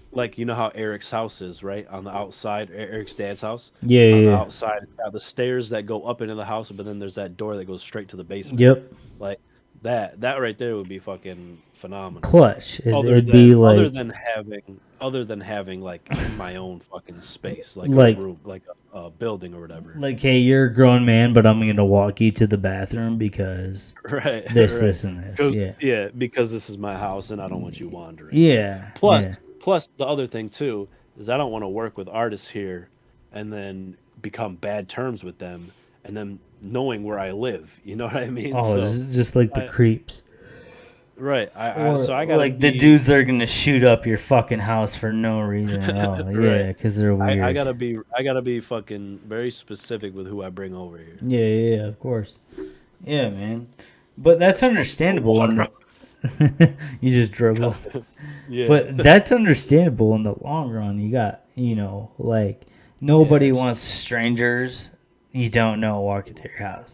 how Eric's house is right on the outside. Eric's dad's house yeah, on the yeah. outside. It's got the stairs that go up into the house, but then there's that door that goes straight to the basement. Yep. Like That right there would be fucking phenomenal. Clutch. Other It'd than be like other than having like my own fucking space, like a like room, like a building or whatever. like, hey, you're a grown man, but I'm gonna walk you to the bathroom because Right, this, right. this, and this. Yeah, Yeah, because this is my house and I don't want you wandering. yeah, Plus, yeah. plus the other thing too is I don't want to work with artists here and then become bad terms with them and then knowing where I live. You know what I mean? Oh, So, it's just like the I, creeps. right. Or So I gotta like the be. dudes that are gonna shoot up your fucking house for no reason at all. Right. Yeah, because they're weird. I gotta be fucking very specific with who I bring over here. Yeah, yeah, yeah, of course. Yeah, man. But that's understandable in the you just dribble. Yeah. But that's understandable in the long run. You got, like nobody Yeah, wants strangers you don't know walking to your house.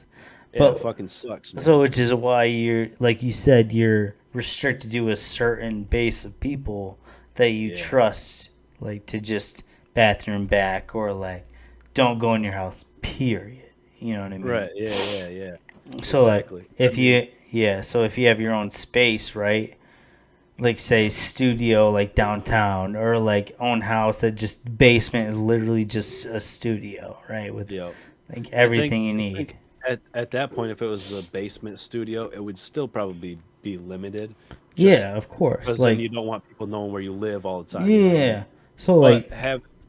yeah, it But fucking sucks, man. so which is why you're like you said, you're restricted to a certain base of people that you Yeah. trust, like to just bathroom back or like don't go in your house, period. You know what I mean? Right. Yeah. Yeah. So Exactly. like so if you have your own space, right? Like say studio like downtown or like own house that just basement is literally just a studio, right? With Yeah. like everything you I need. think at that point, if it was a basement studio, it would still probably be limited. Just Yeah, of course. because then Like you don't want people knowing where you live all the time. You know what I mean? yeah. So But like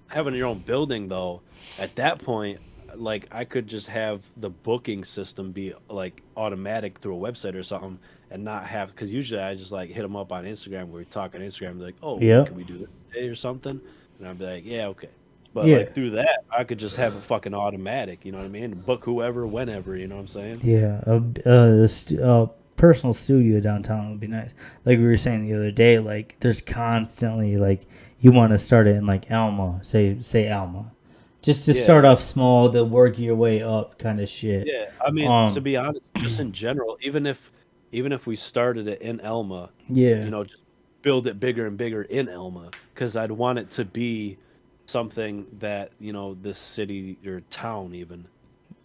having your own building though, at that point, like I could just have the booking system be like automatic through a website or something, and not have because usually I just like hit them up on Instagram where we talk on Instagram, be like, oh, yeah. can we do this today or something? And I'd be like, yeah, okay. But Yeah. like through that, I could just have it fucking automatic. You know what I mean? Book whoever, whenever. You know what I'm saying? Yeah, a personal studio downtown would be nice. Like we were saying the other day, like there's constantly like you want to start it in like Alma, say Alma, just to Yeah, start off small to work your way up, kind of shit. yeah. I mean, to Um, be honest, just in general, even if we started it in Elma, yeah, just build it bigger and bigger in Elma because I'd want it to be something that this city or town even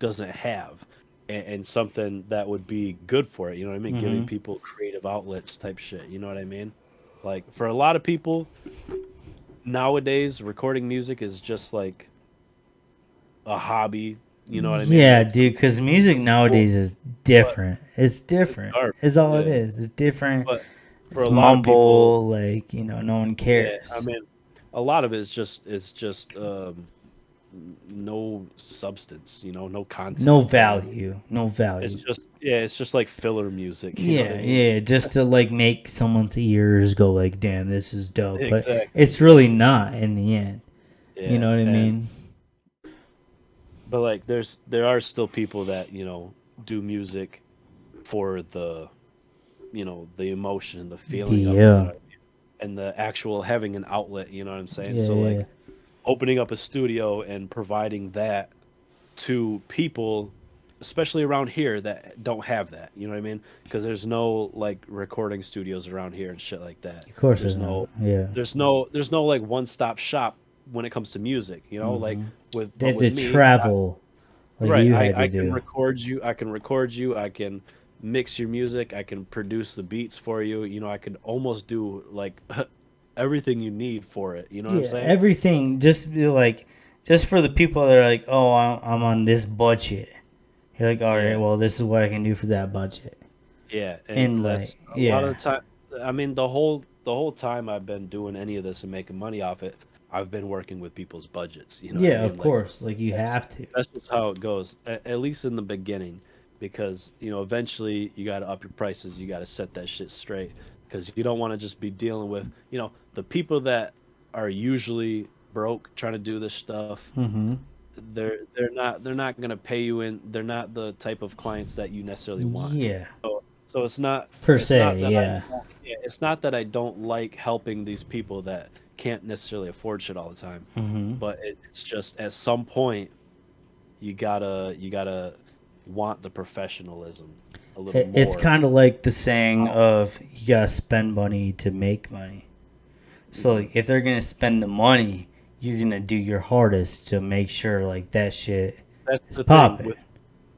doesn't have, and something that would be good for it. You know what I mean? Giving hmm people creative outlets type shit. You know what I mean? Like for a lot of people nowadays, recording music is just like a hobby. You know what I mean? yeah, Like dude. Because music cool, nowadays is but different. It's it's different. garbage. Is all it Yeah, is. It's different. but for It's a lot of people, mumble. Like no one yeah, I cares. mean, a lot of it is just no substance, no No content. value. No It's value. just yeah, it's just like filler music. You know what Yeah, I mean? yeah, just to like make someone's ears go like, "Damn, this is dope," but Exactly, it's really not in the end. You yeah, know what I and mean? but like there are still people that do music for the emotion, the feeling of it, Yeah, and the actual having an outlet. You know what I'm saying? yeah, So yeah, like yeah. opening up a studio and providing that to people, especially around here that don't have that. You know what I mean? Because there's no like recording studios around here and shit like that. Of course, There's it's not. no, Yeah, there's no like one stop shop when it comes to music. Like hmm They but have to with me, travel like right? you had to I can do. record you. I can record you. I can mix your music. I can produce the beats for you. I can almost do like everything you need for it. You know what I'm Yeah, saying? everything. Just be like, just for the people that are like, "Oh, I'm on this budget." You're like, "All right, Yeah. well, this is what I can do for that budget." Yeah, and And like, that's a lot of yeah, the time. I mean, the whole time I've been doing any of this and making money off it, I've been working with people's budgets. You know what I yeah, of mean? Like course. Like you that's have to. that's just how it goes. At least in the beginning, because eventually you got to up your prices. You got to set that shit straight because you don't want to just be dealing with the people that are usually broke trying to do this stuff. Mm-hmm. They're not gonna pay you in. They're not the type of clients that you necessarily want. Yeah, So it's not per it's not se. that I Yeah. yeah, it's not that I don't like helping these people that can't necessarily afford shit all the time, Mm-hmm. but it's just at some point you gotta want the professionalism a little It's more. kind of like the saying Wow. of you gotta spend money to make money. So Mhm. like if they're gonna spend the money, you're gonna do your hardest to make sure like that shit That's is the thing popping. with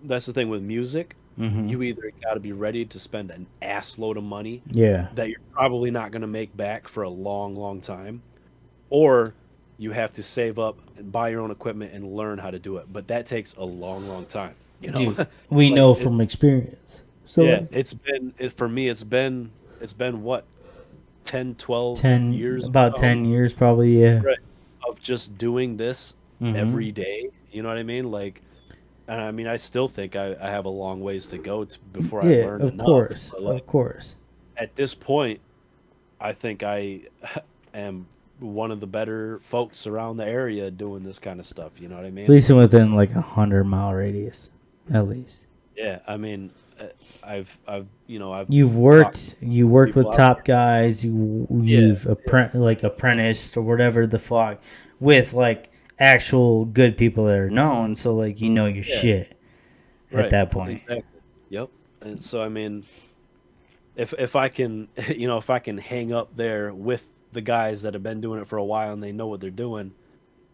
that's the thing with music. you either got to be ready to spend an ass load of money Yeah. that you're probably not going to make back for a long, long time, or you have to save up and buy your own equipment and learn how to do it. But that takes a long, long time. You know, Dude, we like know from experience. So yeah, like, for me. It's been what 10, 12 10 years about now, 10 years probably, yeah. right, of just doing this Mm-hmm. every day. You know what I mean? Like, and I mean, I still think I have a long ways to go before I Yeah, learn of enough. course. But like Of course. at this point, I think I am one of the better folks around the area doing this kind of stuff. You know what I At mean? least within like 100-mile radius. At least. Yeah, I mean, I've talked You to worked people with out top there. guys. Yeah, You've like apprenticed or whatever the fuck with like actual good people that are known. So like you know your yeah, shit at right, that point. exactly. Yep. And so I mean, if I can, if I can hang up there with the guys that have been doing it for a while and they know what they're doing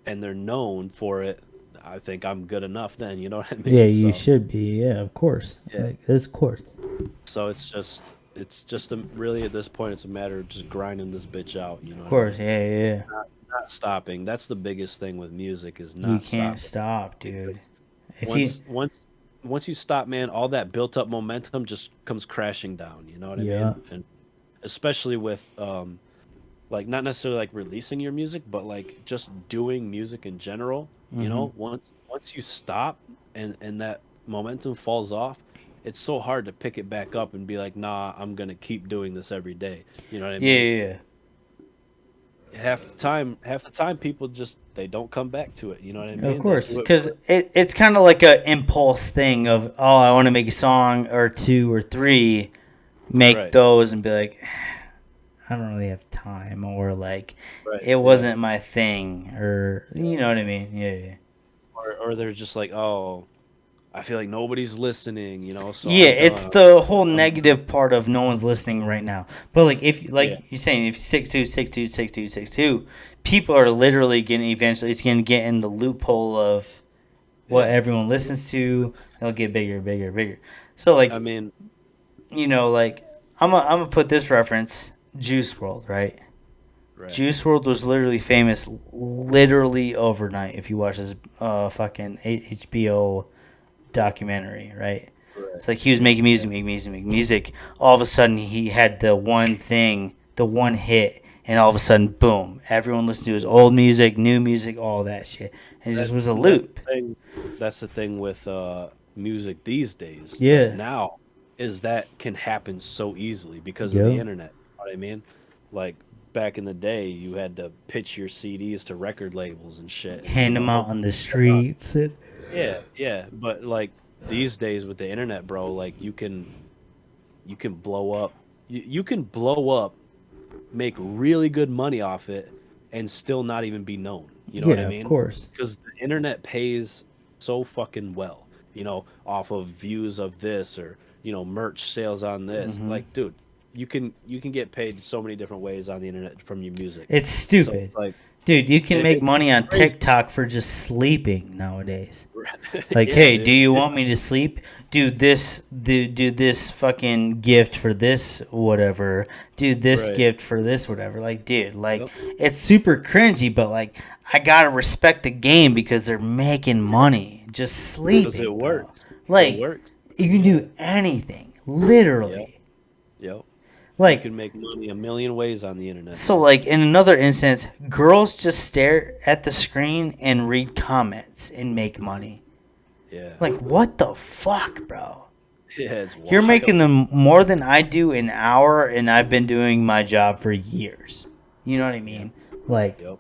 and they're known for it, I think I'm good enough. Then you know what I Yeah, mean? you So should be. Yeah, of course. yeah. Like, of course. So it's just really at this point it's a matter of just grinding this bitch out. You know Of what I course, mean? yeah, yeah. Not stopping. That's the biggest thing with music is You not can't stopping. stop, dude. Because If you, once you stop, man, all that built up momentum just comes crashing down. You know what I Yeah. mean? And especially with like not necessarily like releasing your music, but like just doing music in general. You mm-hmm. know, once you stop and that momentum falls off, it's so hard to pick it back up and be like, nah, I'm gonna keep doing this every day. You know what I Yeah, mean? yeah, yeah. Half the time, people just they don't come back to it. You know what I Of mean? They course, do it because it's kind of like a impulse thing of, oh, I want to make a song or two or three, make Right. those and be like, I don't really have time, or like, Right. it wasn't my thing, or you know what I mean? Yeah, yeah. Or they're just like, oh, I feel like nobody's listening. So Yeah, I'm it's done. the whole I'm negative part of no one's listening right now. But like if yeah, like you're saying, if 6'2", 6'2", 6'2", 6'2", people are literally getting eventually it's gonna get in the loophole of what yeah. everyone listens to. It'll get bigger, bigger, bigger. So I like mean, like I'm gonna put this reference, Juice World, right? right, Juice World was literally famous literally overnight. If you watch this fucking HBO documentary, right? right, It's like he was making music, making music, making music. All of a sudden, he had the one thing, the one hit, and all of a sudden, boom! Everyone listened to his old music, new music, all that shit. And it just was a that's loop. the thing. That's the thing with music these days. Like Yeah. now, is that can happen so easily because of the Yeah. internet. You know what I mean? Like back in the day, you had to pitch your CDs to record labels and shit, and Hand them out hope on the street. Streets. And, Yeah. But like these days with the internet, bro, like you can blow up. You can blow up, make really good money off it, and still not even be known. You know what I yeah, of mean? course. Because the internet pays so fucking well. Off of views of this or merch sales on this. Mm-hmm. Like, dude, you can get paid so many different ways on the internet from your music. It's So stupid, it's like dude. You can make it's money on crazy. TikTok for just sleeping nowadays. Like, Yeah, hey, dude. do you want me to sleep? Do this fucking gift for this whatever. Do this Right. gift for this whatever. Like, dude, like Yep. it's super cringy, but like I gotta respect the game because they're making money just sleeping. Because it bro. works. It Like works. you can do anything, literally. Yep. You Like can make money a million ways on the internet. so, like in another instance, girls just stare at the screen and read comments and make money. Yeah. Like, what the fuck, bro? Yeah, it's You're wild. making them more than I do an hour, and I've been doing my job for years. You know what I mean? Like, Yep.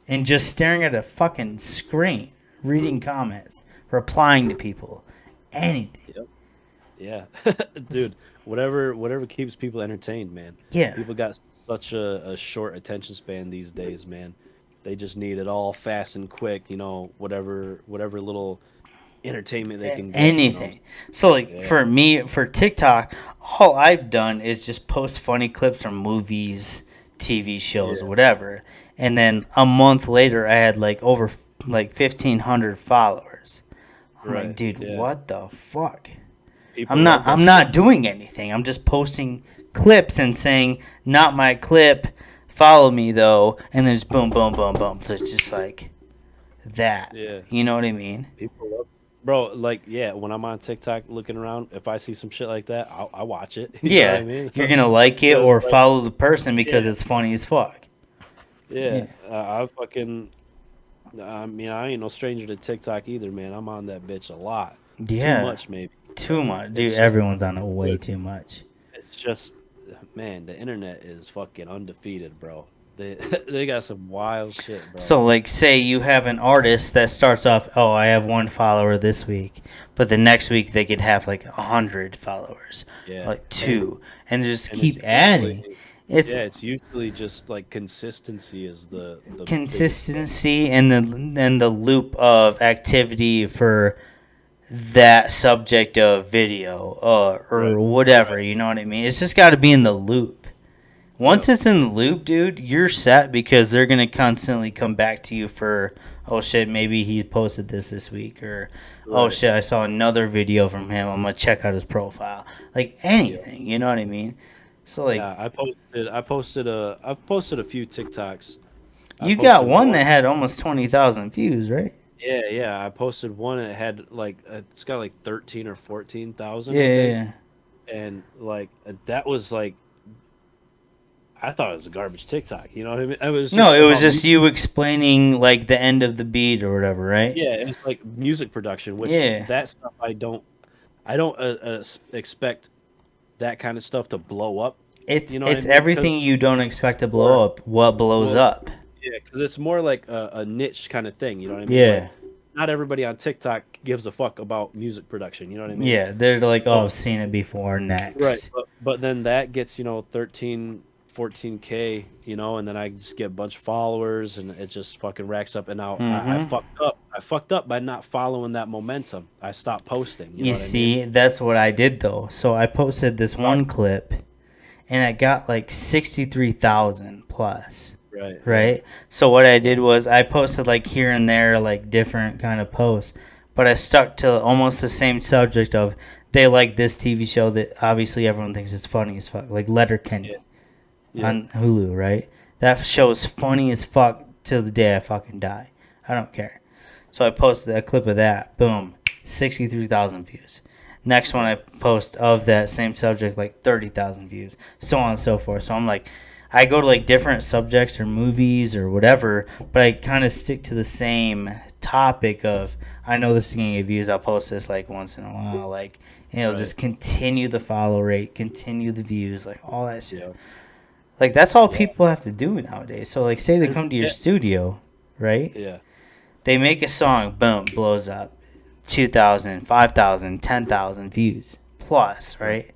and just staring at a fucking screen, reading comments, replying to people, anything. Yeah. Dude, whatever keeps people entertained, man. Yeah. People got such a short attention span these days, man. They just need it all fast and quick, whatever little entertainment they can get. Anything. So, like, Yeah. for me, for TikTok, all I've done is just post funny clips from movies, TV shows, Yeah. whatever. And then a month later, I had like over like 1,500 followers. I'm like, Right, dude, yeah. what the fuck? People I'm love that I'm not doing anything. I'm just posting clips and saying, "Not my clip. Follow me though." And then just boom, boom, boom, boom. So it's just like that. Yeah. You know what I mean? People love, bro. Like, yeah, when I'm on TikTok looking around, if I see some shit like that, I watch it. You know what Yeah. I mean? You're gonna like it Because, or like, follow the person because yeah. it's funny as fuck. Yeah, I fucking. I mean, I ain't no stranger to TikTok either, man. I'm on that bitch a lot. Too Yeah. much, maybe. Too much, dude. It's just, Everyone's on it way too much. it's just, man. The internet is fucking undefeated, bro. They they got some wild shit, bro. So, like, say you have an artist that starts off, oh, I have 1 follower this week, but the next week they could have like 100 followers, Yeah, like 2, and just and keep it's adding. usually, It's yeah, it's usually just like consistency is the biggest thing. consistency and the loop of activity for that subject of video or Right. whatever. You know what I mean? It's just got to be in the loop. Once Yep. it's in the loop, dude, you're set because they're gonna constantly come back to you for, oh shit, maybe he posted this week, or oh Right. shit, I saw another video from him. I'm gonna check out his profile, like anything. You know what I mean? So like, Yeah, I've posted a few TikToks. I you got posted one that had almost 20,000 views, right? Yeah. I posted one that had like it's got like 13 or 14,000, Yeah, I yeah, think. yeah. And like that was like I thought it was a garbage TikTok. You know what I mean? It was No, it was about just you explaining like the end of the beat or whatever, right? yeah, it was like music production, which Yeah. that stuff I don't expect that kind of stuff to blow up. It's You know what I it's mean? 'Cause- everything you don't expect to blow up. What blows well, up? yeah, because it's more like a niche kind of thing. You know what I mean? Yeah. Like, not everybody on TikTok gives a fuck about music production. You know what I mean? Yeah, they're like, oh, So- I've seen it before. Right. Next. But then that gets 13, 14K. And then I just get a bunch of followers, and it just fucking racks up. And now I Mhm. fucked up. I fucked up by not following that momentum. I stopped posting. You know You what see, that's what I did though. So I posted this one clip, and it got like 63,000 plus. I mean? Right. So what I did was I posted like here and there, like different kind of posts, but I stuck to almost the same subject of they like this TV show that obviously everyone thinks is funny as fuck, like Letterkenny Yeah. on Hulu, right? That show is funny as fuck till the day I fucking die. I don't care. So I posted a clip of that. Boom, 63,000 views. Next one I post of that same subject, like 30,000 views, so on and so forth. So I'm like, I go to like different subjects or movies or whatever, but I kind of stick to the same topic of, I know this is going to get views, I'll post this like once in a while, like, Right. just continue the follow rate, continue the views, like all that shit. Yeah. Like that's all people have to do nowadays. So like say they come to your Yeah. studio, right? Yeah. They make a song, boom, blows up. 2,000, 5,000, 10,000 views plus, right?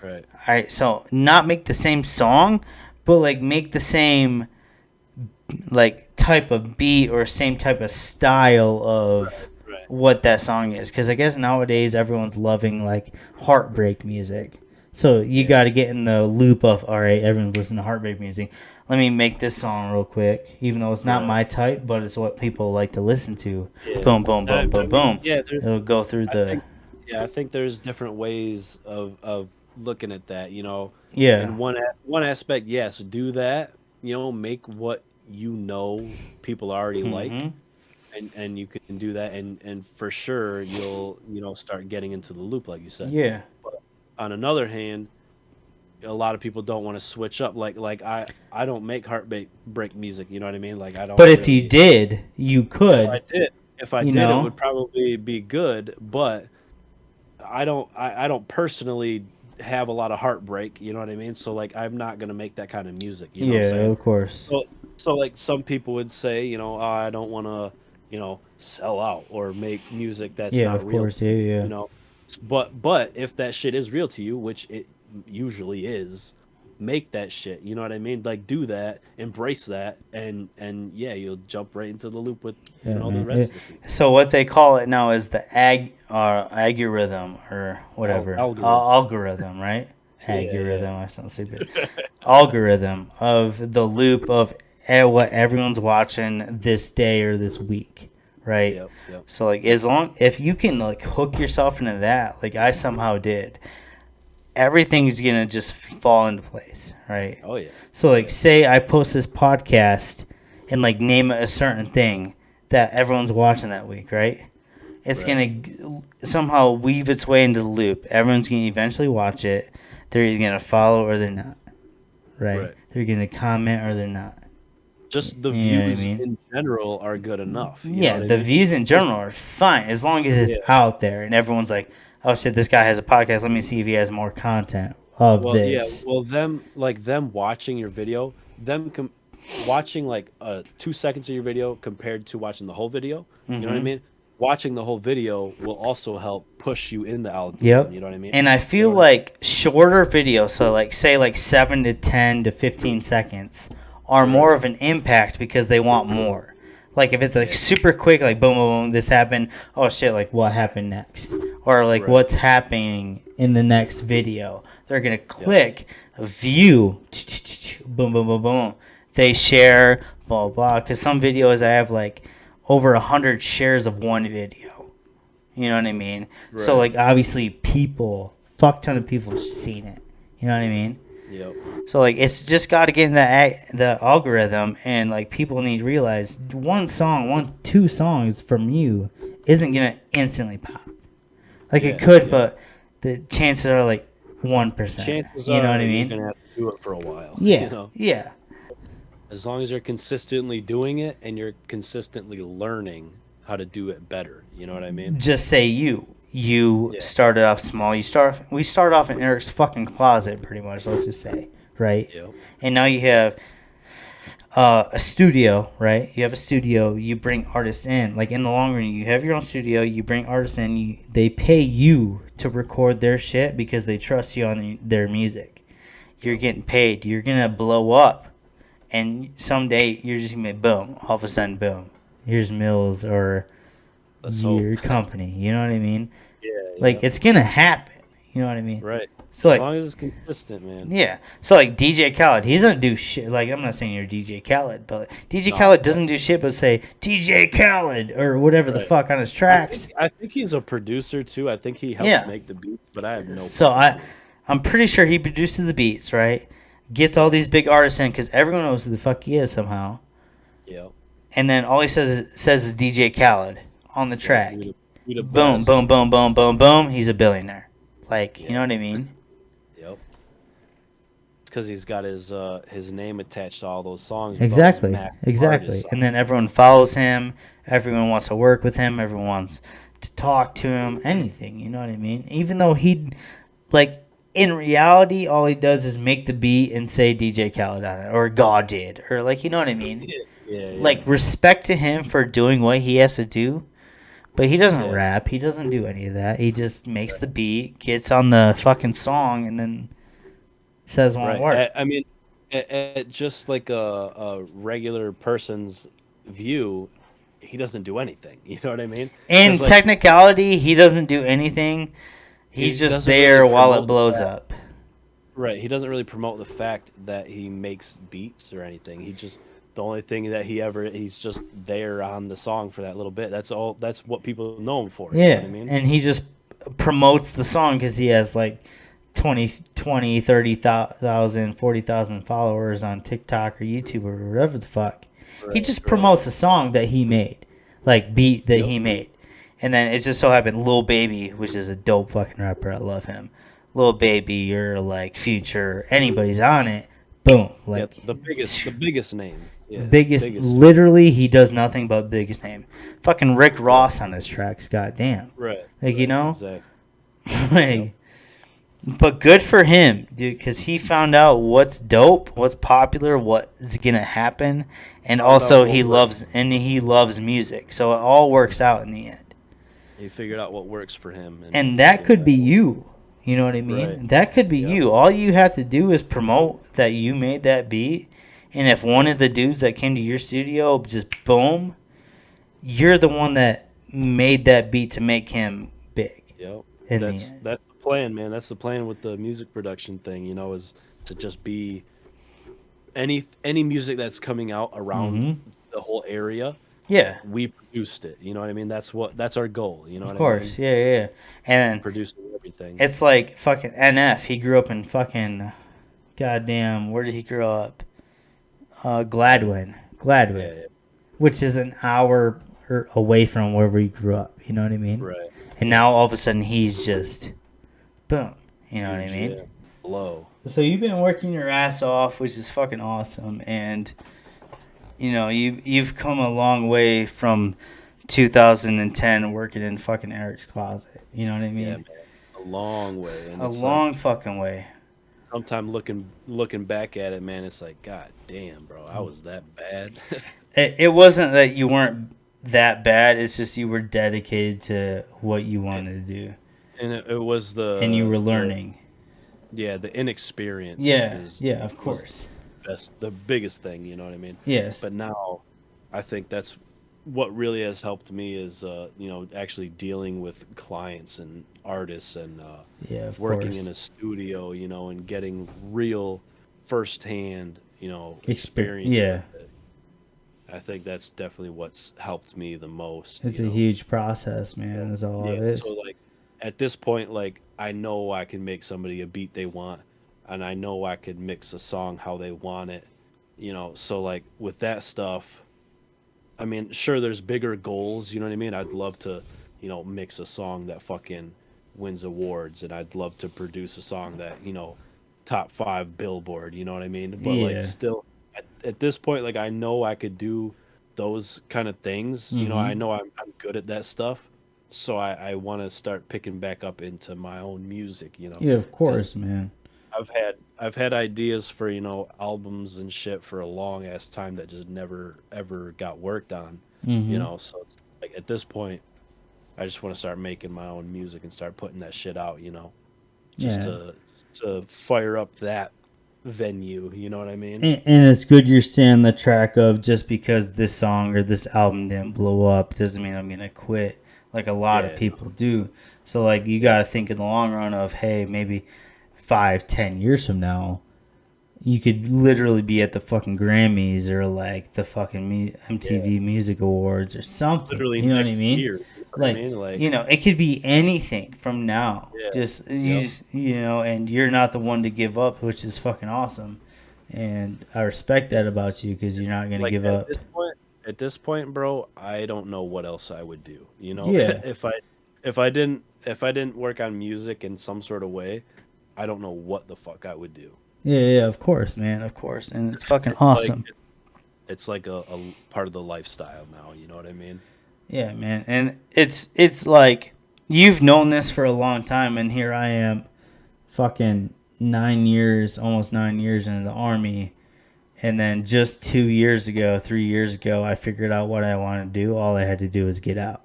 Right. All right, so not make the same song, but like make the same like type of beat or same type of style of Right. what that song is. Because I guess nowadays everyone's loving like heartbreak music. So you got to get in the loop of, all right, everyone's listening to heartbreak music. Let me make this song real quick, even though it's not Right. my type, but it's what people like to listen to. Yeah. Boom, boom, boom, boom, boom. Yeah. There's It'll go through I the think, I think there's different ways of looking at that. yeah. In one aspect, yes, do that. Make what people already like, Mhm. and you can do that, and for sure you'll start getting into the loop, like you said. Yeah. On another hand, a lot of people don't want to switch up. Like I don't make heartbreak music. You know what I mean? Like I don't. But if you really- did, you could. if I you did, know? it would probably be good. But I don't personally have a lot of heartbreak. You know what I mean? So like I'm not gonna make that kind of music. You know what I'm Yeah, saying? of course. So like some people would say, oh, I don't want to, sell out or make music that's Yeah, not of real. course. Yeah, yeah. But if that shit is real to you, which it usually is, make that shit. You know what I mean? Like do that, embrace that, and yeah, you'll jump right into the loop with Yeah, the man. rest of the people. So what they call it now is the algorithm or whatever. Algorithm. Algorithm, right? Yeah, Algorithm. I sound stupid. Algorithm of the loop of what everyone's watching this day or this week, right? Yep. Yep. So like if you can like hook yourself into that, like I somehow did, everything's gonna just fall into place, right? Oh yeah. So like say I post this podcast and like name it a certain thing that everyone's watching that week, right? It's Right. gonna somehow weave its way into the loop. Everyone's gonna eventually watch it. They're either gonna follow or they're not, right? Right. They're gonna comment or they're not. Just the You know what I views mean? in general are good enough. You know Yeah, what I the mean? views in general are fine as long as it's Yeah. out there and everyone's like, "Oh shit, this guy has a podcast. Let me see if he has more content of Well, yeah. this." Well, them watching your video, watching like 2 seconds of your video compared to watching the whole video. You know what I Mhm. mean? Watching the whole video will also help push you in the algorithm. Yep. You know what I mean? And I feel You know what like shorter videos, so like say like 7 to 10 to 15 seconds, are more of an impact because they want more. Like if it's like super quick, like boom, boom, boom, this happened. Oh shit, like what happened next? Or like Right. what's happening in the next video? They're gonna click, view, boom, boom, boom, boom. They share, blah, blah. Because some videos I have like over 100 shares of one video. You know what I mean? So Right. like obviously fuck ton of people have seen it. You know what I mean? Yep. So like it's just got to get in the algorithm, and like people need to realize two songs from you isn't gonna instantly pop. Like it Yeah, could, yeah. but the chances are like 1%. Chances You know are what I you're mean? gonna have to do it for a while. Yeah, You know? yeah, As long as you're consistently doing it and you're consistently learning how to do it better. You know what I mean? just say you Yeah. started off small. We started off in Eric's fucking closet, pretty much. Let's just say, right? Yep. And now you have a studio, right? You have a studio. You bring artists in. Like in the long run, you have your own studio. You bring artists in. They pay you to record their shit because they trust you on their music. You're getting paid. You're gonna blow up, and someday you're just gonna be boom. All of a sudden, boom. Here's Mills or Let's your hope. company. You know what I mean? Yeah. Like it's gonna happen. You know what I mean? Right. So As like long as it's consistent, man. yeah. So like DJ Khaled, he doesn't do shit. Like I'm not saying you're DJ Khaled, but DJ No. Khaled doesn't do shit but say DJ Khaled or whatever the Right. fuck on his tracks. I think he's a producer too. I think he helps Yeah. make the beats, but I have no. So I'm pretty sure he produces the beats, right? Gets all these big artists in because everyone knows who the fuck he is somehow. Yep. And then all he says is DJ Khaled on the track. We the Boom, best. boom, boom, boom, boom, boom. He's a billionaire. Like you know what I mean? Yep. Because he's got his name attached to all those songs. with all those Exactly, massive exactly. artists. And then everyone follows him. Everyone wants to work with him. Everyone wants to talk to him. Anything, you know what I mean? Even though like, in reality, all he does is make the beat and say DJ Khaled on it, or God did, or like, you know what I mean? Yeah. Like, respect to him for doing what he has to do. But he doesn't Yeah. rap. He doesn't do any of that. He just makes the beat, gets on the fucking song, and then says one Right. word. I mean, at just like a regular person's view, he doesn't do anything. You know what I mean? In 'Cause, like, technicality, he doesn't do anything. He's He just doesn't there really while it promote blows that. up. right. He doesn't really promote the fact that he makes beats or anything. The only thing that he's just there on the song for that little bit. That's all. That's what people know him for. You know Yeah, what I mean? and he just promotes the song because he has like 30,000, 40,000 followers on TikTok or YouTube or whatever the fuck. He Right, just right. promotes the song that he made, like beat that Yep. he made. And then it just so happened Lil Baby, which is a dope fucking rapper. I love him. Lil Baby or like Future, anybody's on it. Boom. Like the biggest name. Yeah, the biggest, literally, he does nothing but biggest name. Fucking Rick Ross on his tracks, goddamn. Right. Like, you know? Exactly. Like, but good for him, dude, because he found out what's dope, what's popular, what's gonna happen, and also what he works. loves music, so it all works out in the end. He figured out what works for him. And that could be you. You know what I mean? Right. That could be Yep. you. All you have to do is promote that you made that beat, and if one of the dudes that came to your studio just boom, you're the one that made that beat to make him big. Yep. In the That's end. the plan, man. That's the plan with the music production thing, is to just be any music that's coming out around Mhm. the whole area, Yeah. we produced it. You know what I mean? That's our goal. You know Of what course. I mean? Yeah. And Producing everything. it's like fucking NF. He grew up in fucking goddamn. Where did he grow up? Gladwin. Yeah, yeah, Which is an hour away from wherever he grew up. You know what I mean? right. And now all of a sudden he's just boom. You know what I mean? Yeah. Low. So you've been working your ass off, which is fucking awesome, and you know you've come a long way from 2010 working in fucking Eric's closet. You know what I mean? Yeah, man. A long way. And A it's long like, fucking way. sometimes looking back at it, man, it's like, God damn, bro, I was that bad. It wasn't that you weren't that bad. It's just you were dedicated to what you wanted to do, And it was and you were learning. the inexperience. Yeah, of was course. the biggest thing. You know what I mean? Yes. But now, I think that's what really has helped me is actually dealing with clients and artists and Yeah, of working course. in a studio, and getting real firsthand, experience. Yeah. with it. I think that's definitely what's helped me the most. It's a huge process, man. That's all it is. So like at this point, like I know I can make somebody a beat they want, and I know I could mix a song how they want it. So like with that stuff, I mean, sure, there's bigger goals. You know what I mean? I'd love to, mix a song that fucking wins awards, and I'd love to produce a song that top 5 Billboard. You know what I mean? But like Yeah. still, at this point, like I know I could do those kind of things. I know I'm good at that stuff. So I want to start picking back up into my own music. Yeah, of course, man. I've had ideas for albums and shit for a long ass time that just never ever got worked on. Mm-hmm. So it's like at this point, I just want to start making my own music and start putting that shit out. Just Yeah. to fire up that venue. You know what I mean? And it's good you're staying the track of just because this song or this album didn't blow up doesn't mean I'm gonna quit. Like a lot of Yeah. people do. So like you gotta think in the long run of hey maybe 5-10 years from now, you could literally be at the fucking Grammys or like the fucking MTV Music Awards or something. Literally, you know what I next mean? year, Like, like it could be anything from now. Yeah. Just Yep. and you're not the one to give up, which is fucking awesome. And I respect that about you because you're not gonna like give at up. this point, bro, I don't know what else I would do. Yeah. if I didn't work on music in some sort of way, I don't know what the fuck I would do. Yeah, of course, man, of course, and it's fucking It's awesome. Like, it's like a part of the lifestyle now. You know what I mean? Yeah, man, and it's like you've known this for a long time, and here I am, fucking 9 years, almost 9 years into the army, and then just 3 years ago, I figured out what I wanted to do. All I had to do was get out.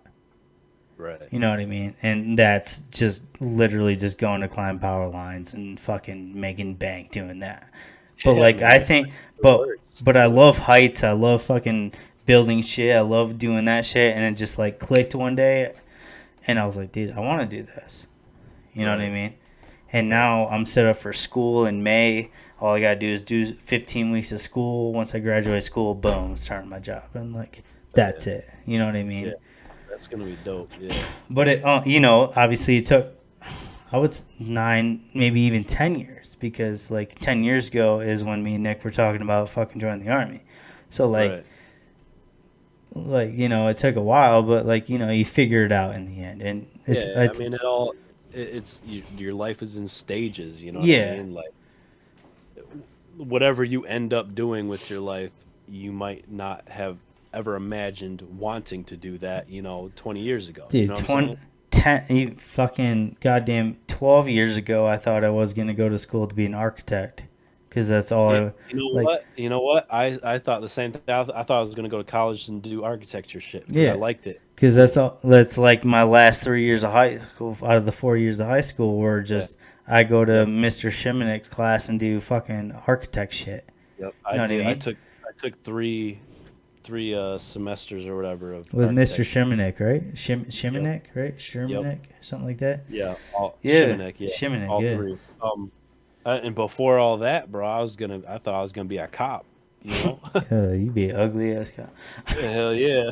Right. You know what I mean? And that's just literally just going to climb power lines and fucking making bank doing that. But Yeah, like man. I think, but I love heights. I love fucking building shit. I love doing that shit. And it just like clicked one day, and I was like, dude, I want to do this. You know what I Right. mean? And now I'm set up for school in May. All I gotta do is do 15 weeks of school. Once I graduate school, boom, starting my job, and like that's it. You know what I mean? Yeah. That's gonna be dope. Yeah. But it, obviously it took, I would 9, maybe even 10 years because like 10 years ago is when me and Nick were talking about fucking joining the army. So like, Right. it took a while, but like, you figure it out in the end. And it's, Yeah. it's I mean, your life is in stages. You know what Yeah. I mean? Like whatever you end up doing with your life, you might not have ever imagined wanting to do that, 20 years ago. dude, You know what I'm saying? 10, fucking goddamn 12 years ago, I thought I was going to go to school to be an architect because that's all Yeah, I, like, what? You know what? I thought the same thing. I thought I was going to go to college and do architecture shit because Yeah. I liked it. because that's like my last 3 years of high school out of the 4 years of high school were just I go to Mr. Shimonek's class and do fucking architect shit. Yep. You know what I mean? I took three semesters or whatever of With Mr. architecture. Shimonek, right? Shimonek, right? Shermanek, something like that. Yeah, Yeah, yeah, Shimonek, all yeah. three. And before all that, bro, I thought I was gonna be a cop. You know? You be ugly as cow. Hell yeah.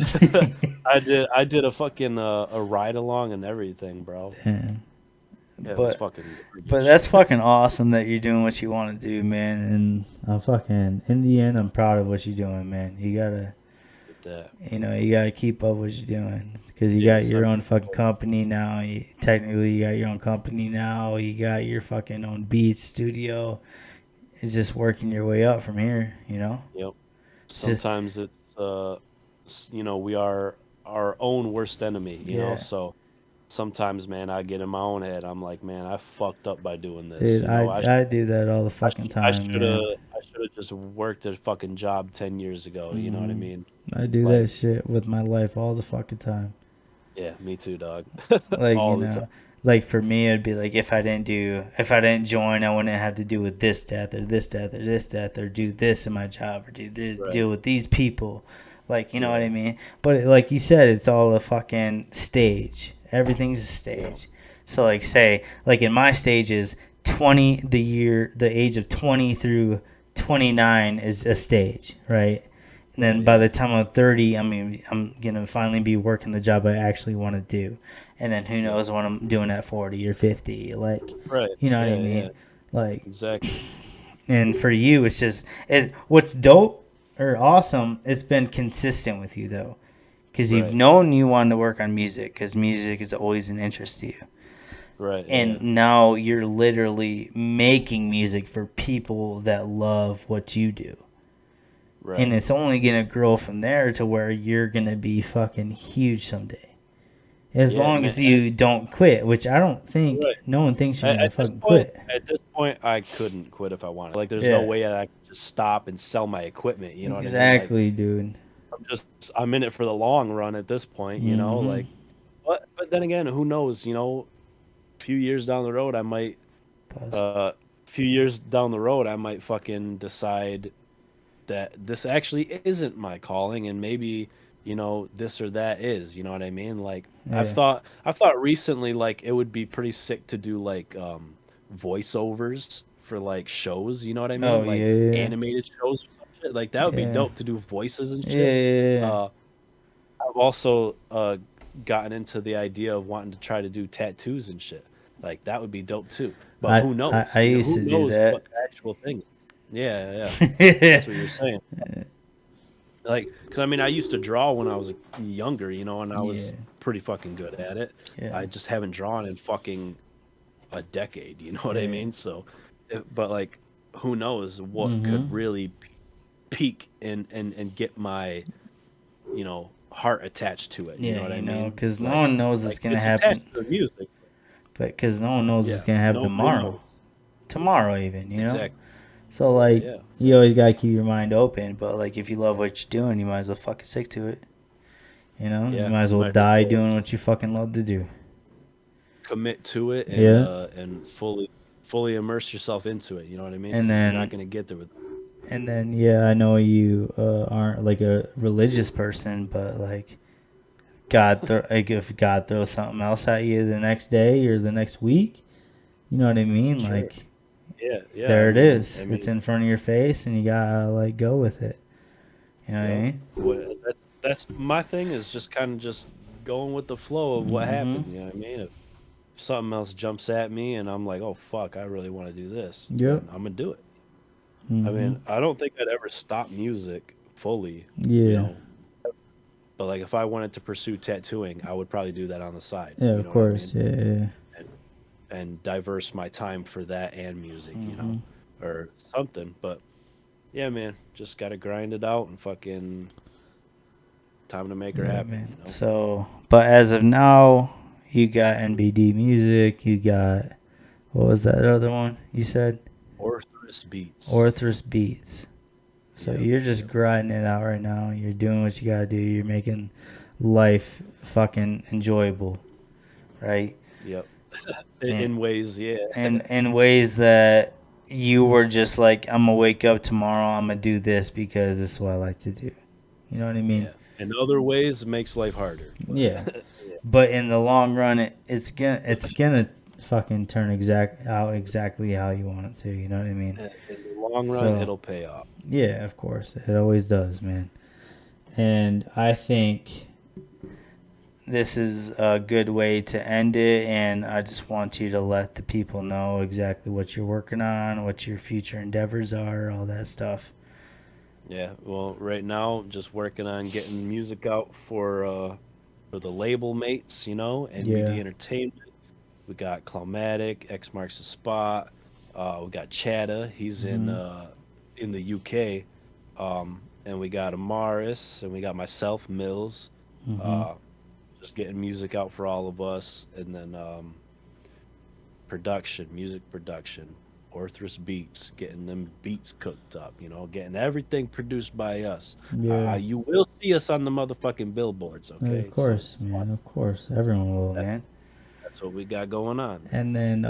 I did a fucking a ride along and everything, bro. Damn. Yeah, it was But fucking but garbage. that's fucking awesome that you're doing what you want to do, man. And I'm fucking in the end, I'm proud of what you're doing, man. You gotta, That. you gotta keep up what you're doing because you got Yes, your own fucking company now. Technically, you got your own company now. You got your fucking own beat studio. It's just working your way up from here, you know. Yep. It's just, Sometimes it's we are our own worst enemy, you know. yeah, So sometimes, man, I get in my own head. I'm like, man, I fucked up by doing this. dude, You know, I do that all the fucking time, man. I should have just worked a fucking job 10 years ago. You know what I Mhm. mean? I do Like, that shit with my life all the fucking time. yeah, me too, dog. Like, All the time. like for me, it'd be like if I didn't join, I wouldn't have to do with this death or this death or this death or do this in my job or do this, Right. deal with these people. Like, you know what Yeah. I mean? But like you said, it's all a fucking stage. Everything's a stage. So like say, like in my stages, the age of 20 through 29 is a stage, right? And then by the time I'm 30, I mean, I'm going to finally be working the job I actually want to do. And then who knows what I'm doing at 40 or 50. Like, Right. you know what I Yeah, mean? yeah. Like, Exactly. and for you, it's just, what's dope or awesome, it's been consistent with you, though. Because you've Right. known you wanted to work on music, because music is always an interest to you. Right. And Yeah. now you're literally making music for people that love what you do. Right. And it's only going to grow from there to where you're going to be fucking huge someday. As Yeah, long man. as you don't quit, which I don't think Right. no one thinks you're going to At this fucking point, quit. I couldn't quit if I wanted. Like, there's no Yeah. way I could just stop and sell my equipment. You know what I mean? Like, Exactly, dude. I'm in it for the long run at this point. You know, Mhm. like, but then again, who knows? You know, a few years down the road, I might, Pause. few years down the road, I might fucking decide that this actually isn't my calling, and maybe this or that is. You know what I mean? Like, Yeah. I've thought recently, like, it would be pretty sick to do like voiceovers for like shows. You know what I Oh, mean? Like yeah, yeah. animated shows or some shit. Like that would be Yeah. dope to do voices and Yeah, shit. yeah, yeah. Uh, I've also gotten into the idea of wanting to try to do tattoos and shit. Like that would be dope too. But I, who knows? I used Who to do knows that. what the actual thing is? Yeah, yeah. That's what you're saying. Like, because I mean, I used to draw when I was younger, and I was Yeah. pretty fucking good at it. Yeah. I just haven't drawn in fucking a decade. You know what I Yeah. mean? So, but like, who knows what Mhm. could really peak and get my, heart attached to it. You know Yeah, what I mean? because no Like, one knows it's like going to it's happen. attached to the music. But because no one knows it's Yeah, going to happen no one tomorrow. knows. Tomorrow, even, Exactly. So, like, Yeah. you always got to keep your mind open. But, like, if you love what you're doing, you might as well fucking stick to it. You Yeah, might as you well might as die well doing what you fucking love to do. commit to it Yeah. and fully immerse yourself into it. You know what I mean? And 'Cause then- you're not gonna get there with. And then, yeah, I know you aren't, like, a religious person, but, like, like, if God throws something else at you the next day or the next week, you know what I mean? Sure. Like, Yeah, yeah. there I it mean- is. I mean, It's in front of your face, and you gotta, like, go with it. You know what I yeah. mean? That's my thing is just kind of just going with the flow of what Mhm. happens. You know what I mean? If something else jumps at me and I'm like, oh fuck, I really want to do this. Yep. then I'm gonna do it. I Mhm. mean, I don't think I'd ever stop music fully. Yeah. You know. But like, if I wanted to pursue tattooing, I would probably do that on the side. Yeah, you of know what I course. mean? Yeah. And diverse my time for that and music, Mhm. or something. But yeah, man, just gotta grind it out and fucking time to make her Yeah, happen. man. You know? So, but as of now, you got NBD music. You got, what was that other one you said? Orthrus Beats. Orthrus Beats. So Yep, you're just yep. grinding it out right now. You're doing what you gotta do. You're making life fucking enjoyable, right? Yep. And- In ways, yeah. And in ways that you were just like, I'm gonna wake up tomorrow. I'm gonna do this because this is what I like to do. You know what I mean? Yeah. In other ways, it makes life harder. But, Yeah. But in the long run, it's gonna fucking turn out exactly how you want it to. You know what I mean? In the long run, So- it'll pay off. Yeah, of course. It always does, man. And I think this is a good way to end it. And I just want you to let the people know exactly what you're working on, what your future endeavors are, all that stuff. Yeah, well, right now, just working on getting music out for the label mates, you know, and Yeah. BD Entertainment. We got Clowmatic, X Marks the Spot. We got Chatta. He's in the UK. And we got Amaris, and we got myself, Mills. Just getting music out for all of us, and then music production, Orthrus Beats, getting them beats cooked up, you know, getting everything produced by us. Yeah. You will see us on the motherfucking billboards, okay? Of course, So, man. Of course. Everyone will, man. that's what we got going on. And then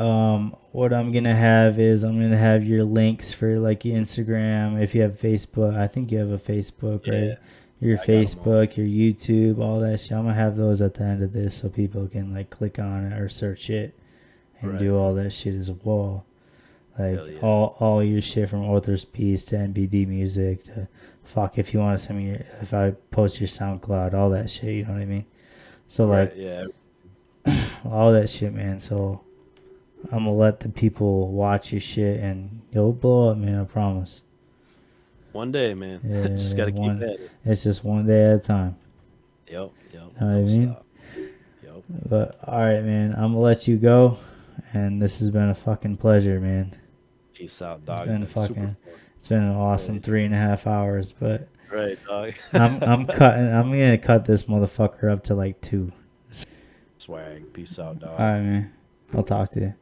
what I'm going to have is I'm going to have your links for like your Instagram. If you have Facebook, I think you have a Facebook, Yeah. right? Your I got 'em all. Facebook, your YouTube, all that shit. I'm going to have those at the end of this so people can like click on it or search it and Right. do all that shit as well. Like Hell yeah. all your shit from Author's Piece to NBD Music to fuck if you want to send me if I post your SoundCloud, all that shit, you know what I mean? So like Right, yeah. all that shit, man. So I'm gonna let the people watch your shit and you'll blow up, man. I promise. One day, man. Yeah, Just gotta keep one- at it. It's just one day at a time. Yep. Know what I Don't mean? stop. Yep. But all right, man. I'm gonna let you go, and this has been a fucking pleasure, man. Peace out, dog. been Super fucking- fun. It's been an awesome Right. 3.5 hours, but Right, dog. I'm gonna cut this motherfucker up to like 2. Swag. Peace out, dog. All right, man. I'll talk to you.